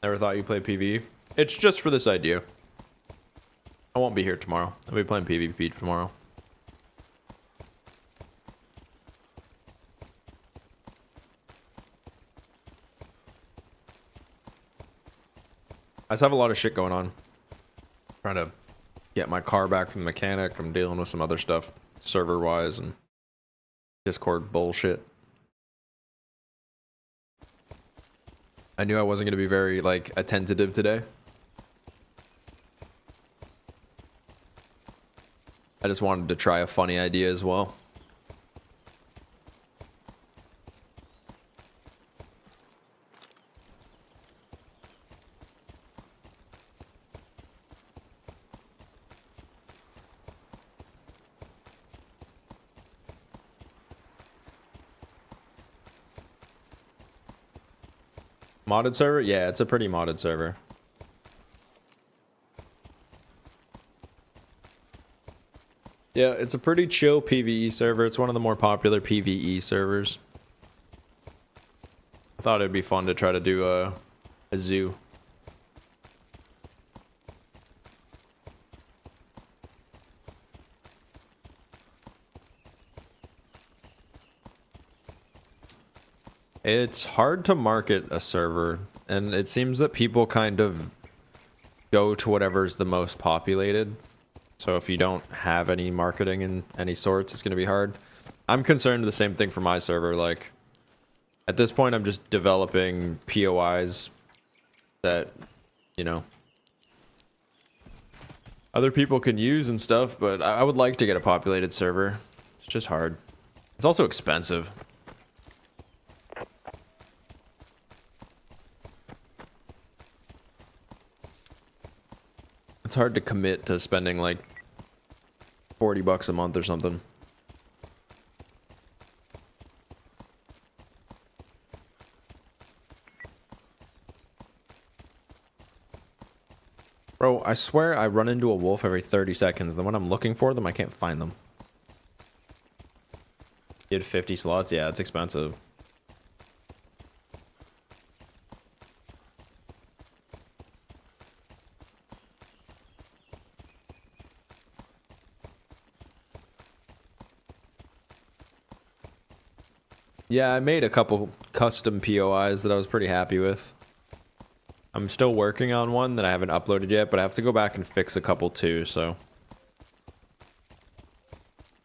Never thought you'd play PvE. It's just for this idea. I won't be here tomorrow. I'll be playing PvP tomorrow. I just have a lot of shit going on. Trying to get my car back from the mechanic. I'm dealing with some other stuff. server-wise and Discord bullshit. I knew I wasn't going to be very, like, attentive today. I just wanted to try a funny idea as well. Modded server? Yeah, it's a pretty modded server. Yeah, it's a pretty chill PvE server. It's one of the more popular PvE servers. I thought it'd be fun to try to do a zoo. It's hard to market a server, and it seems that people kind of go to whatever's the most populated. So if you don't have any marketing in any sorts, it's going to be hard. I'm concerned the same thing for my server. Like, at this point, I'm just developing POIs that, you know, other people can use and stuff, but I would like to get a populated server. It's just hard. It's also expensive. It's hard to commit to spending like 40 bucks a month or something. Bro, I swear I run into a wolf every 30 seconds. Then when I'm looking for them, I can't find them. You had 50 slots? Yeah, it's expensive. Yeah, I made a couple custom POIs that I was pretty happy with. I'm still working on one that I haven't uploaded yet, but I have to go back and fix a couple too, so.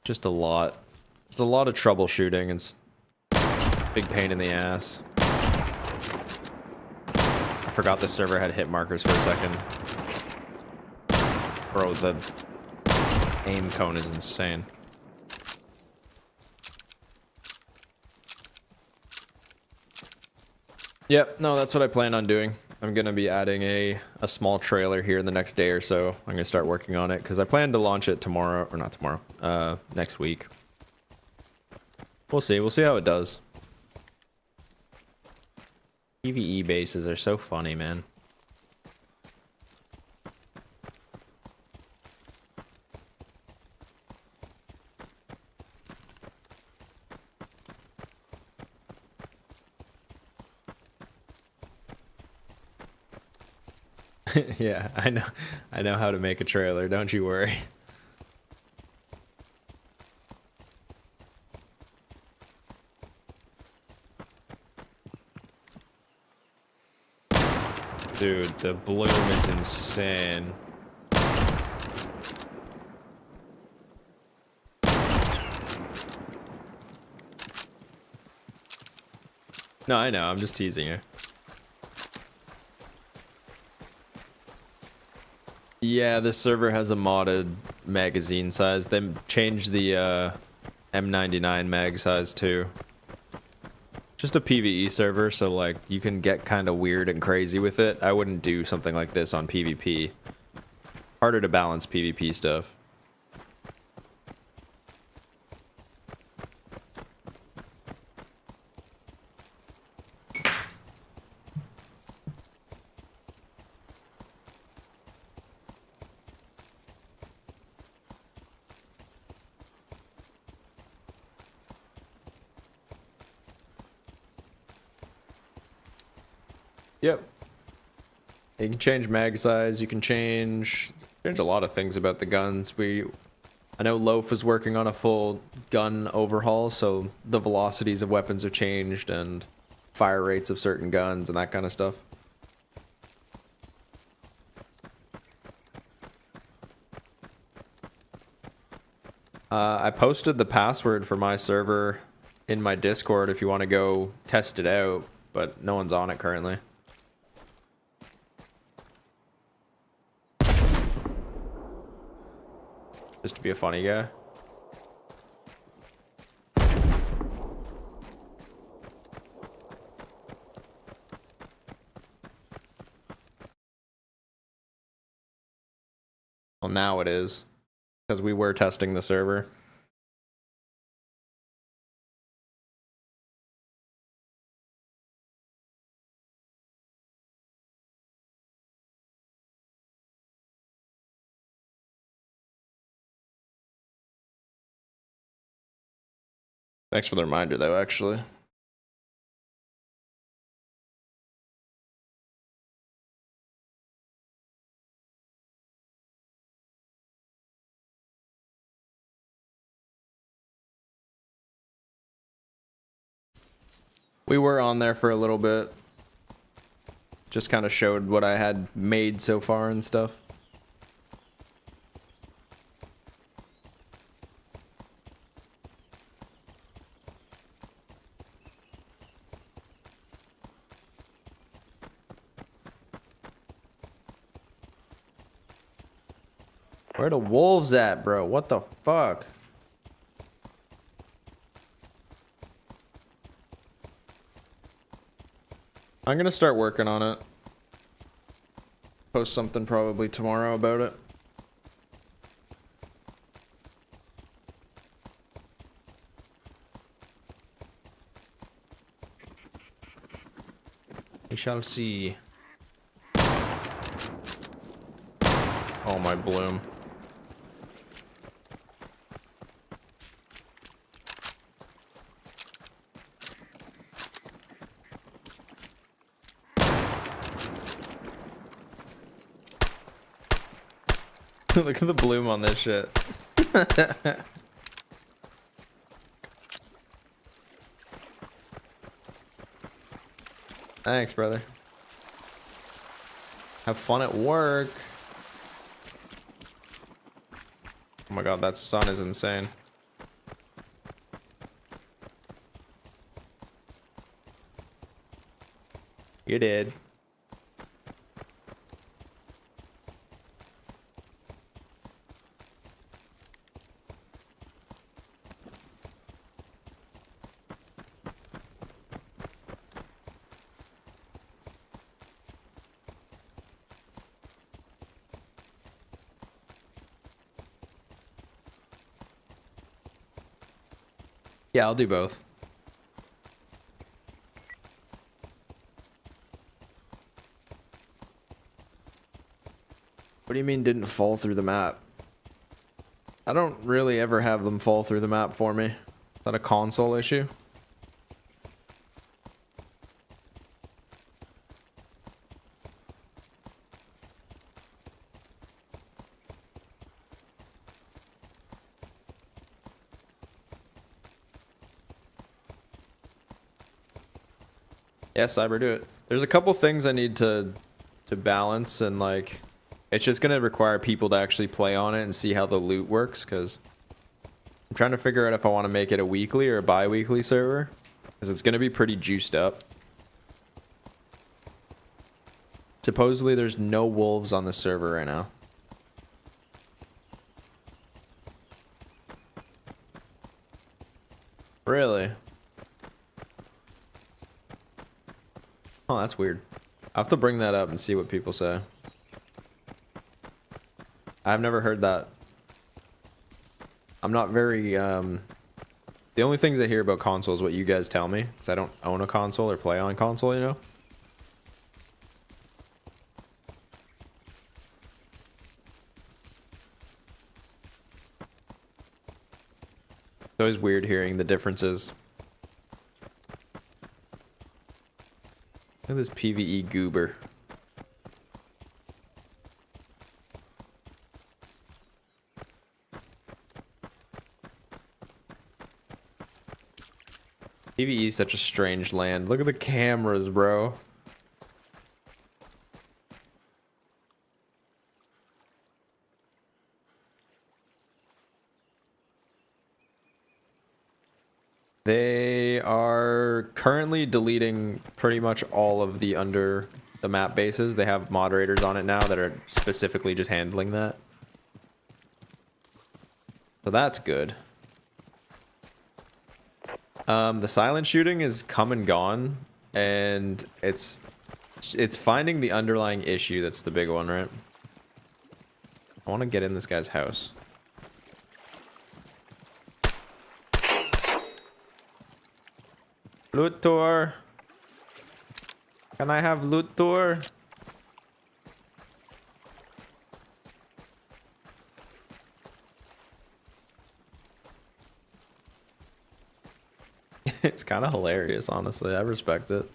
Just a lot. Just a lot of troubleshooting and big pain in the ass. I forgot the server had hit markers for a second. Bro, the aim cone is insane. Yep, no, that's what I plan on doing. I'm gonna be adding a small trailer here in the next day or so. I'm gonna start working on it because I plan to launch it tomorrow, or not tomorrow, next week. We'll see how it does. PvE bases are so funny, man. Yeah, I know how to make a trailer, don't you worry. Dude, the bloom is insane. No, I know, I'm just teasing you. Yeah, this server has a modded magazine size. They changed the M99 mag size too. Just a PvE server, so like you can get kind of weird and crazy with it. I wouldn't do something like this on PvP. Harder to balance PvP stuff. Yep. You can change mag size, you can change a lot of things about the guns. I know Loaf is working on a full gun overhaul, so the velocities of weapons are changed and fire rates of certain guns and that kind of stuff. I posted the password for my server in my Discord if you want to go test it out, but no one's on it currently. Just to be a funny guy. Well, now it is, because we were testing the server. Thanks for the reminder, though, actually. We were on there for a little bit. Just kind of showed what I had made so far and stuff. Where the wolves at, bro? What the fuck? I'm gonna start working on it. Post something probably tomorrow about it. We shall see. Oh, my bloom. Look at the bloom on this shit. Thanks, brother. Have fun at work. Oh my god, that sun is insane. You did. Yeah, I'll do both. What do you mean didn't fall through the map? I don't really ever have them fall through the map for me. Is that a console issue? Yeah, Cyber, do it. There's a couple things I need to balance, and like it's just gonna require people to actually play on it and see how the loot works, because I'm trying to figure out if I want to make it a weekly or a bi-weekly server, because it's gonna be pretty juiced up. Supposedly there's no wolves on the server right now. Really? Oh, that's weird. I have to bring that up and see what people say. I've never heard that. I'm not very, the only things I hear about consoles is what you guys tell me, because I don't own a console or play on console, you know? It's always weird hearing the differences. Look at this PvE goober. PvE is such a strange land. Look at the cameras, bro. They are currently deleting pretty much all of the under the map bases. They have moderators on it now that are specifically just handling that. So that's good. The silent shooting is come and gone, and it's finding the underlying issue that's the big one, right? I want to get in this guy's house. Loot tour. Can I have loot tour? It's kind of hilarious, honestly. I respect it.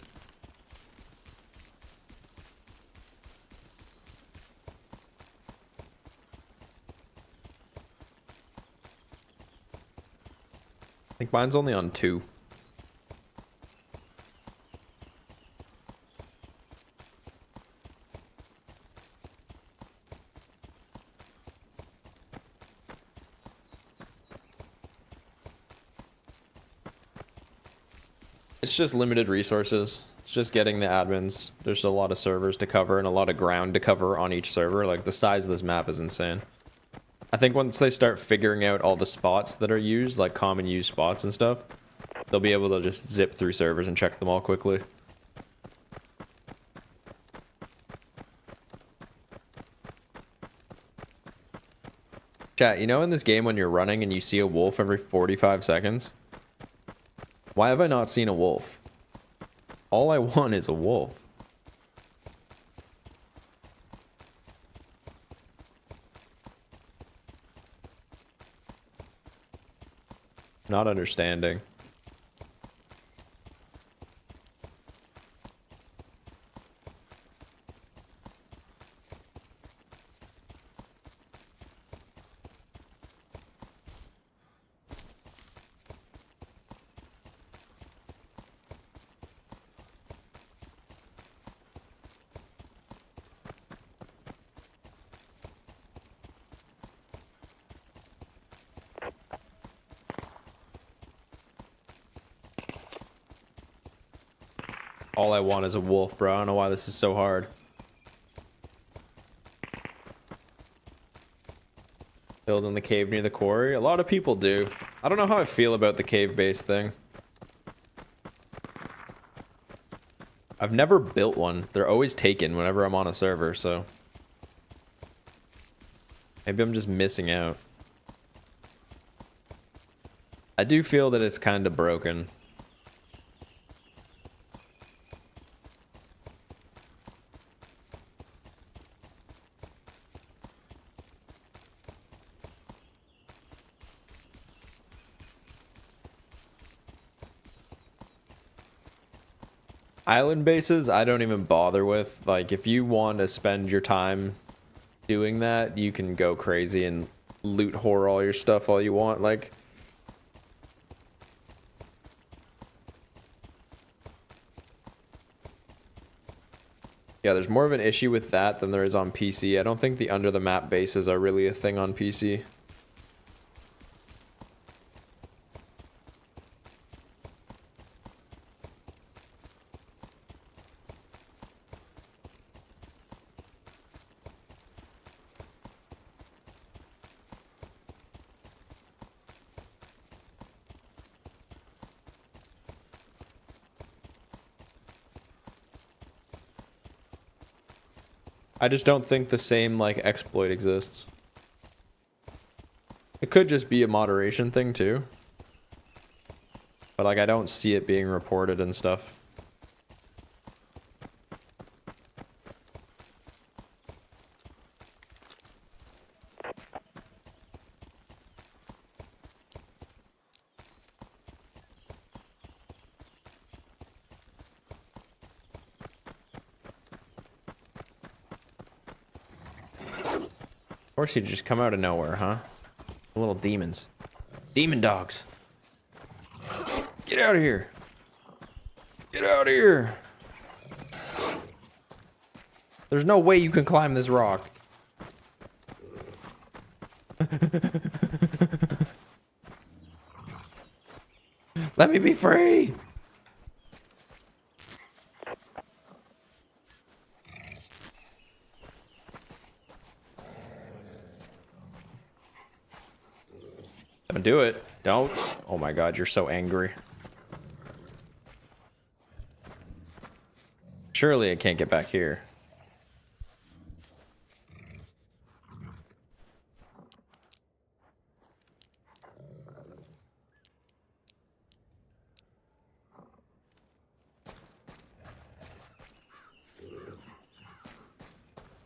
I think mine's only on 2. It's just limited resources. It's just getting the admins. There's a lot of servers to cover and a lot of ground to cover on each server. Like, the size of this map is insane. I think once they start figuring out all the spots that are used, like common used spots and stuff, they'll be able to just zip through servers and check them all quickly. Chat, you know in this game when you're running and you see a wolf every 45 seconds? Why have I not seen a wolf? All I want is a wolf. Not understanding. All I want is a wolf, bro. I don't know why this is so hard. Build in the cave near the quarry. A lot of people do. I don't know how I feel about the cave-based thing. I've never built one. They're always taken whenever I'm on a server, so... maybe I'm just missing out. I do feel that it's kind of broken. Island bases, I don't even bother with. Like, if you want to spend your time doing that, you can go crazy and loot whore all your stuff all you want. Like, yeah, there's more of an issue with that than there is on PC. I don't think the under the map bases are really a thing on PC. I just don't think the same, like, exploit exists. It could just be a moderation thing, too. But, like, I don't see it being reported and stuff. Of course he'd just come out of nowhere, huh? The little demons. Demon dogs. Get out of here. Get out of here. There's no way you can climb this rock. Let me be free. Don't do it. Don't. Oh my god, you're so angry. Surely I can't get back here.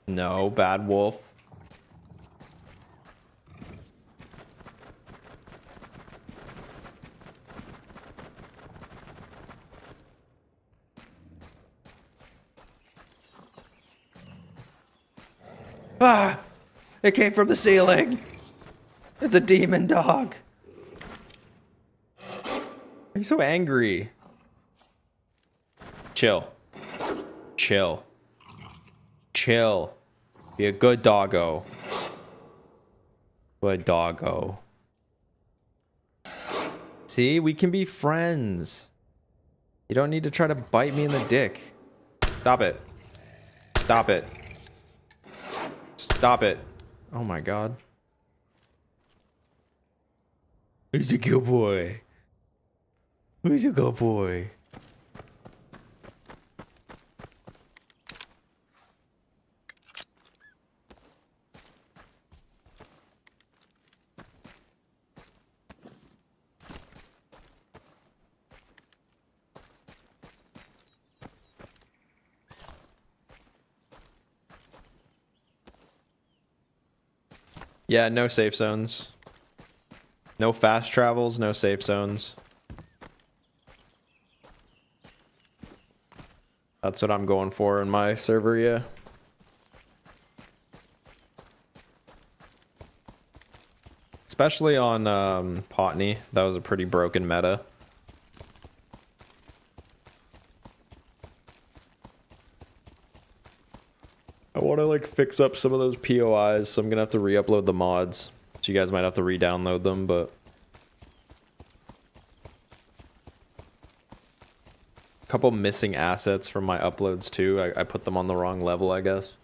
No, bad wolf. Ah! It came from the ceiling. It's a demon dog. Are you so angry? Chill. Chill. Chill. Be a good doggo. Good doggo. See, we can be friends. You don't need to try to bite me in the dick. Stop it. Stop it. Stop it. Oh my god. Who's a good boy? Who's a good boy? Yeah, no safe zones. No fast travels, no safe zones. That's what I'm going for in my server, yeah. Especially on Potney. That was a pretty broken meta. I want to like fix up some of those POIs, so I'm gonna have to re-upload the mods. So you guys might have to re-download them, but a couple missing assets from my uploads too. I put them on the wrong level, I guess.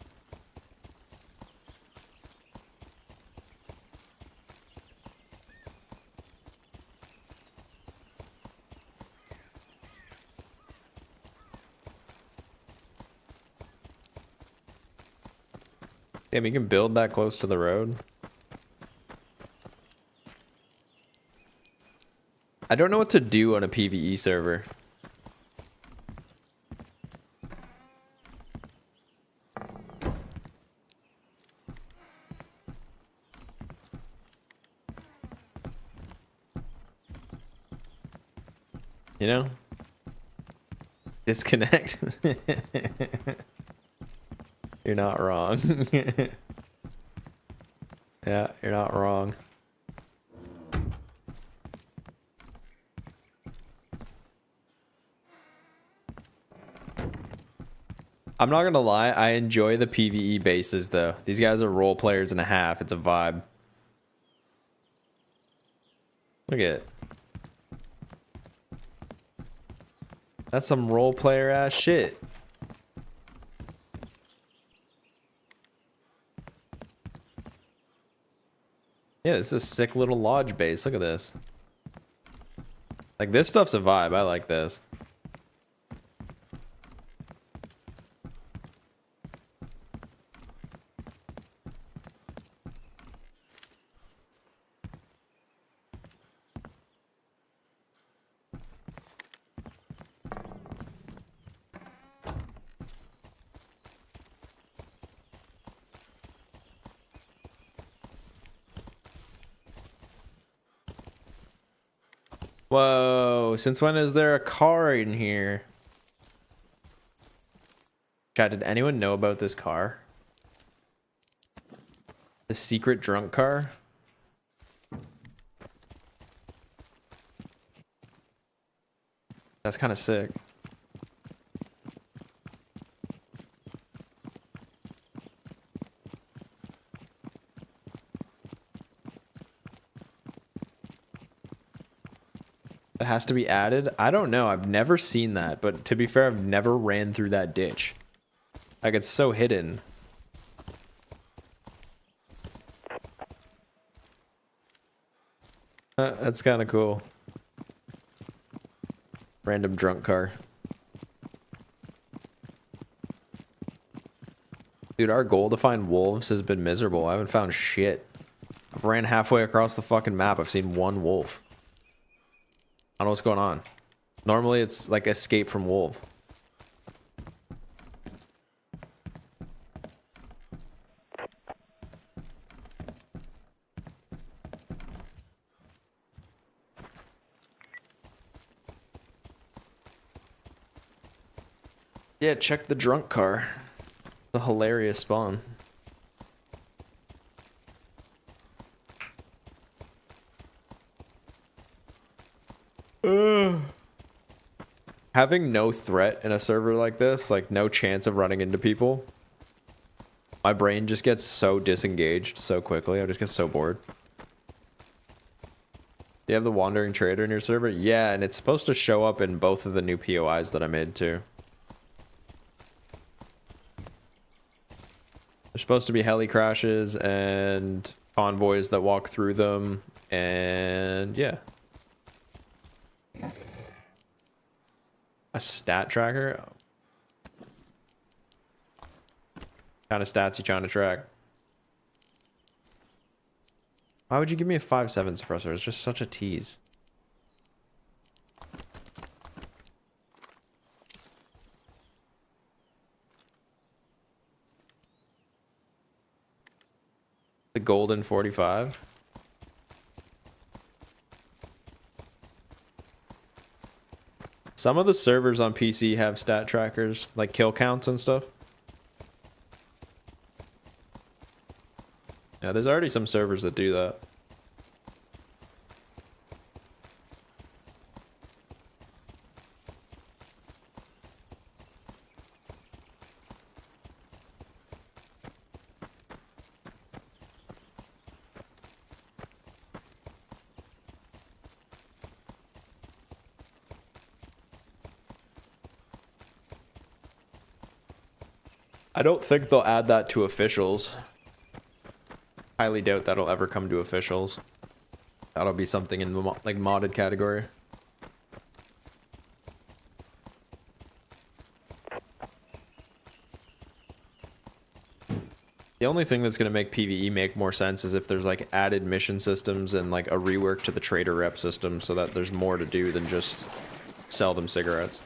Damn, you can build that close to the road. I don't know what to do on a PvE server. You know? Disconnect. You're not wrong. Yeah, you're not wrong. I'm not gonna lie, I enjoy the PvE bases though. These guys are role players and a half. It's a vibe. Look at it. That's some role player ass shit. Yeah, this is a sick little lodge base. Look at this. Like, this stuff's a vibe. I like this. Whoa, since when is there a car in here? Chat, did anyone know about this car? The secret drunk car? That's kind of sick. The It has to be added? I don't know. I've never seen that, but to be fair, I've never ran through that ditch. Like, it's so hidden. That's kind of cool. Random drunk car. Dude, our goal to find wolves has been miserable. I haven't found shit. I've ran halfway across the fucking map. I've seen one wolf. I don't know what's going on. Normally it's like escape from wolf. Yeah, check the drunk car. The hilarious spawn. Having no threat in a server like this, like no chance of running into people, my brain just gets so disengaged so quickly. I just get so bored. You have the Wandering Trader in your server? Yeah, and it's supposed to show up in both of the new POIs that I made too. There's supposed to be heli crashes and convoys that walk through them, and yeah. A stat tracker? Kind of stats you trying to track? Why would you give me a 5.7 suppressor? It's just such a tease. The golden 45? Some of the servers on PC have stat trackers, like kill counts and stuff. Yeah, there's already some servers that do that. I don't think they'll add that to officials. Highly doubt that'll ever come to officials. That'll be something in the like modded category. The only thing that's going to make PvE make more sense is if there's like added mission systems and like a rework to the trader rep system so that there's more to do than just sell them cigarettes.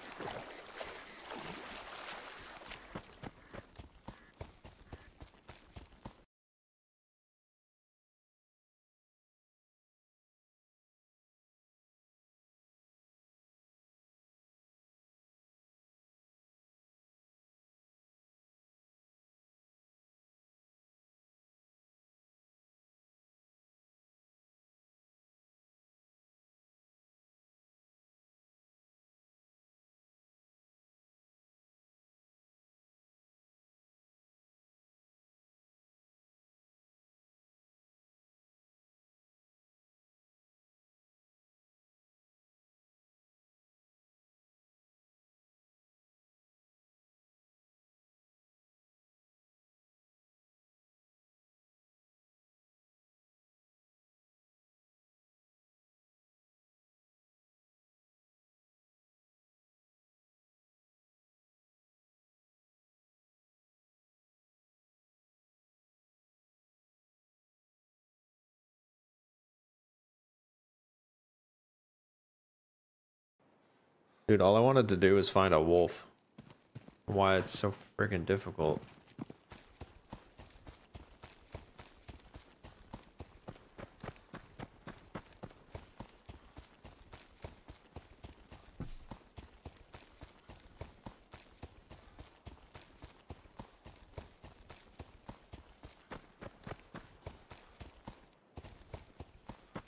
Dude, all I wanted to do was find a wolf. Why it's so freaking difficult.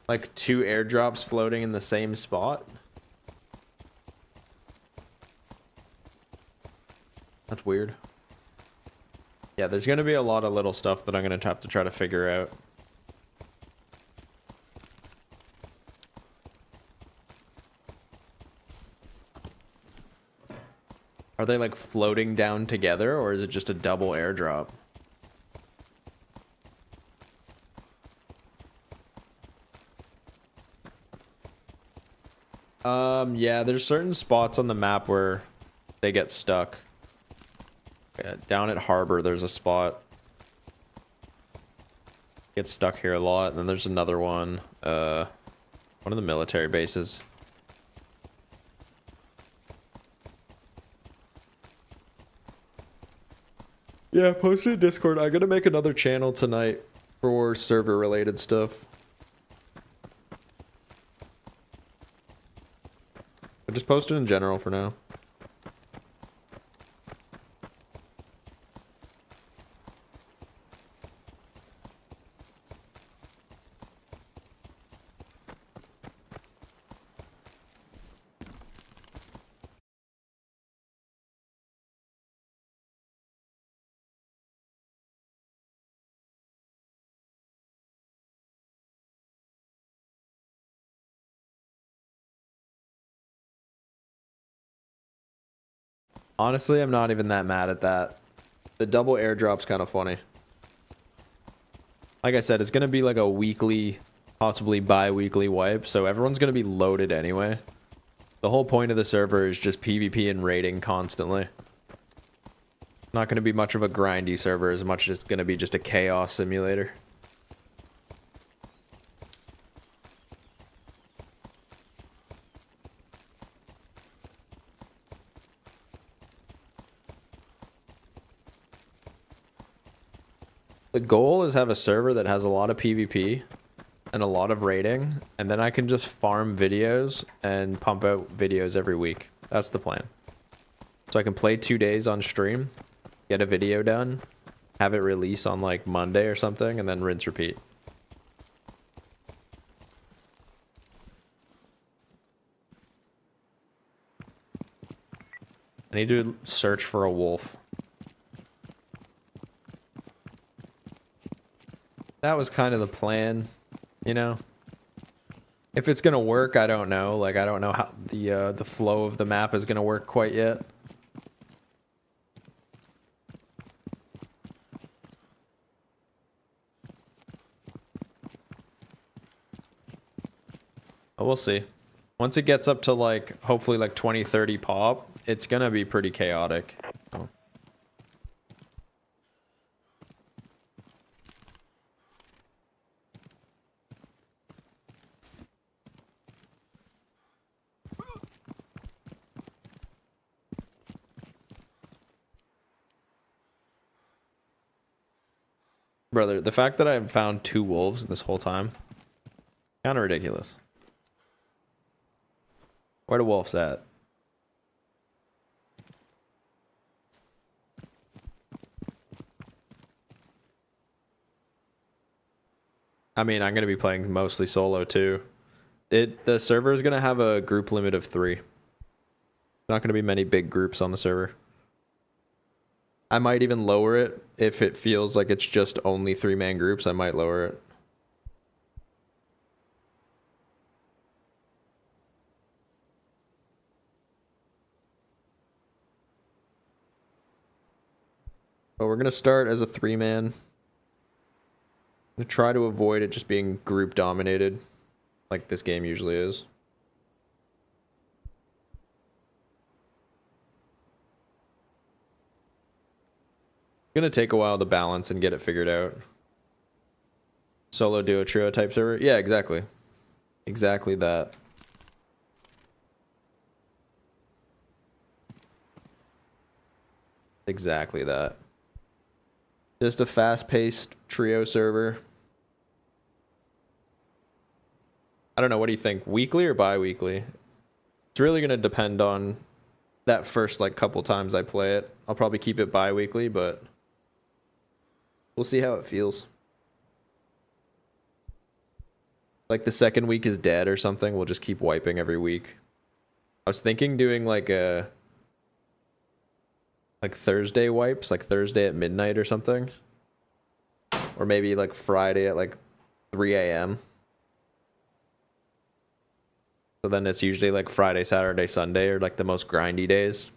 Like 2 airdrops floating in the same spot? That's weird. Yeah, there's going to be a lot of little stuff that I'm going to have to try to figure out. Are they like floating down together, or is it just a double airdrop? Yeah, there's certain spots on the map where they get stuck. Yeah, down at Harbor, there's a spot. Gets stuck here a lot, and then there's another one. One of the military bases. Yeah, post it in Discord. I'm gonna make another channel tonight for server related stuff. I just post it in general for now. Honestly, I'm not even that mad at that. The double airdrop's kind of funny. Like I said, it's going to be like a weekly, possibly bi-weekly wipe, so everyone's going to be loaded anyway. The whole point of the server is just PvP and raiding constantly. Not going to be much of a grindy server as much as it's going to be just a chaos simulator. The goal is have a server that has a lot of PvP and a lot of raiding, and then I can just farm videos and pump out videos every week. That's the plan. So I can play 2 days on stream, get a video done, have it release on like Monday or something, and then rinse repeat. I need to search for a wolf. That was kind of the plan, you know? If it's gonna work, I don't know. Like, I don't know how the flow of the map is gonna work quite yet. But we'll see. Once it gets up to like, hopefully like 20, 30 pop, it's gonna be pretty chaotic. Oh. Brother, the fact that I've found 2 wolves this whole time, kind of ridiculous. Where the wolves at? I mean, I'm gonna be playing mostly solo too. The server is gonna have a group limit of 3. Not gonna be many big groups on the server. I might even lower it if it feels like it's just only 3-man groups. I might lower it. But we're gonna start as a 3-man. I'm gonna try to avoid it just being group dominated, like this game usually is. Gonna take a while to balance and get it figured out. Solo, duo, trio type server? Yeah, exactly. Exactly that. Exactly that. Just a fast-paced trio server. I don't know, what do you think? Weekly or bi-weekly? It's really gonna depend on that first like couple times I play it. I'll probably keep it bi-weekly, but we'll see how it feels. Like the second week is dead or something, we'll just keep wiping every week. I was thinking doing like Thursday wipes, like Thursday at midnight or something. Or maybe like Friday at like 3 a.m. So then it's usually like Friday, Saturday, Sunday are like the most grindy days.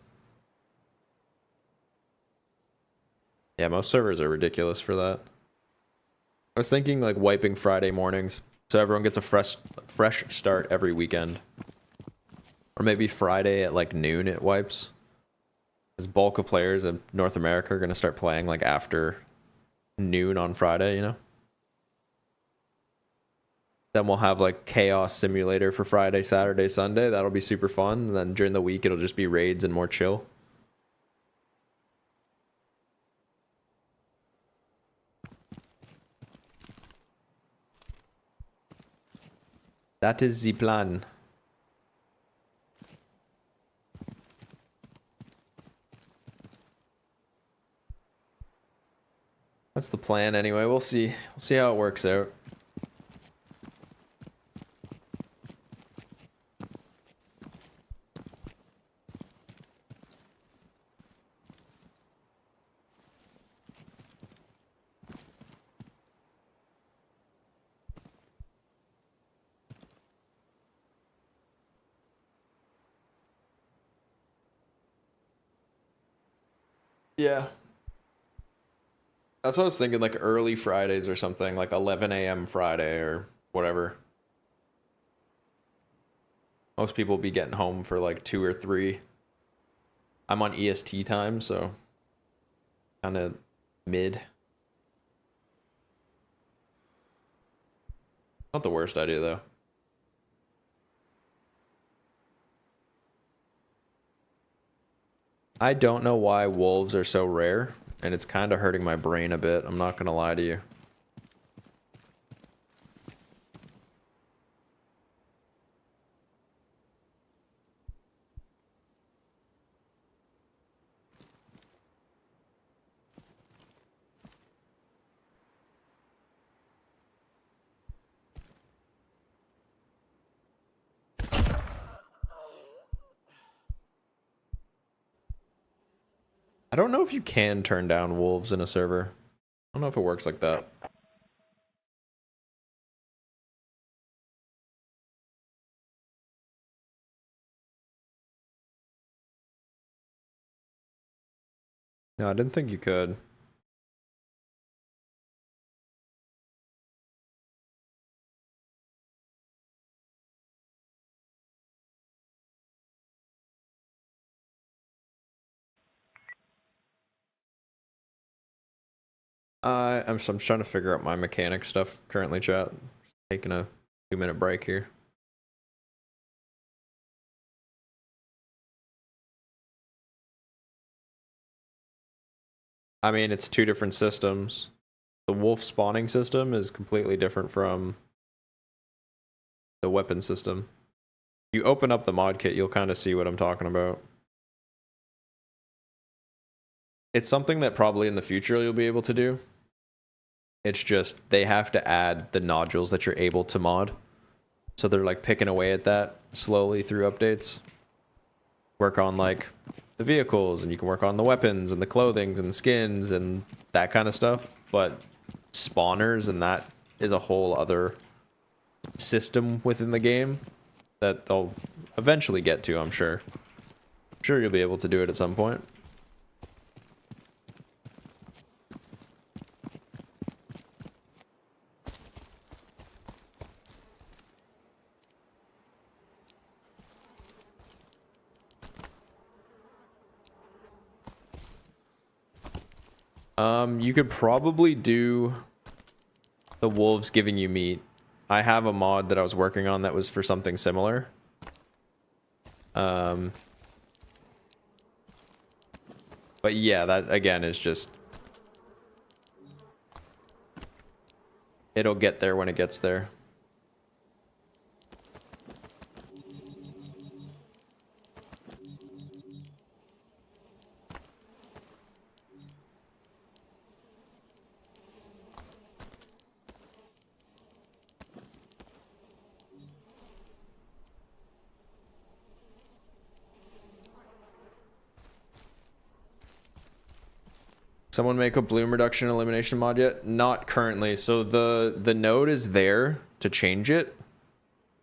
Yeah, most servers are ridiculous for that. I was thinking like wiping Friday mornings so everyone gets a fresh start every weekend. Or maybe Friday at like noon it wipes. Because bulk of players in North America are going to start playing like after noon on Friday, you know? Then we'll have like Chaos Simulator for Friday, Saturday, Sunday. That'll be super fun. And then during the week it'll just be raids and more chill. That is the plan. That's the plan anyway. We'll see. We'll see how it works out. Yeah. That's what I was thinking, like early Fridays or something, like 11 a.m. Friday or whatever. Most people will be getting home for like 2 or 3. I'm on EST time, so kind of mid. Not the worst idea, though. I don't know why wolves are so rare, and it's kind of hurting my brain a bit. I'm not going to lie to you. I don't know if you can turn down wolves in a server. I don't know if it works like that. No, I didn't think you could. I'm trying to figure out my mechanic stuff currently, chat. Taking a 2-minute break here. I mean, it's 2 different systems. The wolf spawning system is completely different from the weapon system. You open up the mod kit, you'll kind of see what I'm talking about. It's something that probably in the future you'll be able to do. It's just they have to add the nodules that you're able to mod. So they're like picking away at that slowly through updates. Work on like the vehicles, and you can work on the weapons and the clothing and the skins and that kind of stuff. But spawners and that is a whole other system within the game that they'll eventually get to, I'm sure. I'm sure you'll be able to do it at some point. You could probably do the wolves giving you meat. I have a mod that I was working on that was for something similar. But yeah, that again is just... It'll get there when it gets there. Someone make a bloom reduction elimination mod yet? Not currently. So the node is there to change it.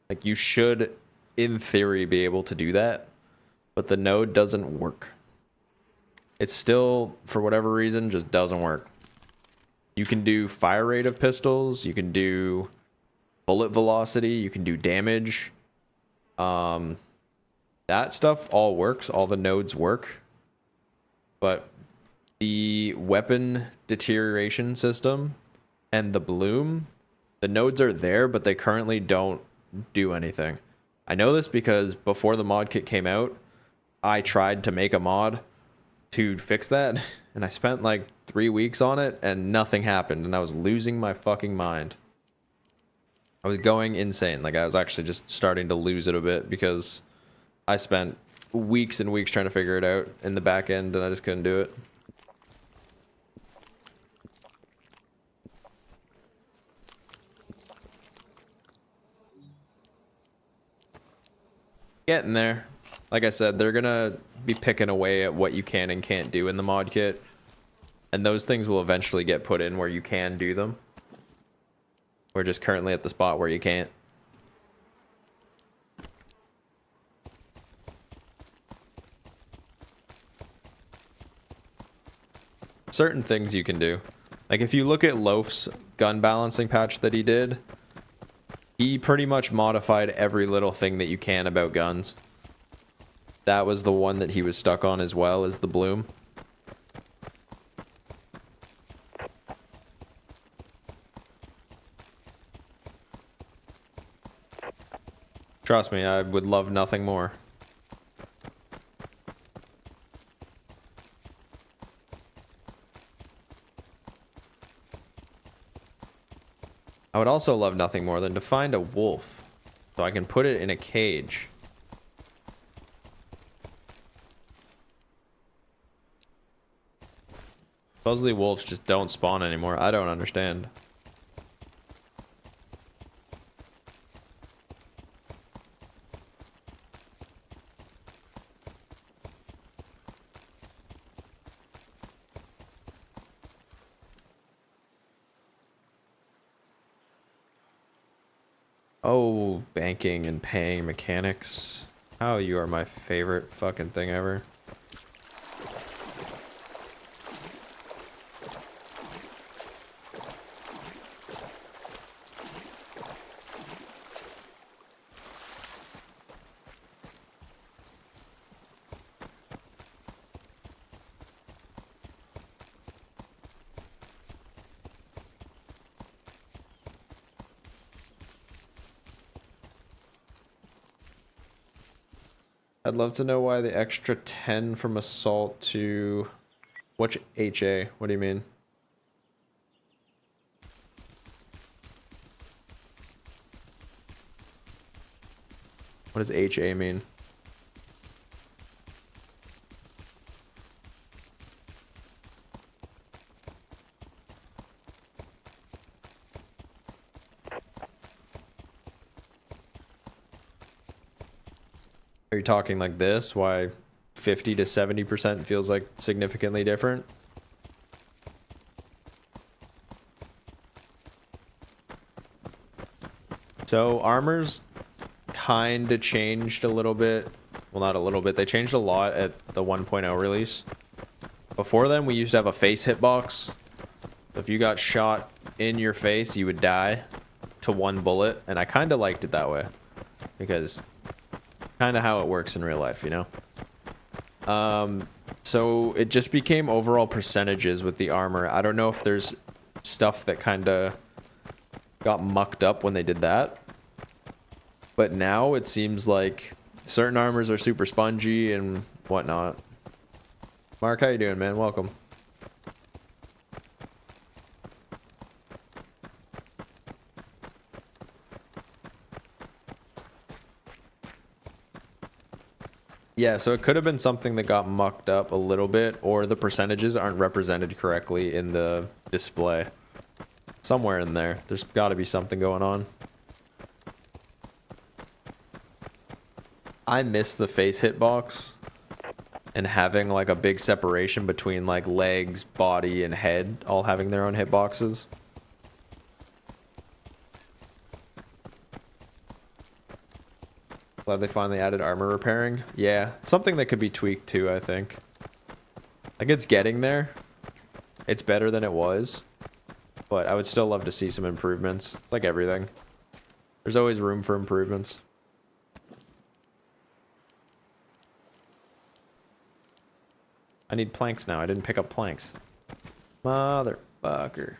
Like you should, in theory, be able to do that. But the node doesn't work. It's still, for whatever reason, just doesn't work. You can do fire rate of pistols, you can do bullet velocity, you can do damage. That stuff all works, all the nodes work. But the weapon deterioration system and the bloom, the nodes are there, but they currently don't do anything. I know this because before the mod kit came out, I tried to make a mod to fix that, and I spent like 3 weeks on it, and nothing happened, and I was losing my fucking mind. I was going insane. Like, I was actually just starting to lose it a bit because I spent weeks and weeks trying to figure it out in the back end, and I just couldn't do it. Getting there. Like I said, they're gonna be picking away at what you can and can't do in the mod kit, and those things will eventually get put in where you can do them. We're just currently at the spot where you can't. Certain things you can do. Like, if you look at Loaf's gun balancing patch that he did, he pretty much modified every little thing that you can about guns. That was the one that he was stuck on as well, as the bloom. Trust me, I would love nothing more. I would also love nothing more than to find a wolf so I can put it in a cage. Supposedly wolves just don't spawn anymore. I don't understand. Oh, banking and paying mechanics. How you are my favorite fucking thing ever. I'd love to know why the extra 10 from assault to... What's HA? What do you mean? What does HA mean? Are you talking like this? Why 50 to 70% feels like significantly different? So armor's kinda changed a little bit. Well, not a little bit. They changed a lot at the 1.0 release. Before then, we used to have a face hitbox. If you got shot in your face, you would die to one bullet, and I kinda liked it that way. Because kind of how it works in real life, you know? So it just became overall percentages with the armor. I don't know if there's stuff that kind of got mucked up when they did that. But now it seems like certain armors are super spongy and whatnot. Mark, how you doing, man? Welcome. Yeah, so it could have been something that got mucked up a little bit, or the percentages aren't represented correctly in the display. Somewhere in there, there's got to be something going on. I miss the face hitbox and having like a big separation between like legs, body, and head all having their own hitboxes. Glad they finally added armor repairing. Yeah, something that could be tweaked too, I think. Like, it's getting there. It's better than it was. But I would still love to see some improvements. It's like everything. There's always room for improvements. I need planks now. I didn't pick up planks. Motherfucker.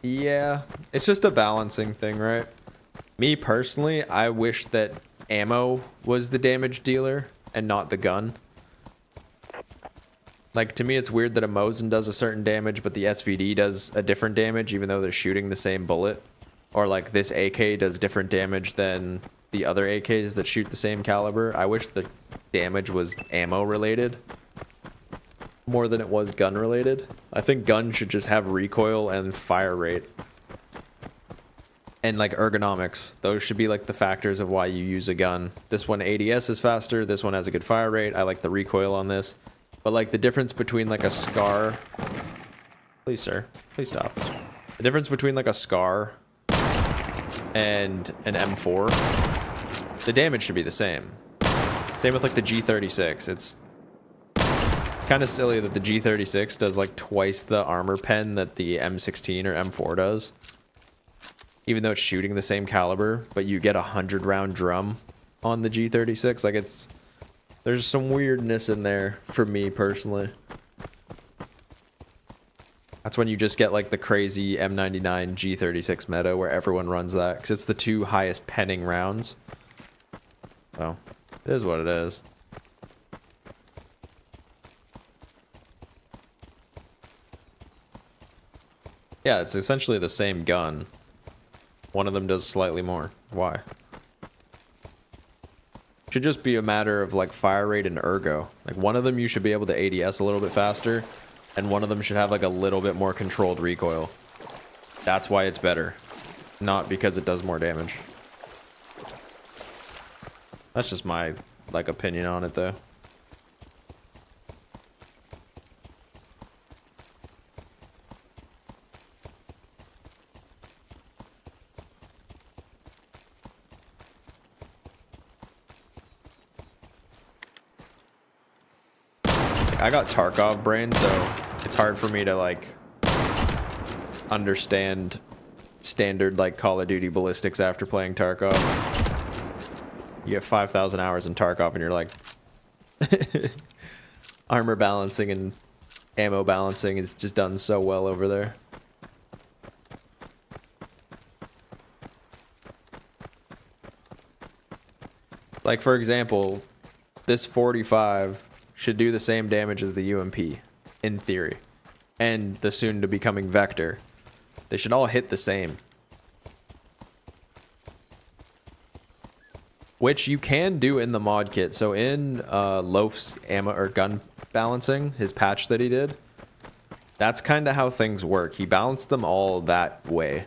Yeah, it's just a balancing thing, right? Me personally, I wish that ammo was the damage dealer and not the gun. Like, to me, it's weird that a Mosin does a certain damage, but the SVD does a different damage, even though they're shooting the same bullet. Or, like, this AK does different damage than the other AKs that shoot the same caliber. I wish the damage was ammo-related more than it was gun-related. I think gun should just have recoil and fire rate. And, like, ergonomics. Those should be, like, the factors of why you use a gun. This one ADS is faster. This one has a good fire rate. I like the recoil on this. But, like, the difference between, like, a SCAR... Please, sir. Please stop. The difference between, like, a SCAR and an M4, the damage should be the same. Same with, like, the G36. It's kind of silly that the G36 does, like, twice the armor pen that the M16 or M4 does. Even though it's shooting the same caliber, but you get a 100-round drum on the G36. Like, it's... There's some weirdness in there for me personally. That's when you just get like the crazy M99 G36 meta where everyone runs that because it's the two highest penning rounds. So, it is what it is. Yeah, it's essentially the same gun. One of them does slightly more. Why? Should just be a matter of like fire rate and ergo. Like one of them you should be able to ADS a little bit faster, and one of them should have like a little bit more controlled recoil. That's why it's better, not because it does more damage. That's just my like opinion on it though. I got Tarkov brain, so it's hard for me to like understand standard like Call of Duty ballistics after playing Tarkov. You get 5,000 hours in Tarkov and you're like armor balancing and ammo balancing is just done so well over there. Like for example, this 45 should do the same damage as the UMP, in theory. And the soon-to-be coming Vector. They should all hit the same. Which you can do in the mod kit. So in Loaf's ammo or gun balancing, his patch that he did, that's kind of how things work. He balanced them all that way.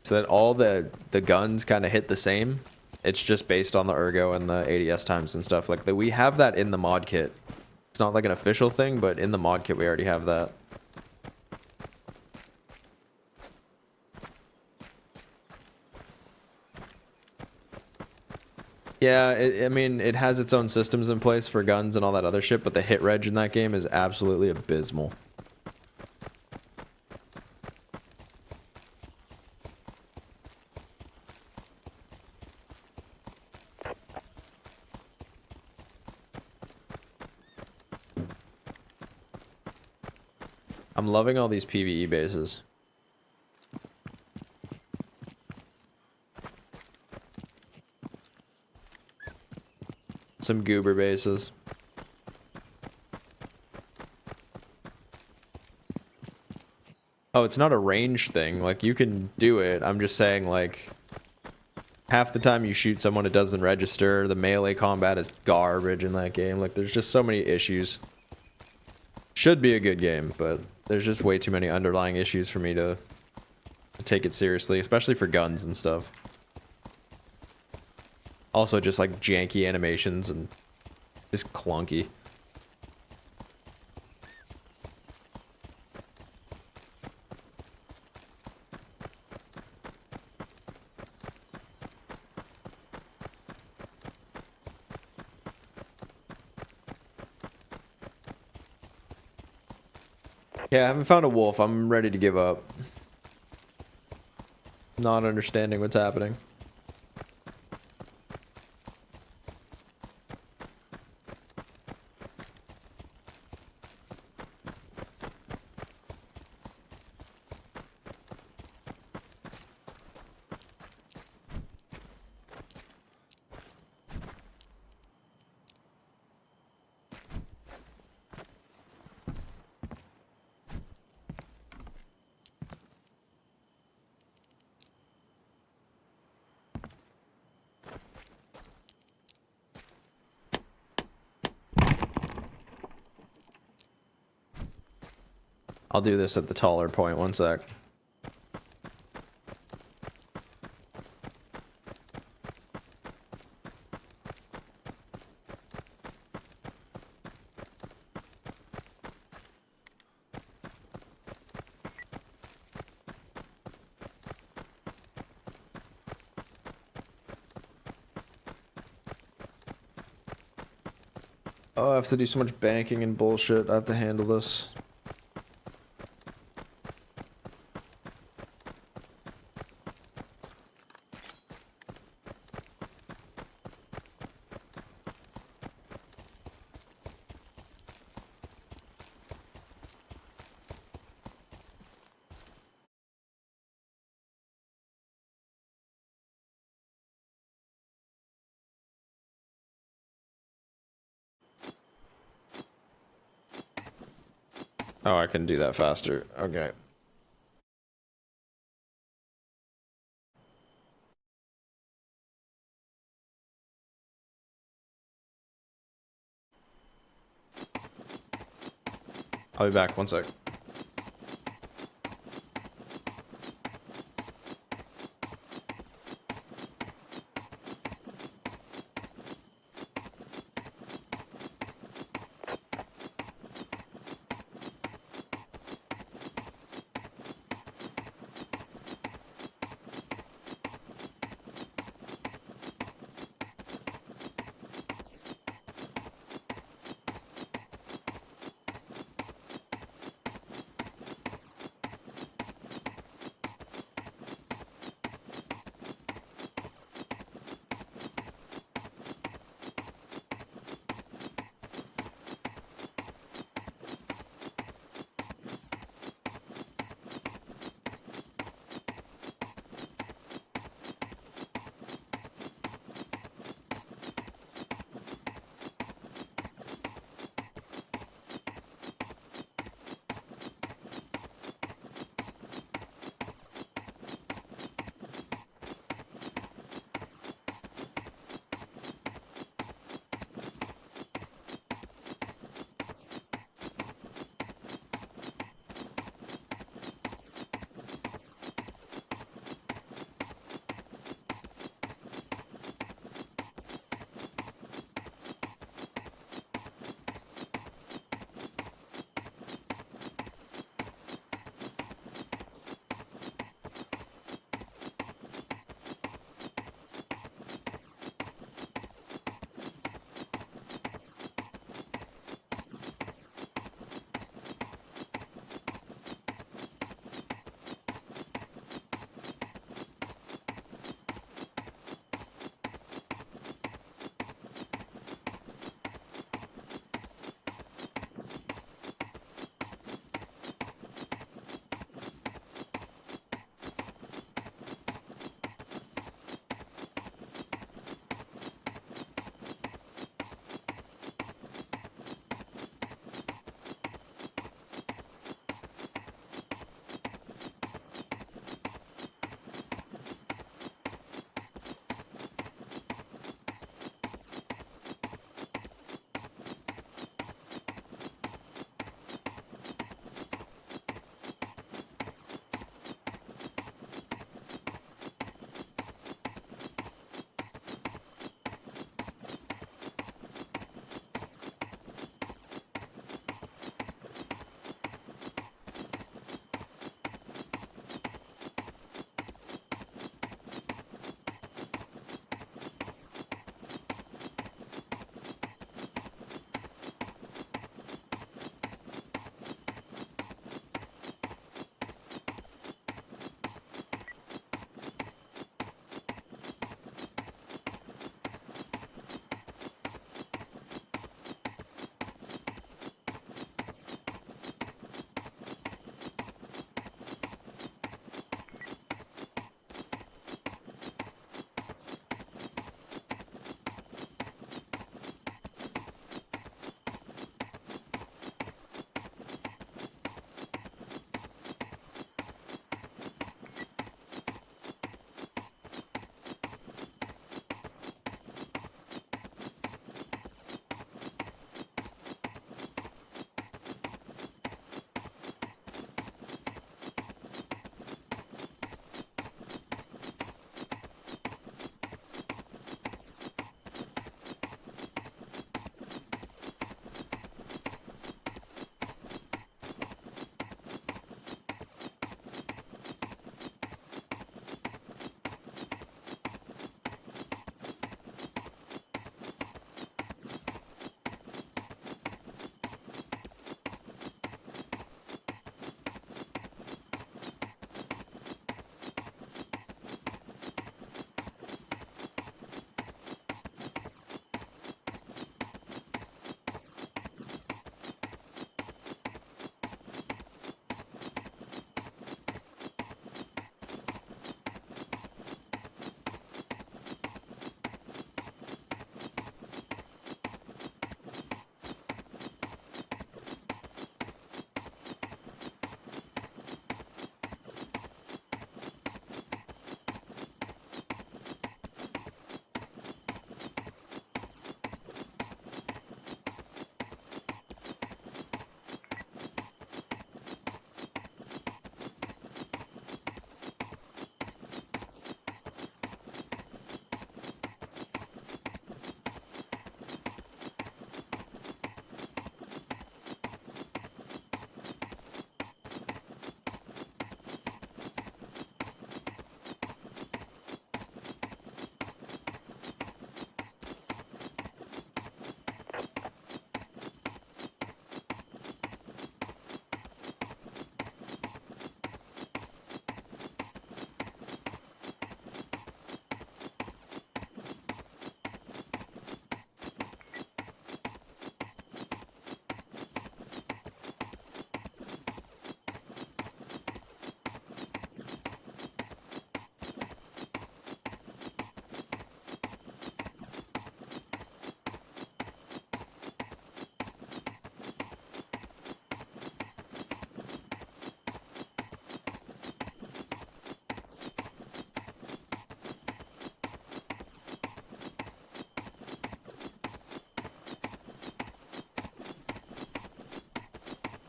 So that all the guns kind of hit the same. It's just based on the ergo and the ADS times and stuff like that. We have that in the mod kit. It's not like an official thing, but in the mod kit we already have that. Yeah, I mean, it has its own systems in place for guns and all that other shit, but the hit reg in that game is absolutely abysmal. I'm loving all these PvE bases. Some goober bases. Oh, it's not a range thing. Like, you can do it. I'm just saying, like, half the time you shoot someone, it doesn't register. The melee combat is garbage in that game. Like, there's just so many issues. Should be a good game, but there's just way too many underlying issues for me to take it seriously, especially for guns and stuff. Also, just like janky animations and just clunky. Yeah, I haven't found a wolf. I'm ready to give up. Not understanding what's happening. I'll do this at the taller point, one sec. Oh, I have to do so much banking and bullshit. I have to handle this. Oh, I can do that faster. Okay. I'll be back, one sec.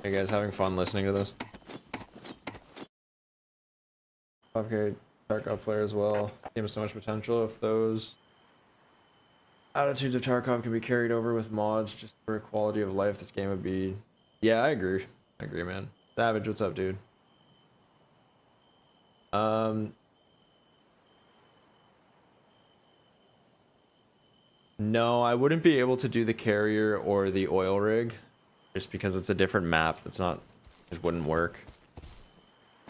Hey guys, having fun listening to this? 5K Tarkov player as well. Game has so much potential if those attitudes of Tarkov can be carried over with mods just for quality of life. This game would be. Yeah, I agree. I agree, man. Savage, what's up, dude? No, I wouldn't be able to do the carrier or the oil rig, just because it's a different map. It's not. It wouldn't work.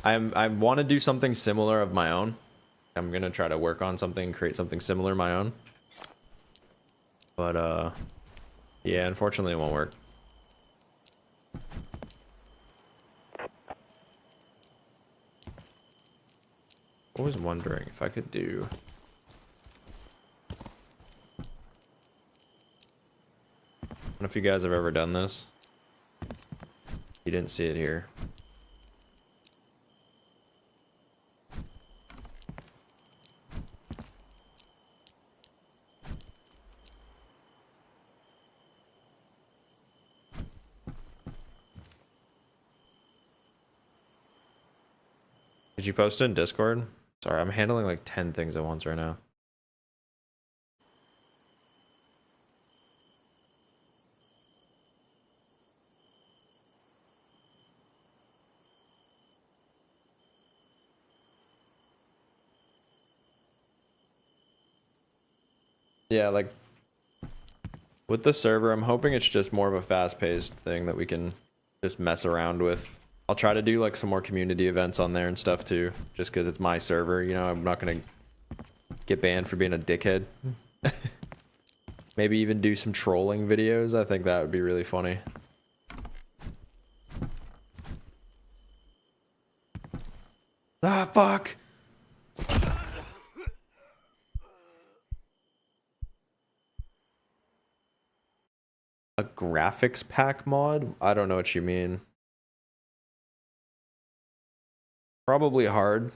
I want to do something similar of my own. I'm gonna try to work on something, create something similar of my own. But yeah, unfortunately it won't work. I was wondering if I could do. I don't know if you guys have ever done this. You didn't see it here. Did you post it in Discord? Sorry, I'm handling like 10 things at once right now. Yeah, like with the server, I'm hoping it's just more of a fast-paced thing that we can just mess around with. I'll try to do like some more community events on there and stuff too, just because it's my server, you know. I'm not gonna get banned for being a dickhead. Maybe even do some trolling videos. I think that would be really funny. Ah, fuck! A graphics pack mod? I don't know what you mean. Probably hard.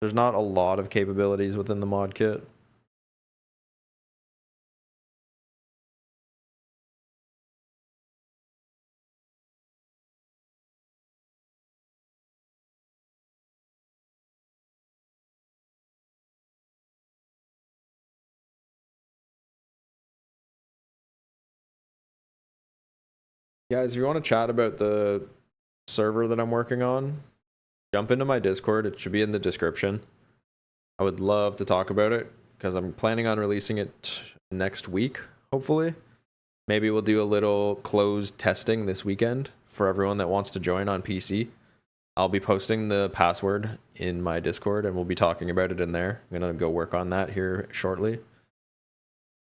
There's not a lot of capabilities within the mod kit. Guys, if you want to chat about the server that I'm working on, jump into my Discord. It should be in the description. I would love to talk about it because I'm planning on releasing it next week, hopefully. Maybe we'll do a little closed testing this weekend for everyone that wants to join on PC. I'll be posting the password in my Discord and we'll be talking about it in there. I'm going to go work on that here shortly. If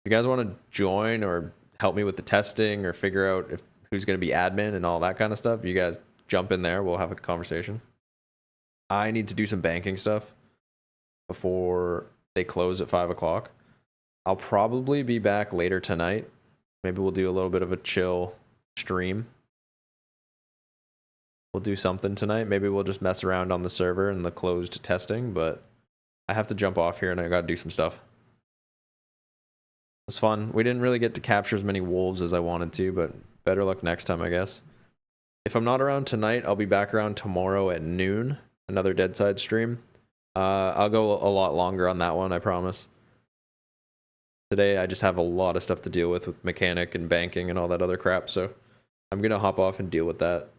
you guys want to join or help me with the testing or figure out if who's going to be admin and all that kind of stuff, you guys jump in there. We'll have a conversation. I need to do some banking stuff before they close at 5 o'clock. I'll probably be back later tonight. Maybe we'll do a little bit of a chill stream. We'll do something tonight. Maybe we'll just mess around on the server and the closed testing, but I have to jump off here and I got to do some stuff. It was fun. We didn't really get to capture as many wolves as I wanted to, but better luck next time, I guess. If I'm not around tonight, I'll be back around tomorrow at noon. Another Deadside stream. I'll go a lot longer on that one, I promise. Today, I just have a lot of stuff to deal with mechanic and banking and all that other crap, so I'm going to hop off and deal with that.